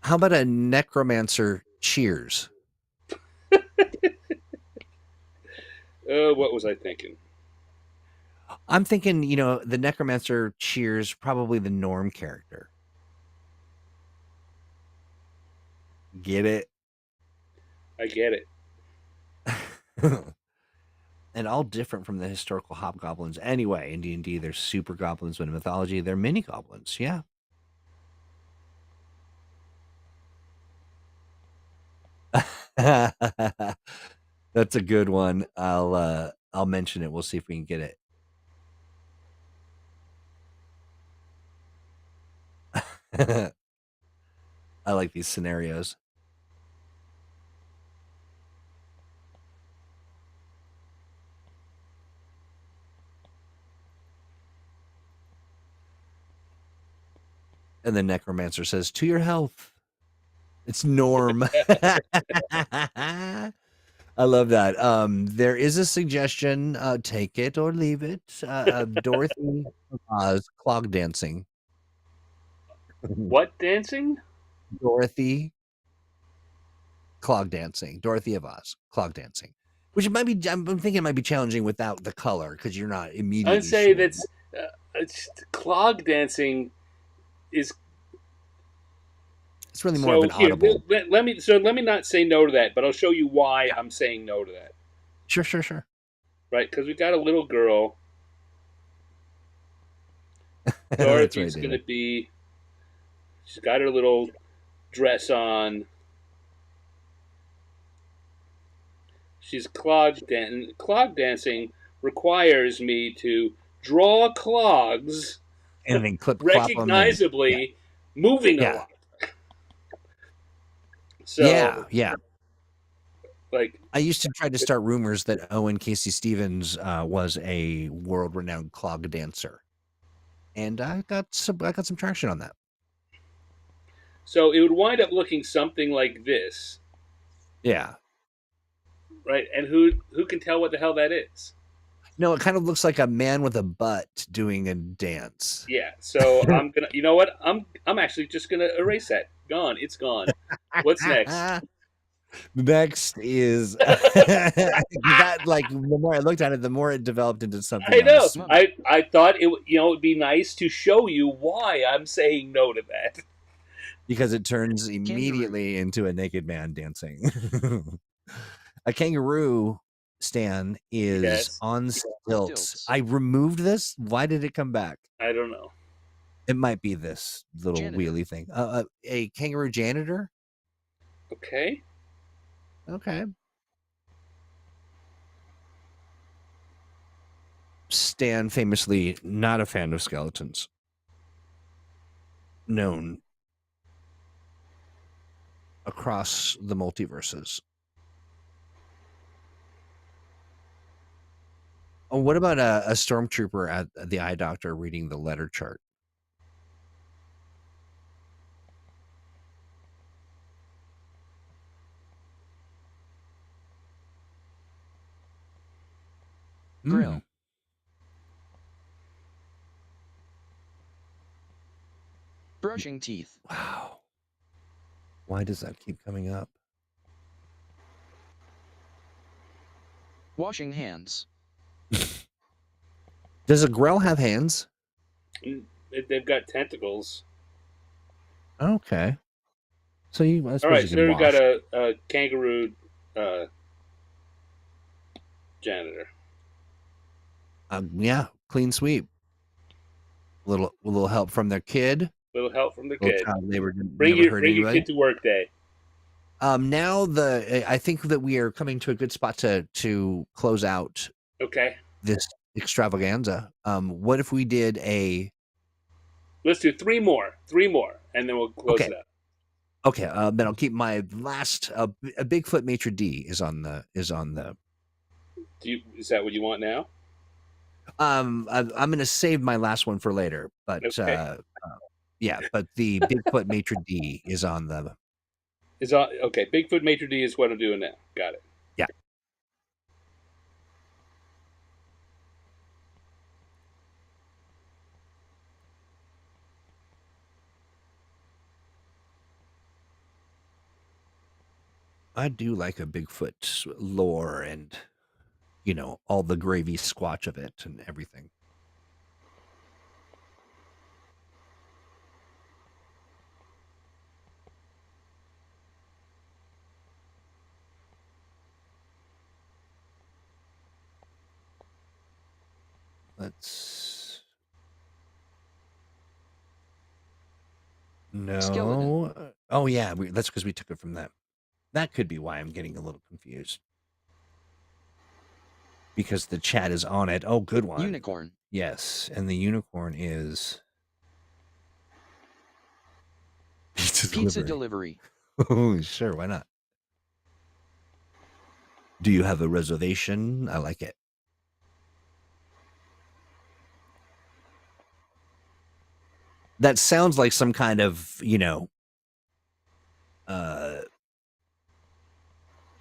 How about a necromancer cheers? What was I thinking? I'm thinking, the necromancer cheers probably the Norm character. Get it? I get it. And all different from the historical hobgoblins. Anyway, in D&D, they're super goblins, but in mythology, they're mini goblins. Yeah. That's a good one. I'll mention it. We'll see if we can get it. I like these scenarios. And the necromancer says, "To your health." It's Norm. I love that. There is a suggestion. Take it or leave it. Dorothy Oz, clog dancing. What dancing? Dorothy clog dancing. Dorothy of Oz, clog dancing. Which it might be. I'm thinking it might be challenging without the color because you're not immediately. I'd say sure. it's clog dancing is. It's really more of an audible. Let me not say no to that, but I'll show you why I'm saying no to that. Sure. Right, because we got a little girl. That's Dorothy's right, going to be. She's got her little dress on. She's clog dancing requires me to draw clogs and then recognizably moving a lot. So yeah. Like I used to try to start rumors that Owen Casey Stevens was a world-renowned clog dancer, and I got some traction on that. So it would wind up looking something like this. Yeah. Right, and who can tell what the hell that is? No, it kind of looks like a man with a butt doing a dance. Yeah. So I'm gonna. You know what? I'm actually just gonna erase that. Gone. It's gone. What's next? Next is that, like, the more I looked at it, the more it developed into something I know. else. I thought it would be nice to show you why I'm saying no to that. Because it turns immediately into a naked man dancing. A kangaroo, Stan, is on stilts. I removed this. Why did it come back? I don't know. It might be this little wheelie thing. A kangaroo janitor? Okay. Stan, famously not a fan of skeletons. Known across the multiverses. Oh, what about a stormtrooper at the eye doctor reading the letter chart? Grill. Brushing teeth. Wow. Why does that keep coming up? Washing hands. Does a Grell have hands? They've got tentacles. Okay. So I suppose all right, you so can we've wash. got a kangaroo janitor. Yeah, clean sweep. Little help from their kid. Little help from the kid. Bring your kid to work day. Now I think that we are coming to a good spot to close out. Okay. This extravaganza. What if we did a? Let's do three more, and then we'll close it up. Okay, then I'll keep my last. A Bigfoot maitre d is on the. Is that what you want now? I'm going to save my last one for later, but Okay. yeah, but the Bigfoot maitre d is on the. Okay. Bigfoot Maitre D is what I'm doing now. Got it. Yeah. I do like a Bigfoot lore and, all the gravy squatch of it and everything. Let's. Skeleton. No. Oh, yeah. That's because we took it from that. That could be why I'm getting a little confused. Because the chat is on it. Oh, good one. Unicorn. Yes. And the unicorn is. Pizza delivery. Oh, sure. Why not? Do you have a reservation? I like it. That sounds like some kind of,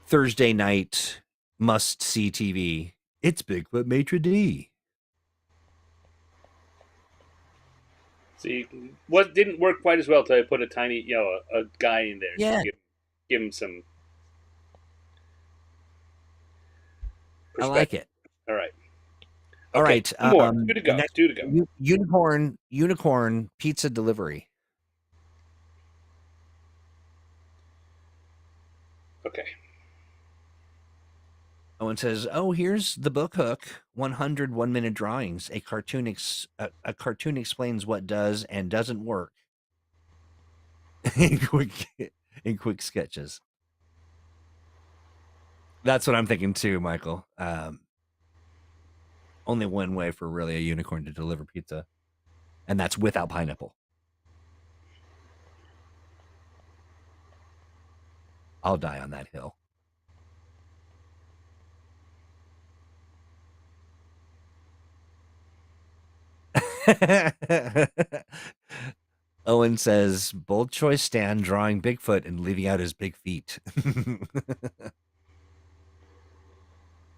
Thursday night must see TV. It's Bigfoot Maitre D. See, what didn't work quite as well till I put a tiny, a guy in there. Yeah. Give him some I like it. All right. All Okay, right. two more. Two to go. Next, Two to go. unicorn pizza delivery. Okay. Owen says, "Oh, here's the book hook: 100 1-minute drawings. A cartoon explains what does and doesn't work in quick sketches." That's what I'm thinking too, Michael. Only one way for really a unicorn to deliver pizza, and that's without pineapple. I'll die on that hill. Owen says, bold choice, Stan, drawing Bigfoot and leaving out his big feet.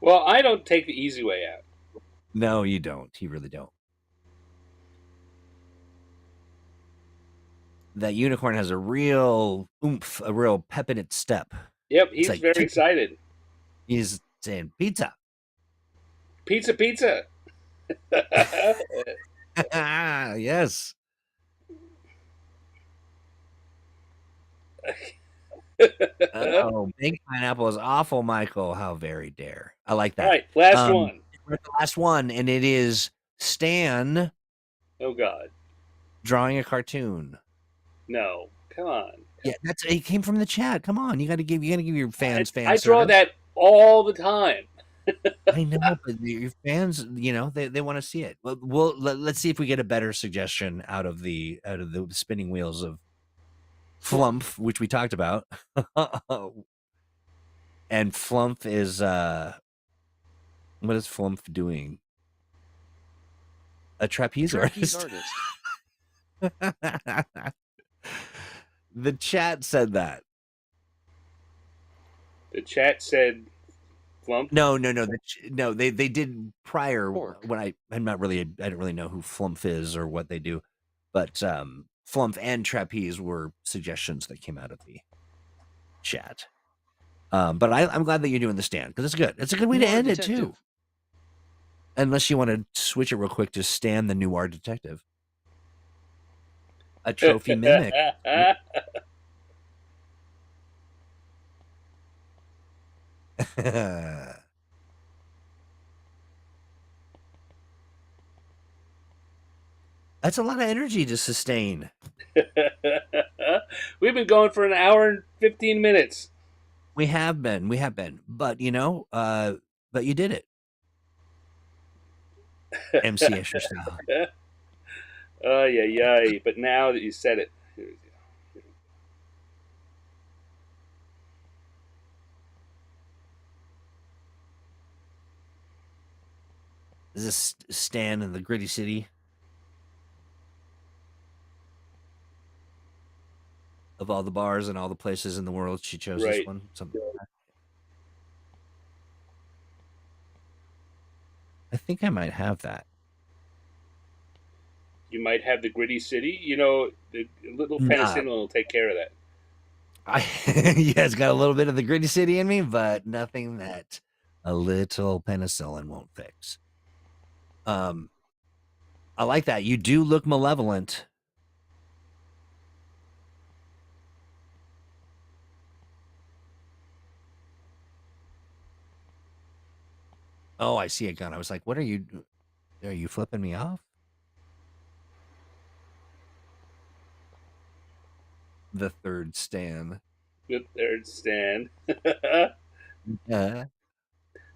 Well, I don't take the easy way out. No, you don't. You really don't. That unicorn has a real oomph, a real pep in its step. Yep, he's like, very excited. He's saying, pizza. Pizza, pizza. Yes. Oh, big pineapple is awful, Michael. How very dare. I like that. All right, last one. We're at the last one, and it is Stan. Oh, God. Drawing a cartoon. No, come on. Yeah, it came from the chat. Come on, you got to give your fans I draw that all the time. I know, but your fans, they want to see it. Let's see if we get a better suggestion out of the spinning wheels of Flumph, which we talked about. And Flumph is what is Flumph doing? A trapeze artist. The chat said that. The chat said Flump? No. They did prior when I didn't really know who Flumph is or what they do, but Flumph and trapeze were suggestions that came out of the chat. But I'm glad that you're doing the stand because it's good. It's a good way to end it too. Unless you want to switch it real quick to Stan the Noir Detective. A trophy mimic. That's a lot of energy to sustain. We've been going for an hour and 15 minutes. We have been. But but you did it. MC Escher style. Oh, yeah. But now that you said it, Is this Stan in the Gritty City? Of all the bars and all the places in the world, she chose this Right. one. Something like that. I think I might have that. You might have the Gritty City. You know, the little penicillin will take care of that. Yeah, it's got a little bit of the Gritty City in me, but nothing that a little penicillin won't fix. I like that. You do look malevolent. Oh, I see a gun. I was like, what are you? Are you flipping me off? The third Stan. The third Stan. Yeah,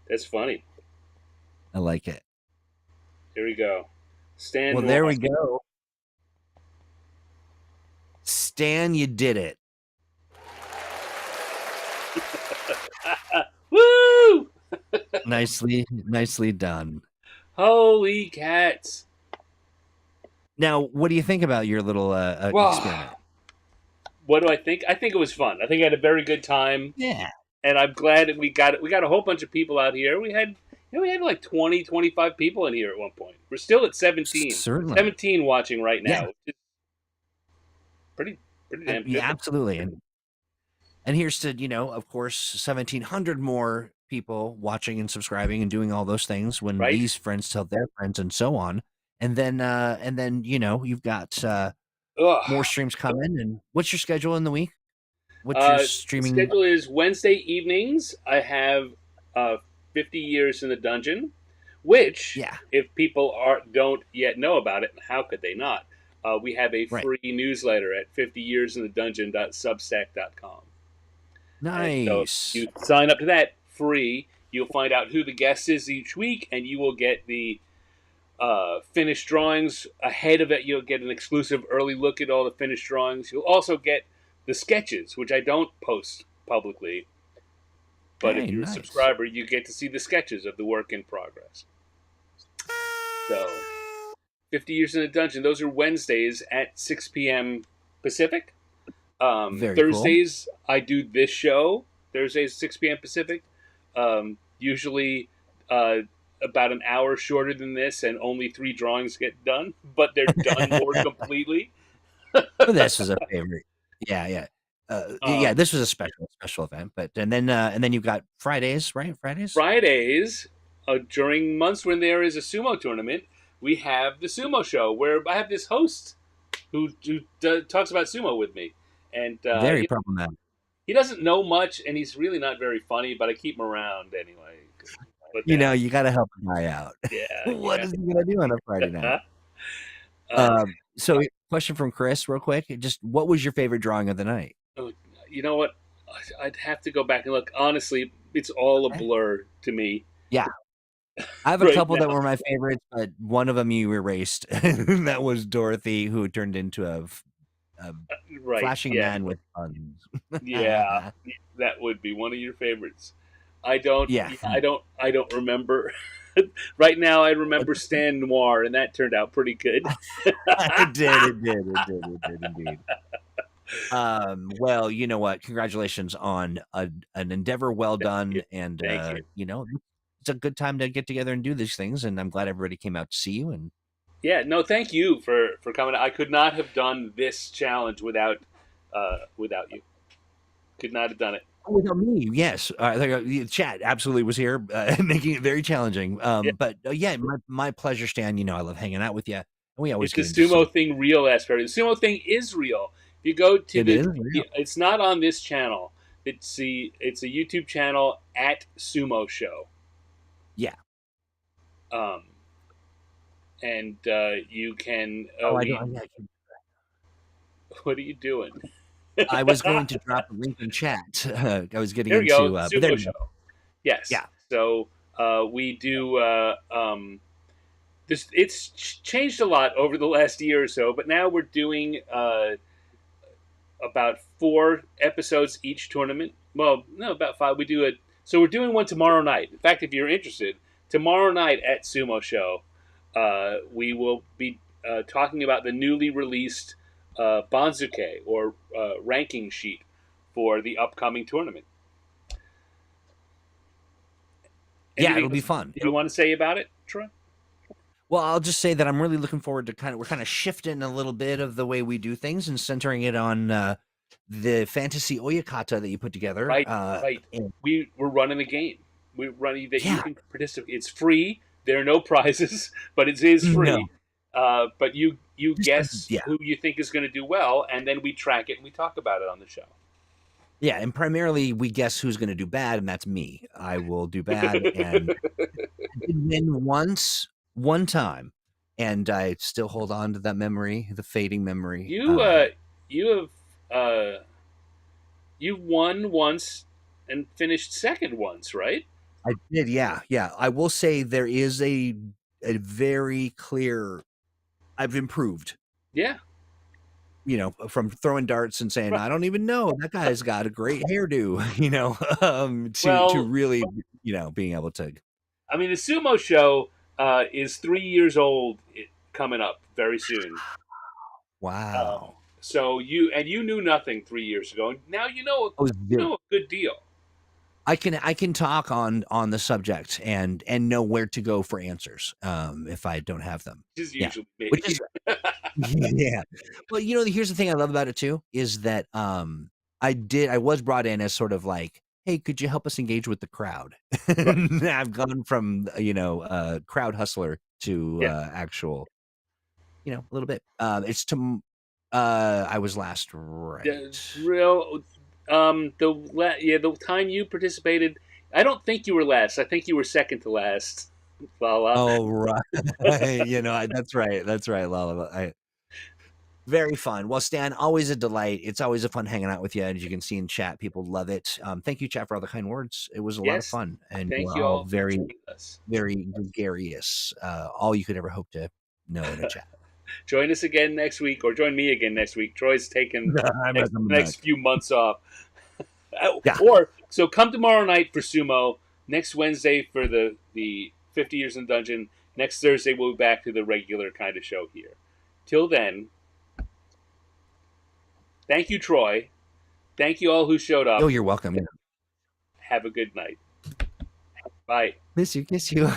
That's funny. I like it. Here we go. Stan. Well, there we go. Stan, you did it. Woo! Nicely done. Holy cats! Now, what do you think about your little experiment? What do I think? I think it was fun. I think I had a very good time. Yeah. And I'm glad that we got a whole bunch of people out here. We had like 20, 25 people in here at one point. We're still at 17. Certainly. 17 watching right now. Yeah. Pretty damn good. Yeah, absolutely. And here's to, of course, 1,700 more people watching and subscribing and doing all those things when these friends tell their friends and so on. And then you've got more streams coming. And what's your schedule in the week? What's your streaming? Schedule is Wednesday evenings. I have 50 Years in the Dungeon, which, if people don't yet know about it, how could they not? We have a free newsletter at 50yearsinthedungeon.substack.com. Nice. So you sign up to that free. You'll find out who the guest is each week, and you will get the finished drawings ahead of it. You'll get an exclusive early look at all the finished drawings. You'll also get the sketches, which I don't post publicly. But if you're a subscriber, you get to see the sketches of the work in progress. So, 50 Years in the Dungeon. Those are Wednesdays at 6 p.m. Pacific. Thursdays, cool. I do this show. Thursdays, 6 p.m. Pacific. Usually about an hour shorter than this, and only 3 drawings get done. But they're done more completely. This was a favorite. Yeah. This was a special event. But and then you've got Fridays, right? Fridays, during months when there is a sumo tournament, we have the sumo show where I have this host who talks about sumo with me, and very problematic. He doesn't know much, and he's really not very funny, but I keep him around anyway. But you got to help a guy out. Yeah. What is he gonna do on a Friday night? So, question from Chris, real quick. Just what was your favorite drawing of the night? You know what? I'd have to go back and look. Honestly, it's all a blur to me. Yeah. I have a couple that were my favorites, but one of them you erased. That was Dorothy, who turned into a flashing man with guns. Yeah, that would be one of your favorites. I don't remember. Right now, I remember Stan Noir, and that turned out pretty good. It did indeed. Well, you know what? Congratulations on an endeavor well done, and it's a good time to get together and do these things. And I'm glad everybody came out to see you. And thank you for coming. I could not have done this challenge without you. Could not have done it. Without me, yes. The chat absolutely was here, making it very challenging. But my pleasure, Stan. I love hanging out with you. And we always the sumo thing real, Asperry. The sumo thing is real. If you go to it's not on this channel. It's a YouTube channel at Sumo Show. Yeah. And you can. What are you doing? I was going to drop a link in chat. I was getting into Sumo Show. Yes. Yeah. So we do. It's changed a lot over the last year or so, but now we're doing about 4 episodes each tournament. Well, no, about 5. We do it. So we're doing one tomorrow night. In fact, if you're interested, tomorrow night at Sumo Show, we will be talking about the newly released Banzuke, or ranking sheet for the upcoming tournament. Yeah, Anything it'll be else fun. you want to say about it, Troy? Well, I'll just say that I'm really looking forward to we're kind of shifting a little bit of the way we do things and centering it on the fantasy oyakata that you put together. Right, right. And We're running a game. We're running that you yeah, can participate. It's free. There are no prizes, but it is no, free. But you just guess yeah, who you think is going to do well, and then we track it and we talk about it on the show. yeah, and primarily we guess who's going to do bad, and that's me. I will do bad, and I did win once, one time, and I still hold on to that memory, the fading memory. You have you won once and finished second once, right? I did, yeah, yeah. I will say there is a very clear. I've improved. Yeah. You know, from throwing darts and saying, Right. "I don't even know, that guy's got a great hairdo," you know, to Well, really, being able to. I mean, the sumo show is 3 years old coming up very soon. Wow. So you knew nothing 3 years ago, and now I was you very know a good deal. I can talk on the subject and know where to go for answers, if I don't have them. Which is Yeah. usually Which me. is yeah. Well, here's the thing I love about it too, is that, I was brought in as sort of like, "Hey, could you help us engage with the crowd?" Right. I've gone from, crowd hustler to, Yeah. actual, a little bit. I was last, The right. real the time you participated, I don't think you were last. I think you were second to last. Lala. Oh, right. That's right. That's right, Lala. Very fun. Well, Stan, always a delight. It's always a fun hanging out with you. As you can see in chat, people love it. Thank you, chat, for all the kind words. It was a lot of Yes. fun, and you Thank were you all all for very, joining us. very gregarious. All you could ever hope to know in a chat. Join us again next week, or join me again next week. Troy's taking I'm the coming next back. few months off. Yeah. Or so come tomorrow night for sumo. Next Wednesday for the 50 Years in Dungeon. Next Thursday we'll be back to the regular kind of show here. Till then, thank you, Troy. Thank you all who showed Oh, up. you're welcome. Yeah. Have a good night. Bye. Miss you. Kiss you.